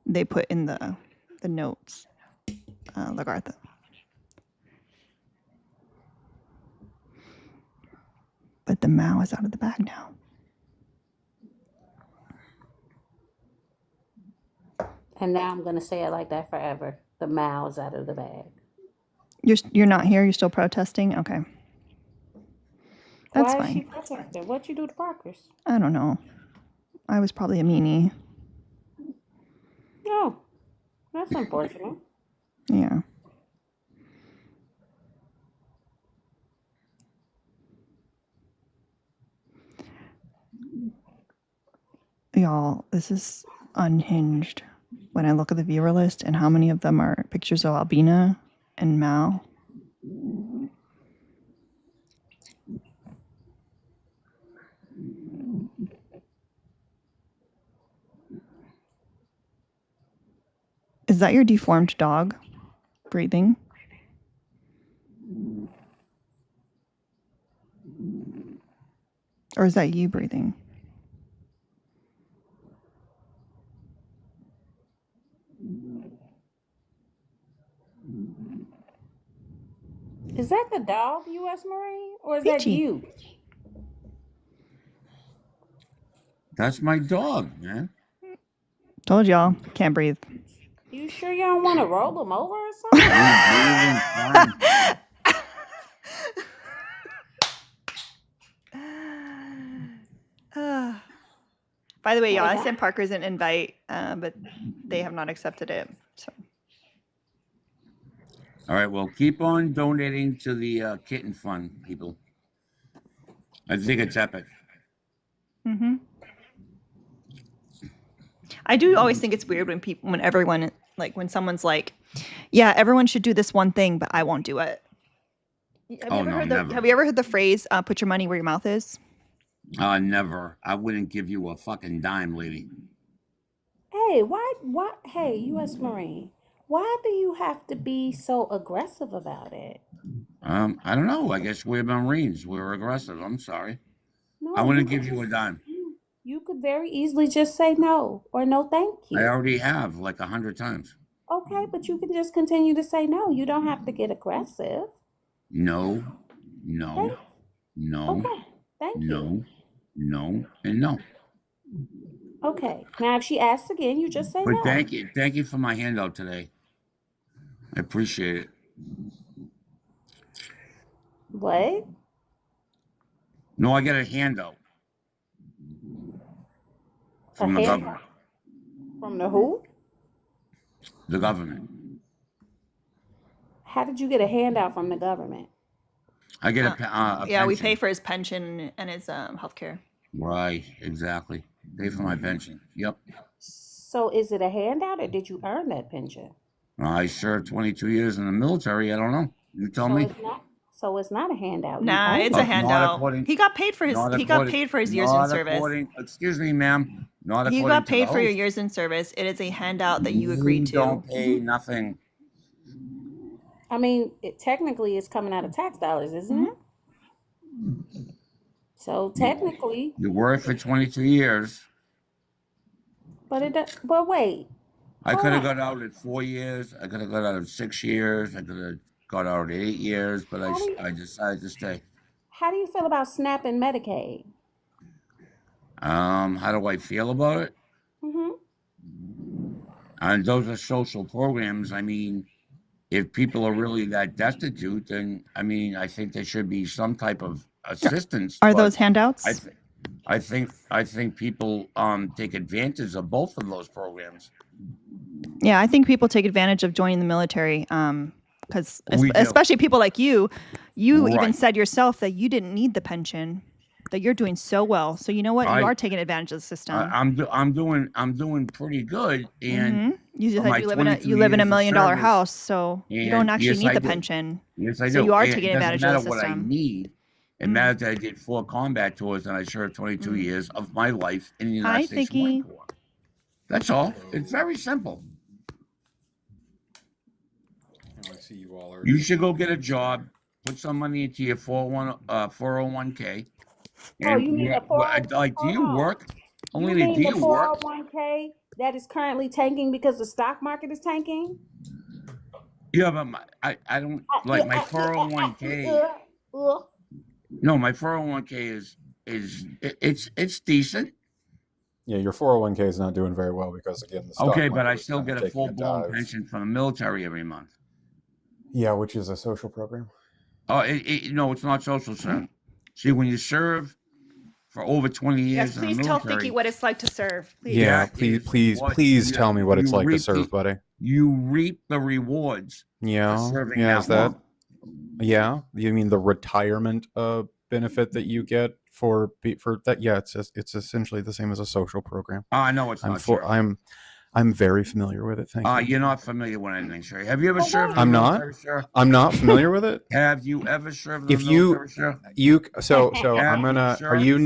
they put in the notes. Lagartha. But the Mao is out of the bag now. And now I'm gonna say it like that forever. The Mao's out of the bag. You're not here. You're still protesting. Okay, that's Why fine. is she protesting? What'd you do to Parkers? I don't know. I was probably a meanie. Oh, that's unfortunate. Yeah. Y'all, this is unhinged. When I look at the viewer list and how many of them are pictures of Albina and Mao. Is that your deformed dog breathing? Or is that you breathing? Is that the dog, U.S. Marine, or is that Peachy. you? That's my dog, man. Told y'all, can't breathe. You sure you don't want to roll him over or something? Breathing fine. By the way, y'all, I sent Parker's an invite, but they have not accepted it. So. All right, well, keep on donating to the kitten fund, people. I think it's epic. Mm-hmm. I do always think it's weird when everyone, like, when someone's like, yeah, everyone should do this one thing, but I won't do it. Have you ever heard the phrase, put your money where your mouth is? Never. I wouldn't give you a fucking dime, lady. Hey, hey, U.S. Marine, why do you have to be so aggressive about it? I don't know. I guess we're Marines. We're aggressive. I'm sorry. No, I wouldn't give you a dime. You could very easily just say no or no thank you. I already have like 100 times. Okay, but you can just continue to say no. You don't have to get aggressive. No. Okay, thank you. No, and no. Okay, now if she asks again, you just say But no. thank you for my handout today. I appreciate it. What? No, I get a handout from the government. From the who? The government. How did you get a handout from the government? I get a yeah, pension. we pay for his pension and his health care. Right, exactly. Pay for my pension. Yep. So is it a handout or did you earn that pension? I served 22 years in the military. I don't know. You tell me. So it's not a handout. Nah, it's a handout. He got paid for his years in service. Excuse me, ma'am. He got paid for your years in service. It is a handout that you agreed to. You don't pay nothing. I mean, technically it's coming out of tax dollars, isn't it? So technically you worked for 22 years. But wait. I could have got out at 4 years. I could have got out at 6 years. I could have got out at 8 years, but I decided to stay. How do you feel about SNAP and Medicaid? How do I feel about it? And those are social programs. I mean, if people are really that destitute, then I mean, I think there should be some type of assistance. Are But those handouts? I think people take advantage of both of those programs. Yeah, I think people take advantage of joining the military because We do. especially people like you even Right. said yourself that you didn't need the pension, that you're doing so well. So you know what? You I- are taking advantage of the system. I'm doing pretty good, and You for said my you live in a 22 you live in a $1 years of million service- house, so you don't and actually yes, need I the do. pension. Yes, I So do. you are And taking it doesn't advantage of matter the what I system. need. It matters that I did 4 combat tours and I served 22 years of my life in the United Hi, States Vicky. Marine Corps. That's all. It's very simple. I see you all are. You should go get a job, put some money into your 401k. Oh, you mean the 401? Like, do you work? You Only mean do the you work? 401k that is currently tanking because the stock market is tanking? Yeah, but I don't like my 401k. No, my 401k it's decent. Yeah, your 401k is not doing very well because again, the stock Okay, but market I is still kinda get a taking full-blown dive. pension from the military every month. Yeah, which is a social program. Oh, no, it's not social, sir. See, when you serve for over 20 years in the military, what it's like to serve. Please. Yeah, That please, is please, what please you- tell me what it's you like to reap serve, the- buddy. you reap the rewards Yeah, for serving yeah, that is that? long. Yeah, you mean the retirement benefit that you get for that? Yeah, it's essentially the same as a social program. No, it's not, sir. I'm very familiar with it. Thank you. You're not familiar with anything, sir. Have you ever served in the I'm not. military, sir? I'm not familiar with it. Have you ever served in If the you- military, sir? So Have I'm you, gonna. sir? Are you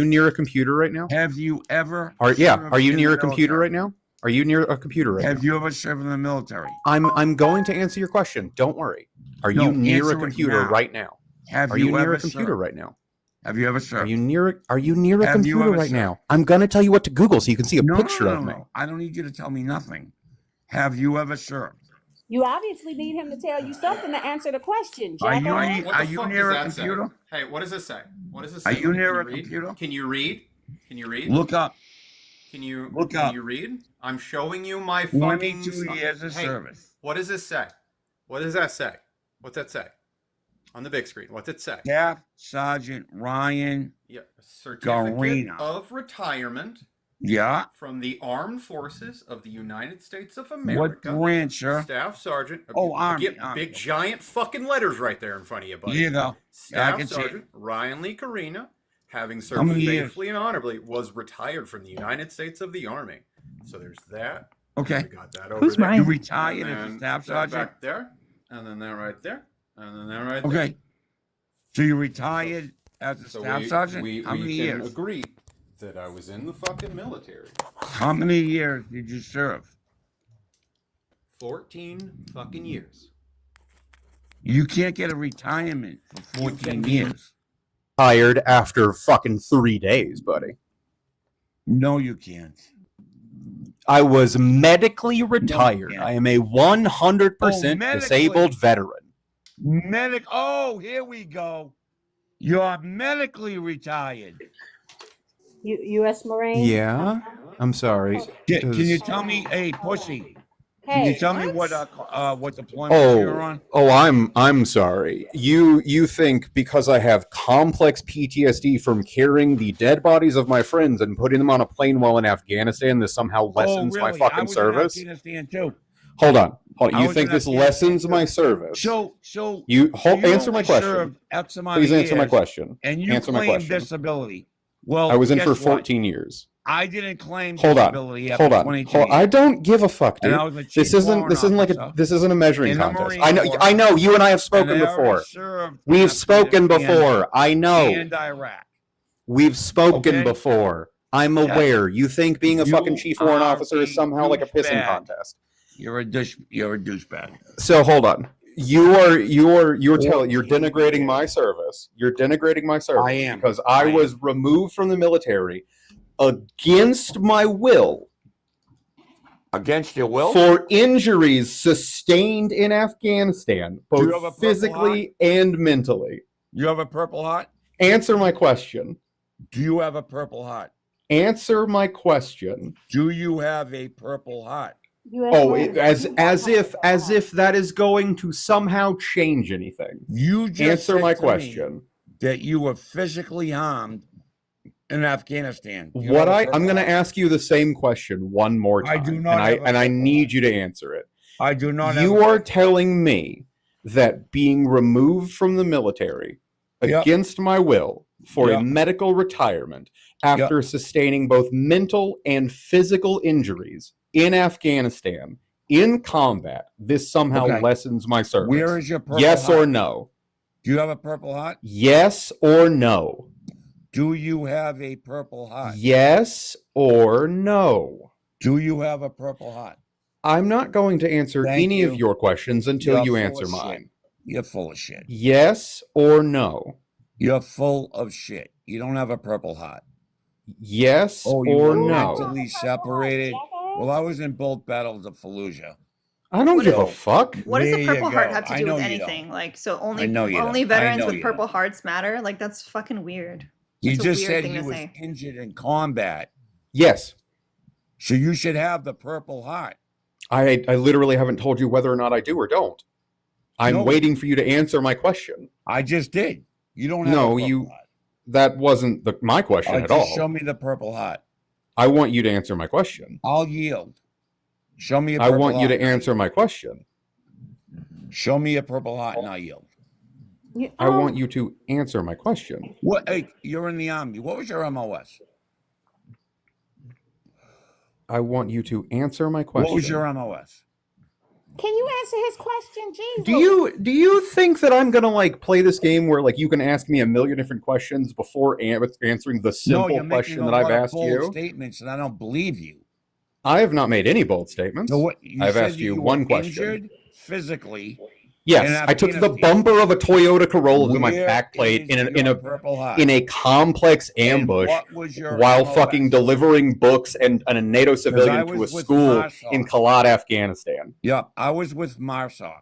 near a computer right now? Have you ever? Are you served in near the a computer military? right now? Are you near a computer right Have now? you ever served in the military? I'm going to answer your question. Don't worry. Are No, you near answer a it computer now. right now? Have Are you near ever a computer served? right now? Have you ever Are served? you near a Have you computer ever right served? now? I'm gonna tell you what to Google so you can see a picture of me. No. I don't need you to tell me nothing. Have you ever served? You obviously need him to tell you something to answer the question, Are you, jackass. What the are you fuck near does a that say? computer? Hey, what does this say? What does this Are say? you Buddy? near Can a computer? Can you read? Can you read? Look up. Can you look up. read? I'm showing you my 22 years of Hey, service. what does this say? What does that say? What's that say? On the big screen, what's it say? Staff Sergeant Ryan. Yeah, certificate Garena. of retirement Yeah. from the Armed Forces of the United States of What America. branch, sir? Staff Sergeant. Oh, Army, Get Army. big giant fucking letters right there in front of you, buddy. Here you go. I Staff can see it. Sergeant Ryan Lee Carina, having How served many years? faithfully and honorably, was retired from the United States of the Army. So there's that. Okay. We got that over Who's there. Ryan? You retired And as a then staff that sergeant? back there, and then that right there, and then that right there. Okay. So you retired as a So staff sergeant? How many can years? agree that I was in the fucking military. How many years did you serve? 14 fucking years. You can't get a retirement for 14 years. Hired after fucking 3 days, buddy. No, you can't. I was medically retired. yeah. I am a 100% Oh, medically. disabled veteran. Oh, here we go. You're medically retired. U.S. Marine. Yeah, I'm sorry. Can you tell me, hey, pussy? Can you tell me what deployment you're on? I'm sorry. You think because I have complex PTSD from carrying the dead bodies of my friends and putting them on a plane while in Afghanistan, this somehow lessens my I fucking was service? in Afghanistan too. Hold on. I You was think in this Afghanistan lessons too. my service? So You so you answer my only question. served X amount Please of answer my years, question. And you Answer my claim question. disability. Well, I was in guess for what? 14 years. I didn't claim Hold on. disability after Hold on. 22 Hold on. I years. don't give a fuck, And dude. I was a chief This isn't warrant officer this isn't a measuring in the contest. Marine I know. Corps. I know. You and I have And spoken I already before. served in We've spoken Afghanistan before. I know. and Iraq. We've spoken Okay. before. I'm Yes. aware. You think being a You fucking chief warrant are officer is a somehow like a pissing douchebag. contest. You're a douchebag. So hold on. You're Fourteen denigrating my years. service. You're denigrating my service I am. because I was removed from the military against my will Against your will? for injuries sustained in Afghanistan, Do you have a both Purple physically and mentally. You have a Purple Heart? Answer my question. Do you have a Purple Heart? Answer my question. Do you have a Purple Heart? U.S. Oh, women as do not have a Purple Heart. if that is going to somehow change anything. You just Answer said my to me question. that you were physically harmed in Afghanistan. Do you What have a I'm Purple going to Heart? ask you the same question one more I time, do not have a and I Purple need Heart. you to answer it. I do not have a You are Purple telling me that being removed from the military Yep. against my will for a Yep. medical retirement after sustaining both mental and physical injuries in Afghanistan in combat, this somehow Okay. lessens my service. Where is your Purple Yes Heart? or no? Do you have a Purple Heart? Yes or no? Do you have a Purple Heart? Yes or no? Do you have a Purple Heart? I'm not going to answer Thank any you. of your questions until You're you full answer of shit. mine. You're full of shit. Yes or no? You're full of shit. You don't have a Purple Heart. Yes Oh, you or were no? mentally separated. Well, I was in both battles of Fallujah. I don't What give is- a fuck. What does There the you Purple Heart go. have to I do know with you don't. anything? Like, so I know you only don't. I veterans know with you Purple don't. Hearts matter? Like, that's fucking weird. You That's a just weird said thing he to was say. injured in combat. Yes. So you should have the Purple Heart. I literally haven't told you whether or not I do or don't. I'm No. waiting for you to answer my question. I just did. You don't have No, a Purple you- Heart. That wasn't my question at all. Just show me the Purple Heart. I want you to answer my question. I'll yield. Show me a I Purple want you Heart. to answer my question. Show me a Purple Heart and I'll yield. I want you to answer my question. What? Hey, you're in the Army. What was your MOS? I want you to answer my question. What was your MOS? Can you answer his question, Jesus? Do you think that I'm gonna like play this game where like you can ask me a million different questions before answering the No, simple you're making question a that lot I've of asked bold you? statements, and I don't believe you. I have not made any bold statements. So what? You I've said asked that you were one question. Injured physically. Yes, in I took the Afghanistan. bumper of a Toyota Corolla to my Where back plate is in your a Purple Heart? in a complex And ambush what was your while MOS? fucking delivering books and a NATO civilian to a was with school Marsoc. in Kalat, Afghanistan. Yeah, I was with Marsoc.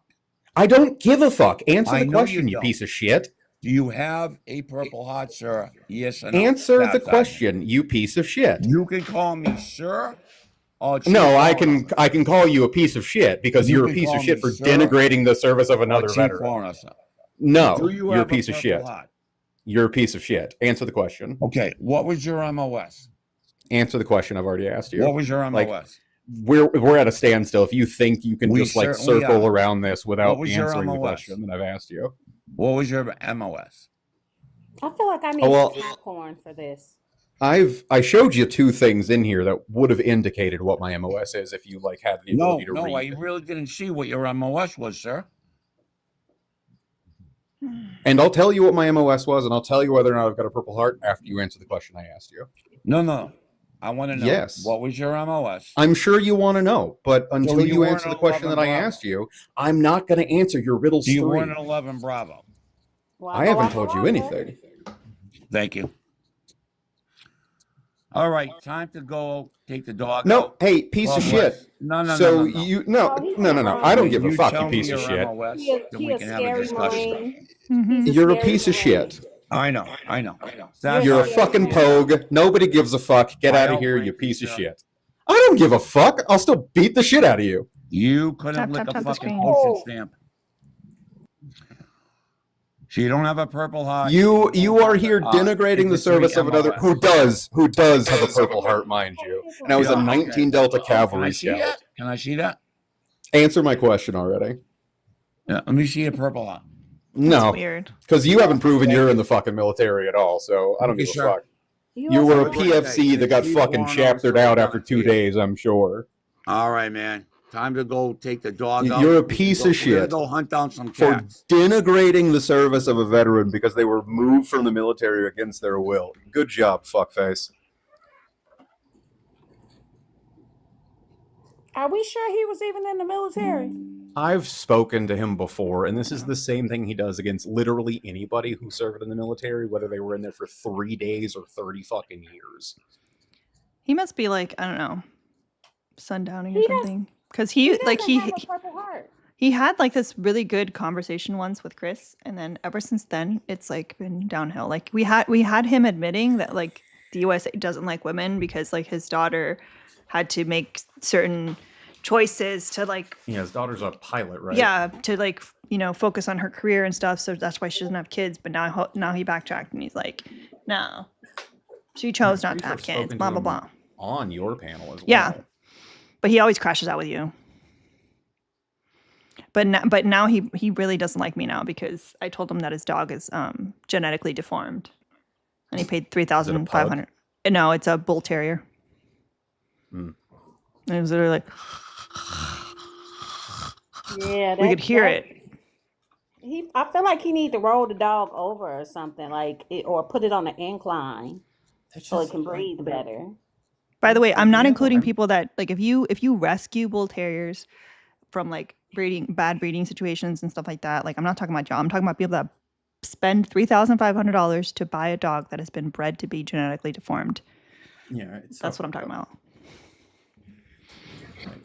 I don't give a fuck. Answer I the know question, you you don't. piece of shit. Do you have a Purple Heart, sir? Yes or no? Answer the That's all. question, you piece of shit. You can call me sir. Or Chief No, I Warren. can call you a piece of shit because You you're a can piece call of shit me for sir denigrating the service of or another Chief veteran. Warren, sir. No, Do you you're a have piece of Purple shit. Heart? You're a piece of shit. Answer the question. Okay, what was your MOS? Answer the question I've already asked you. What was your Like, MOS? we're at a standstill. If you think you can We just like certainly circle are. around this without What was your answering the MOS? question that I've asked you. What was your MOS? I feel like I need Oh, well- some popcorn for this. I showed you two things in here that would have indicated what my MOS is if you like had the No, ability to no, I read. really didn't see what your MOS was, sir. And I'll tell you what my MOS was, and I'll tell you whether or not I've got a Purple Heart after you answer the question I asked you. No. I want to know. Yes. What was your MOS? I'm sure you want to know, but until you you weren't answer the an question that 11 I Bravo. asked you, I'm not going to answer your riddles You 3. weren't an 11 Bravo. Well, I haven't told you anything. Thank you. All right, time to go take the dog No, out. hey, piece of Well, shit. No. So no. you no. I don't give a You fuck, tell you me piece of your shit. MOS, He then we a can have a scary discussion. Marine. Mhm. He's a You're a scary piece of Marine. shit. I know. You're You're a scary fucking Marine. pogue. Nobody gives a fuck. Get I out of don't here, rank you you, piece of sir. shit. I don't give a fuck. I'll still beat the shit out of you. You couldn't Tap, lick tap, a tap the fucking screen. postage stamp. So you don't have a Purple Heart. You are here denigrating the it's a service of another MOS. who does have a Purple Heart, mind you. And I was a Yeah, 19 okay. Delta Can I Cavalry see scout. that? Can I see that? Answer my question already. Yeah, let me see a Purple Heart. That's No, weird. because you haven't proven you're in the fucking military at all, so I don't give a Sure. fuck. You were a PFC that got fucking chaptered out after 2 days, I'm sure. All right, man. Time to go take the dog out. You're a We can piece go- of We're gonna shit go hunt down some for cats. denigrating the service of a veteran because they were moved from the military against their will. Good job, fuckface. Are we sure he was even in the military? I've spoken to him before, and this is the same thing he does against literally anybody who served in the military, whether they were in there for 3 days or 30 fucking years. He must be like, I don't know, sundowning or He does- something. Because He he doesn't like have a Purple Heart. he had like this really good conversation once with Chris, and then ever since then it's like been downhill. Like we had him admitting that like the USA doesn't like women because like his daughter had to make certain choices to like Yeah, his daughter's a pilot, right? yeah, to like focus on her career and stuff. So that's why she doesn't have kids. But now he backtracked and he's like, no, she chose not to have kids. Blah blah blah. On your panel as well. Yeah, but he always crashes out with you. But now he really doesn't like me now because I told him that his dog is genetically deformed, and he paid $3,500. No, it's a bull terrier. And it was literally like, Yeah, we could hear it. I feel like he need to roll the dog over or something or put it on an incline so it can breathe better. By the way, I'm not including people that like if you rescue bull terriers from like bad breeding situations and stuff like that. Like I'm not talking about y'all. I'm talking about people that spend $3,500 to buy a dog that has been bred to be genetically deformed. Yeah, that's what I'm talking about. Like,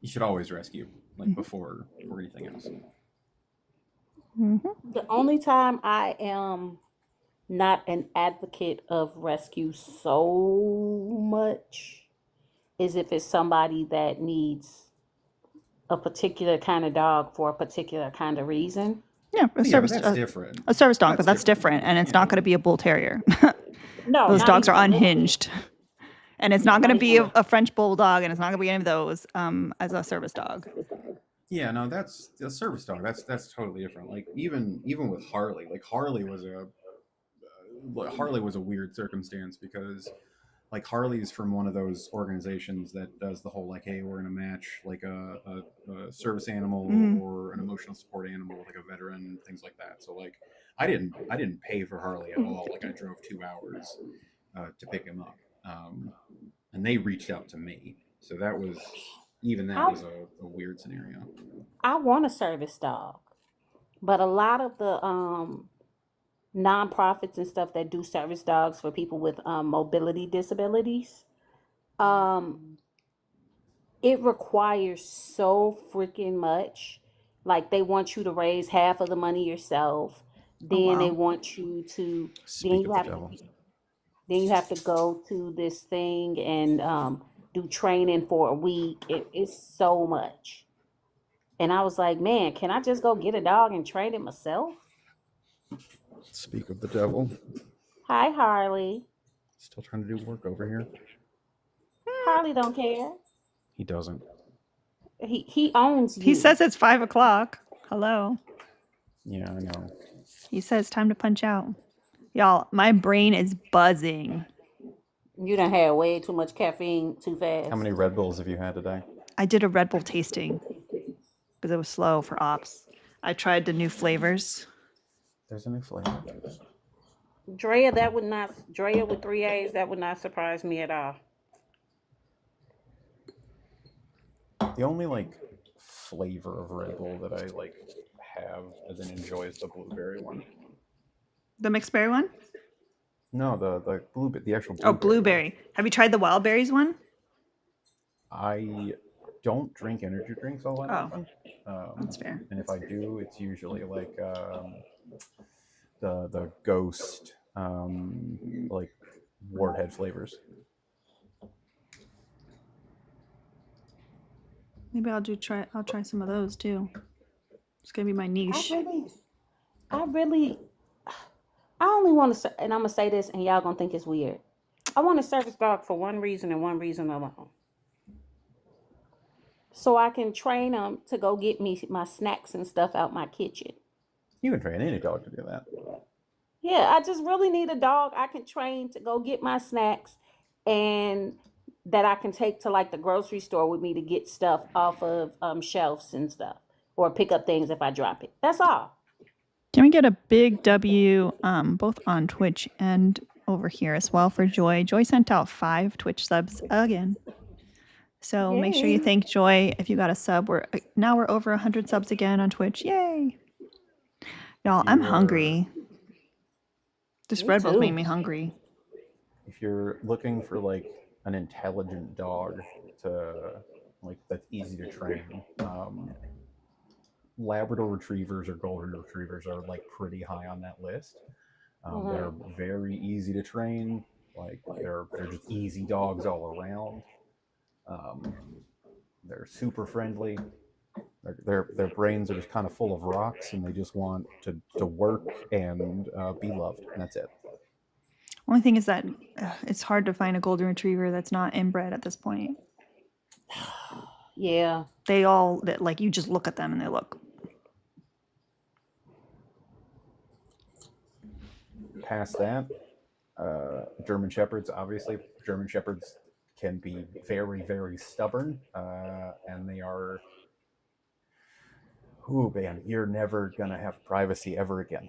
you should always rescue, like before anything else. The only time I am not an advocate of rescue so much is if it's somebody that needs a particular kind of dog for a particular kind of reason. Yeah, that's different. A service dog, but that's different, and it's not going to be a bull terrier. No, those dogs are unhinged, and it's not going to be a French bulldog, and it's not going to be any of those as a service dog. Yeah, no, that's a service dog. That's totally different. Like even with Harley, like Harley was a weird circumstance because like Harley's from one of those organizations that does the whole like, hey, we're gonna match like a service animal or an emotional support animal with like a veteran, things like that. So like I didn't pay for Harley at all. Like I drove 2 hours to pick him up, and they reached out to me. So that was was a weird scenario. I want a service dog, but a lot of the nonprofits and stuff that do service dogs for people with mobility disabilities, it requires so freaking much. Like they want you to raise half of the money yourself. Then they want you to then you have to go to this thing and do training for a week. It's so much. And I was like, man, can I just go get a dog and train it myself? Speak of the devil. Hi, Harley. Still trying to do work over here. Harley don't care. He doesn't. He owns you. He says it's 5:00. Hello. Yeah, I know. He says time to punch out. Y'all, my brain is buzzing. You done had way too much caffeine too fast. How many Red Bulls have you had today? I did a Red Bull tasting because it was slow for ops. I tried the new flavors. There's a new flavor. Drea with 3 A's, that would not surprise me at all. The only like flavor of Red Bull that I like have as an enjoy is the blueberry one. The mixed berry one? No, the actual blueberry. Oh, blueberry. Have you tried the wild berries one? I don't drink energy drinks all that often. That's fair. And if I do, it's usually like the ghost like warhead flavors. Maybe I'll try some of those too. It's gonna be my niche. I only want to, and I'm gonna say this, and y'all gonna think it's weird. I want a service dog for one reason and one reason alone. So I can train them to go get me my snacks and stuff out my kitchen. You can train any dog to do that. Yeah, I just really need a dog I can train to go get my snacks and that I can take to like the grocery store with me to get stuff off of shelves and stuff or pick up things if I drop it. That's all. Can we get a big W both on Twitch and over here as well for Joy? Joy sent out 5 Twitch subs again. So make sure you thank Joy if you got a sub. We're over 100 subs again on Twitch. Yay. Y'all, I'm hungry. This Red Bull made me hungry. If you're looking for like an intelligent dog to like that's easy to train, Labrador retrievers or golden retrievers are like pretty high on that list. They're very easy to train. Like they're just easy dogs all around. They're super friendly. Their brains are just kind of full of rocks, and they just want to work and be loved, and that's it. Only thing is that it's hard to find a golden retriever that's not inbred at this point. Yeah. They all that like you just look at them and they look. Past that, German Shepherds, obviously, German Shepherds can be very, very stubborn, and they are. Ooh, man, you're never gonna have privacy ever again.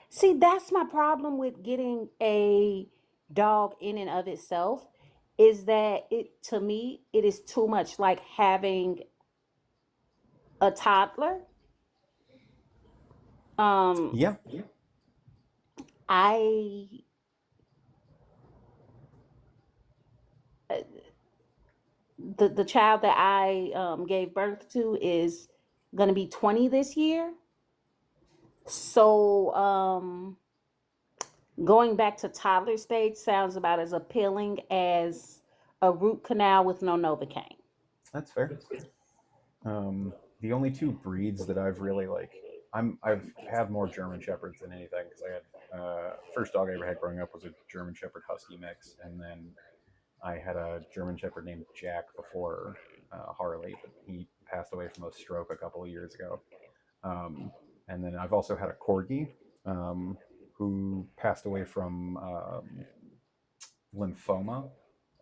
See, that's my problem with getting a dog in and of itself is that it to me it is too much like having a toddler. Yeah, I the child that I gave birth to is going to be 20 this year. So going back to toddler stage sounds about as appealing as a root canal with no Novocaine. that's fair. The only two breeds that I've really I've had more German Shepherds than anything because I had first dog I ever had growing up was a German Shepherd Husky mix, and then I had a German Shepherd named Jack before Harley, but he passed away from a stroke a couple of years ago. And then I've also had a Corgi who passed away from lymphoma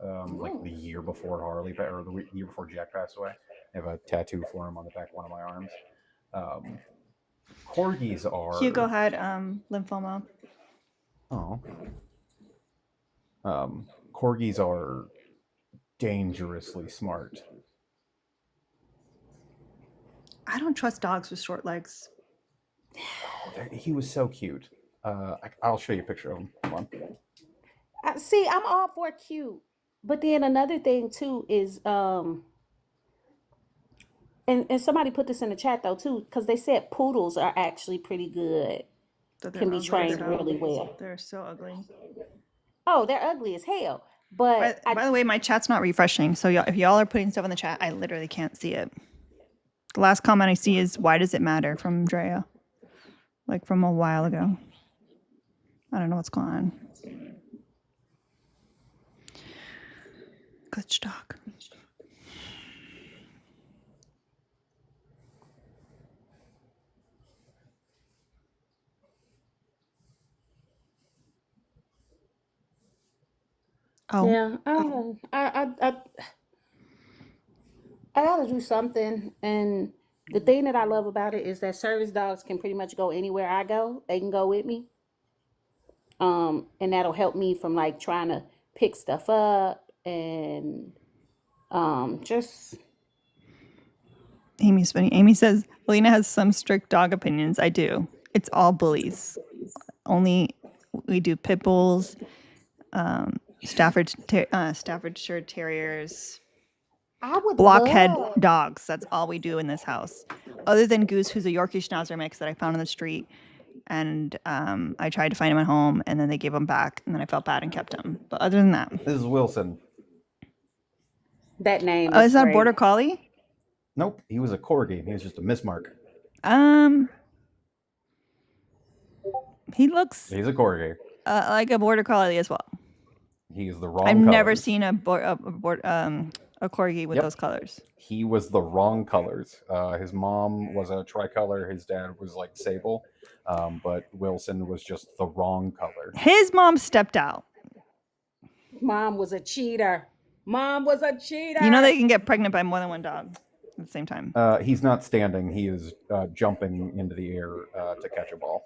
like the year before or the year before Jack passed away. I have a tattoo for him on the back of one of my arms. Corgis are. Hugo had lymphoma. Oh. Corgis are dangerously smart. I don't trust dogs with short legs. Oh, he was so cute. I'll show you a picture of him. Come on. See, I'm all for cute, but then another thing too is and somebody put this in the chat though too because they said poodles are actually pretty good, can be trained really well. They're so ugly. Oh, they're ugly as hell. But by the way, my chat's not refreshing, so if y'all are putting stuff in the chat, I literally can't see it. The last comment I see is "Why does it matter?" from Drea, like from a while ago. I don't know what's going on. Glitch dog. Oh. Yeah, I gotta do something. And the thing that I love about it is that service dogs can pretty much go anywhere I go. They can go with me. And that'll help me from like trying to pick stuff up and just. Amy's funny. Amy says, Lena has some strict dog opinions. I do. It's all bullies. Only we do pit bulls, Staffordshire Terriers, blockhead dogs. That's all we do in this house. Other than Goose, who's a Yorkie Schnauzer mix that I found on the street. And I tried to find him at home, and then they gave him back, and then I felt bad and kept him. But other than that. This is Wilson. That name is that a Border Collie? Nope, he was a Corgi. He was just a mismark. He looks. He's a Corgi. Like a Border Collie as well. He's the wrong. I've colors. Never seen a Corgi with those colors. He was the wrong colors. His mom was a tricolor. His dad was like sable, but Wilson was just the wrong color. His mom stepped out. Mom was a cheater. Mom was a cheater. You know they can get pregnant by more than one dog at the same time. He's not standing. He is jumping into the air to catch a ball.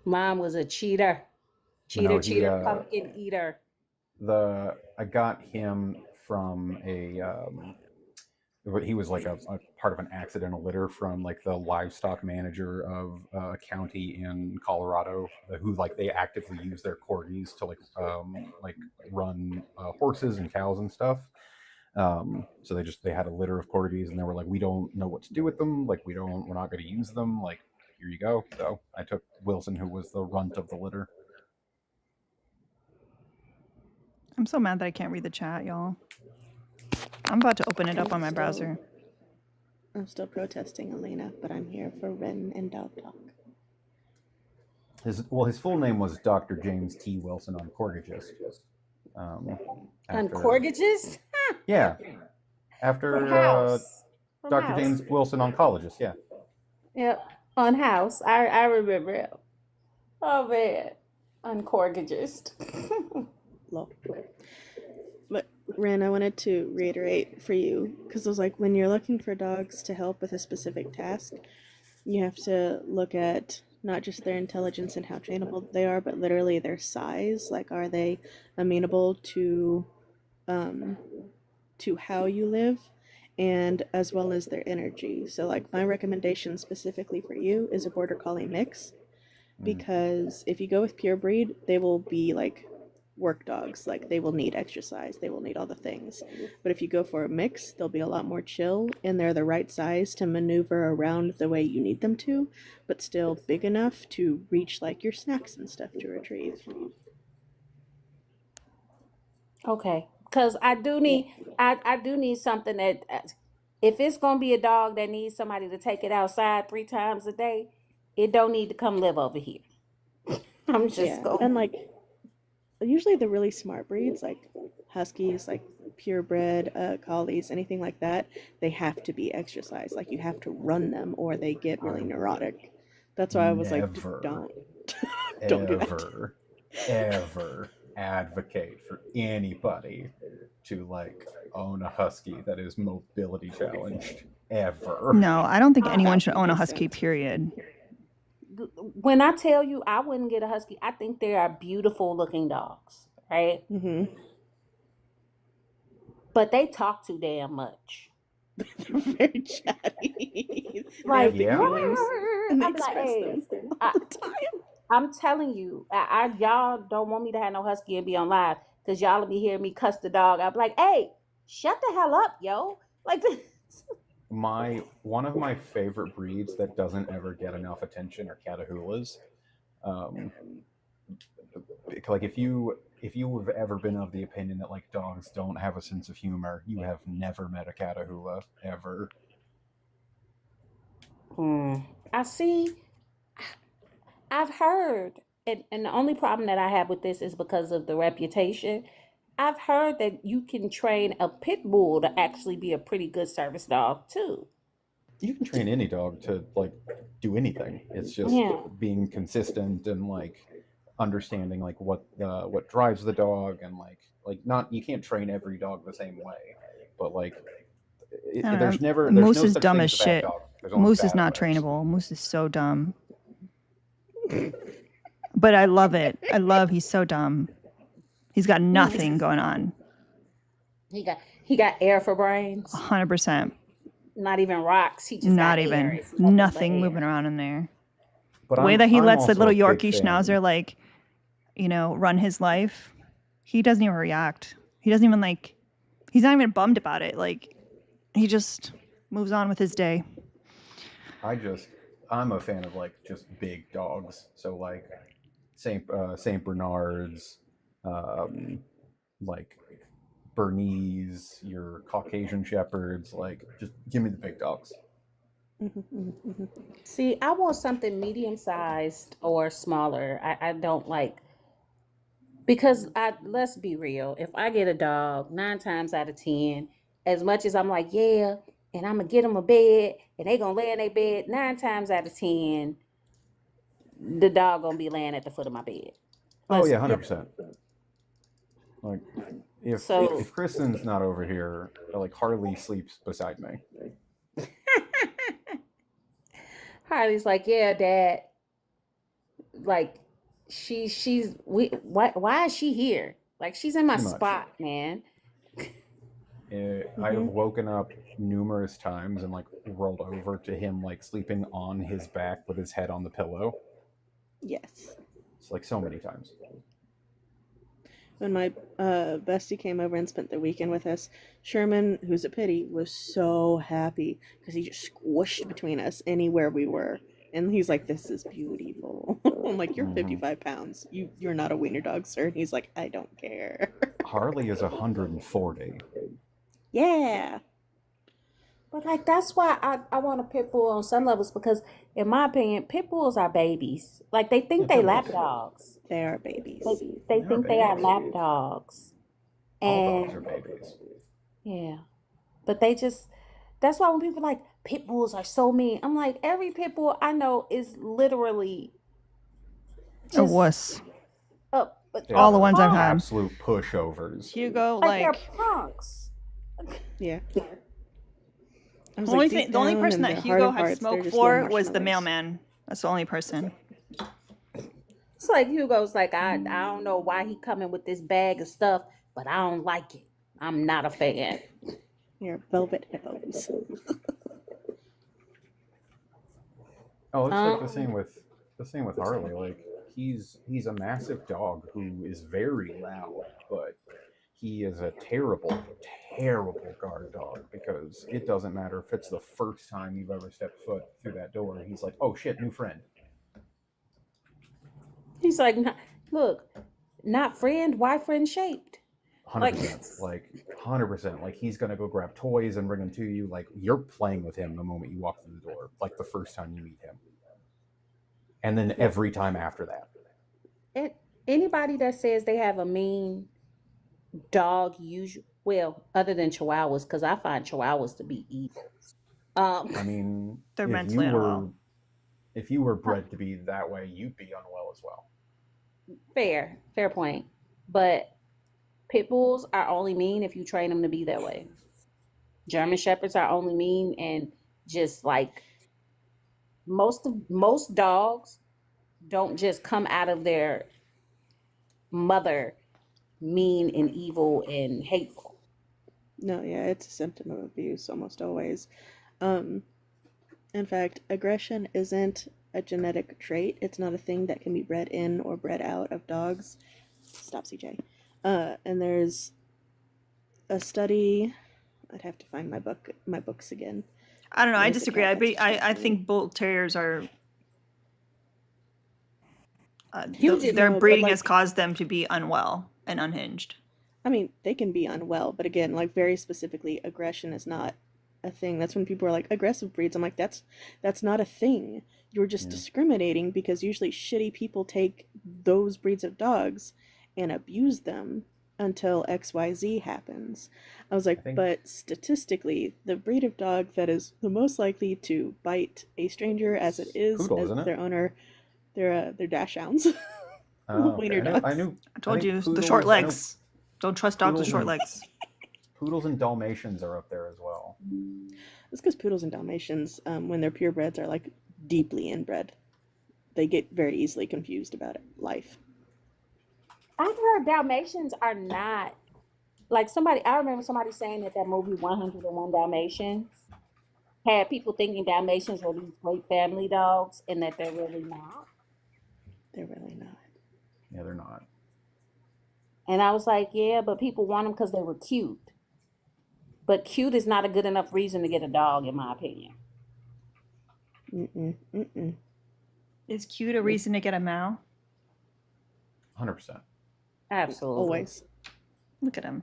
Mom was a cheater. Cheater, pumpkin eater. I got him from he was like a part of an accidental litter from like the livestock manager of a county in Colorado who like they actively use their corgis to like run horses and cows and stuff. So they had a litter of corgis and they were like, we don't know what to do with them. Like we're not going to use them. Like, here you go. So I took Wilson, who was the runt of the litter. I'm so mad that I can't read the chat, y'all. I'm about to open it up on my browser. I'm still protesting Elena, but I'm here for Ren and Dog Talk. His full name was Dr. James T. Wilson Oncorgagist. Uncorgages? Yeah. After Dr. James Wilson Oncologist, yeah. Yep. On House. I remember it. Oh man. Uncorgagist. Lol. But Ren, I wanted to reiterate for you, because it was like when you're looking for dogs to help with a specific task, you have to look at not just their intelligence and how trainable they are, but literally their size. Like, are they amenable to how you live, and as well as their energy. So like my recommendation specifically for you is a border collie mix, because if you go with pure breed, they will be like work dogs. Like they will need exercise, they will need all the things. But if you go for a mix, they'll be a lot more chill, and they're the right size to maneuver around the way you need them to, but still big enough to reach like your snacks and stuff to retrieve. Okay. Because I do need something that if it's gonna be a dog that needs somebody to take it outside 3 times a day, it don't need to come live over here. I'm just going. And like usually the really smart breeds like huskies, like purebred collies, anything like that, they have to be exercised. Like you have to run them or they get really neurotic. That's why I was like, don't do that. Ever advocate for anybody to like own a husky that is mobility challenged. Ever. No, I don't think anyone should own a husky, period. When I tell you I wouldn't get a husky, I think they are beautiful looking dogs, right? Mm-hmm. But they talk too damn much. They're very chatty. Like, yeah. I'm like, hey, I'm telling you, y'all don't want me to have no husky and be on live because y'all will be hearing me cuss the dog. I'm like, hey, shut the hell up, yo. Like this. One of my favorite breeds that doesn't ever get enough attention are Catahoulas. Like if you have ever been of the opinion that like dogs don't have a sense of humor, you have never met a Catahoula ever. I see. I've heard, and the only problem that I have with this is because of the reputation. I've heard that you can train a pit bull to actually be a pretty good service dog too. You can train any dog to like do anything. It's just being consistent and like understanding like what drives the dog, and like not, you can't train every dog the same way, but like there's Moose no is such dumb thing as as a bad shit. dog. Moose is not trainable. Moose is so dumb. But I love it. He's so dumb. He's got nothing going on. He got air for brains. 100%. Not even rocks. He just not got even air. nothing moving around in there. But the way that he lets the little also a Yorkie big fan. Schnauzer like, run his life, he doesn't even react. He doesn't even like. He's not even bummed about it. Like, he just moves on with his day. I'm a fan of like just big dogs. So like Saint Bernards, like Bernese, your Caucasian Shepherds. Like, just give me the big dogs. See, I want something medium sized or smaller. I don't like, because let's be real. If I get a dog, 9 times out of 10, as much as I'm like, yeah, and I'm gonna get them a bed, and they gonna lay in their bed, 9 times out of 10, the dog gonna be laying at the foot of my bed. Oh yeah, 100%. Like, if Kristen's not over here, like Harley sleeps beside me. Harley's like, yeah, Dad. Like, why is she here? Like, she's in my spot, man. I have woken up numerous times and like rolled over to him like sleeping on his back with his head on the pillow. Yes. It's like so many times. When my bestie came over and spent the weekend with us, Sherman, who's a pity, was so happy because he just squished between us anywhere we were. And he's like, "This is beautiful." I'm like, "You're 55 pounds. You're not a wiener dog, sir." And he's like, "I don't care." Harley is 140. Yeah. But like that's why I want a pit bull on some levels because in my opinion, pit bulls are babies. Like they think they lap dogs. They are babies. They They are think they are babies. lap dogs. All dogs are And babies. yeah. But they just that's why when people are like pit bulls are so mean, I'm like, every pit bull I know is literally A just wuss. They All the are ones I've had. absolute pushovers. Hugo, like they're like punks. Yeah. I was the only like, thing, deep the only down person in that their heart Hugo of had hearts, they're smoke just little for was the marshmallows. mailman. That's the only person. It's like Hugo's like, I don't know why he coming with this bag of stuff, but I don't like it. I'm not a fan. They're velvet hippos. Oh, it's like the Um, same with Harley. Like he's a massive dog who is very loud, but he is a terrible guard dog because it doesn't matter if it's the first time you've ever stepped foot through that door. He's like, oh shit, new friend. he's like, look, not friend, why friend shaped? 100%. Like 100%. Like he's gonna go grab toys and bring them to you. Like you're playing with him the moment you walk through the door. Like the first time you meet him, and then every time after that. Anybody that says they have a mean dog, well, other than Chihuahuas, because I find Chihuahuas to be evil. I mean, They're if mentally unwell. you were bred to be that way, you'd be unwell as well. Fair point. But pit bulls are only mean if you train them to be that way. German shepherds are only mean and just like most dogs don't just come out of their mother mean and evil and hateful. No, yeah, it's a symptom of abuse almost always. Um, in fact, aggression isn't a genetic trait. It's not a thing that can be bred in or bred out of dogs. Stop, CJ. And there's a study. I'd have to find my books again. I don't know. I Where's the disagree. cat that's I distracting me? think bull terriers are You just their No, but breeding has like, caused them to be unwell and unhinged. I mean, they can be unwell, but again, like very specifically, aggression is not a thing. That's when people are like aggressive breeds. I'm like, that's not a thing. You're just Yeah. discriminating because usually shitty people take those breeds of dogs and abuse them until XYZ happens. I was I like, think but statistically, the breed of dog that is the most likely to bite a stranger as it it's is poodle, as isn't it? their owner, they're dachshunds. Oh, okay. Wiener dogs. I I told think you the short poodles. I know legs. Don't trust dogs with poodles short and legs. poodles and Dalmatians are up there as well. It's because poodles and Dalmatians, when they're purebreds, are like deeply inbred. They get very easily confused about life. I've heard Dalmatians are not like somebody. I remember somebody saying that movie 101 Dalmatians had people thinking Dalmatians were these great family dogs, and that they're really not. They're really not. Yeah, they're not. And I was like, yeah, but people want them because they were cute. But cute is not a good enough reason to get a dog, in my opinion. Mm-mm. Is cute a reason to get a Mao? 100%. Absolutely. Always. Look at him.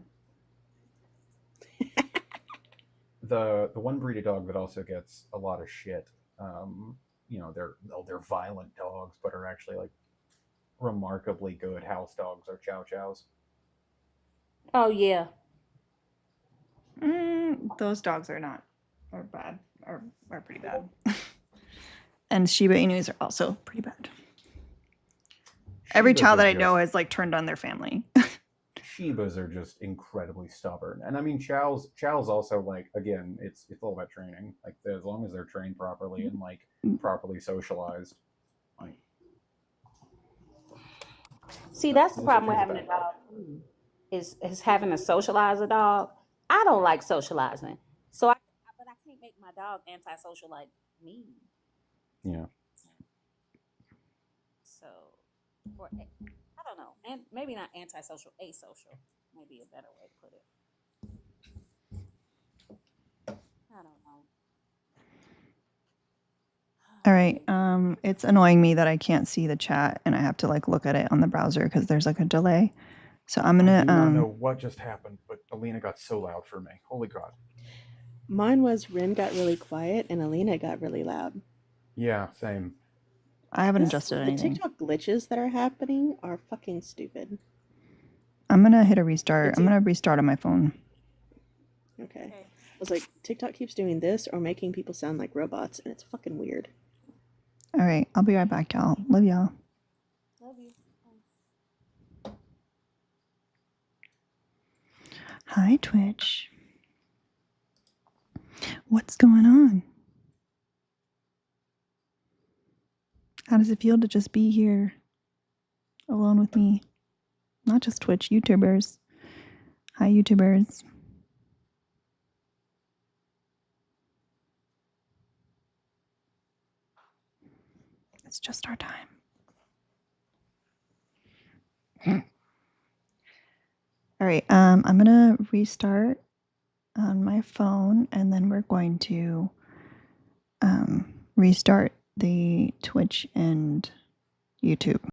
The one breed of dog that also gets a lot of shit. They're violent dogs, but are actually like remarkably good house dogs are Chow Chows. Oh yeah. Those dogs are bad. Are pretty bad. And Shiba Inus are also pretty bad. Every Shibas child are that I know just- has like turned on their family. Shibas are just incredibly stubborn, and I mean Chow's also like again, it's all about training. Like as long as they're trained properly and like properly socialized, like See, that's the most problem with things are having a bad. dog too, is having to socialize a dog. I don't like socializing, but I can't make my dog antisocial like me. Yeah. So, or I don't know, and maybe not antisocial, asocial, maybe a better way to put it. I don't know. All right. It's annoying me that I can't see the chat and I have to like look at it on the browser because there's like a delay. So I'm I gonna do not know what just happened, but Alina got so loud for me. Holy God. Mine was Rin got really quiet and Alina got really loud. Yeah, same. I haven't The adjusted anything. TikTok glitches that are happening are fucking stupid. I'm gonna hit a restart. It's I'm gonna restart on my phone. Okay. I was like, TikTok keeps doing this or making people sound like robots, and it's fucking weird. All right, I'll be right back, y'all. Love y'all. Love you. Hi, Twitch. What's going on? How does it feel to just be here alone with me? Not just Twitch, YouTubers. Hi, YouTubers. It's just our time. All right, I'm gonna restart on my phone and then we're going to restart the Twitch and YouTube.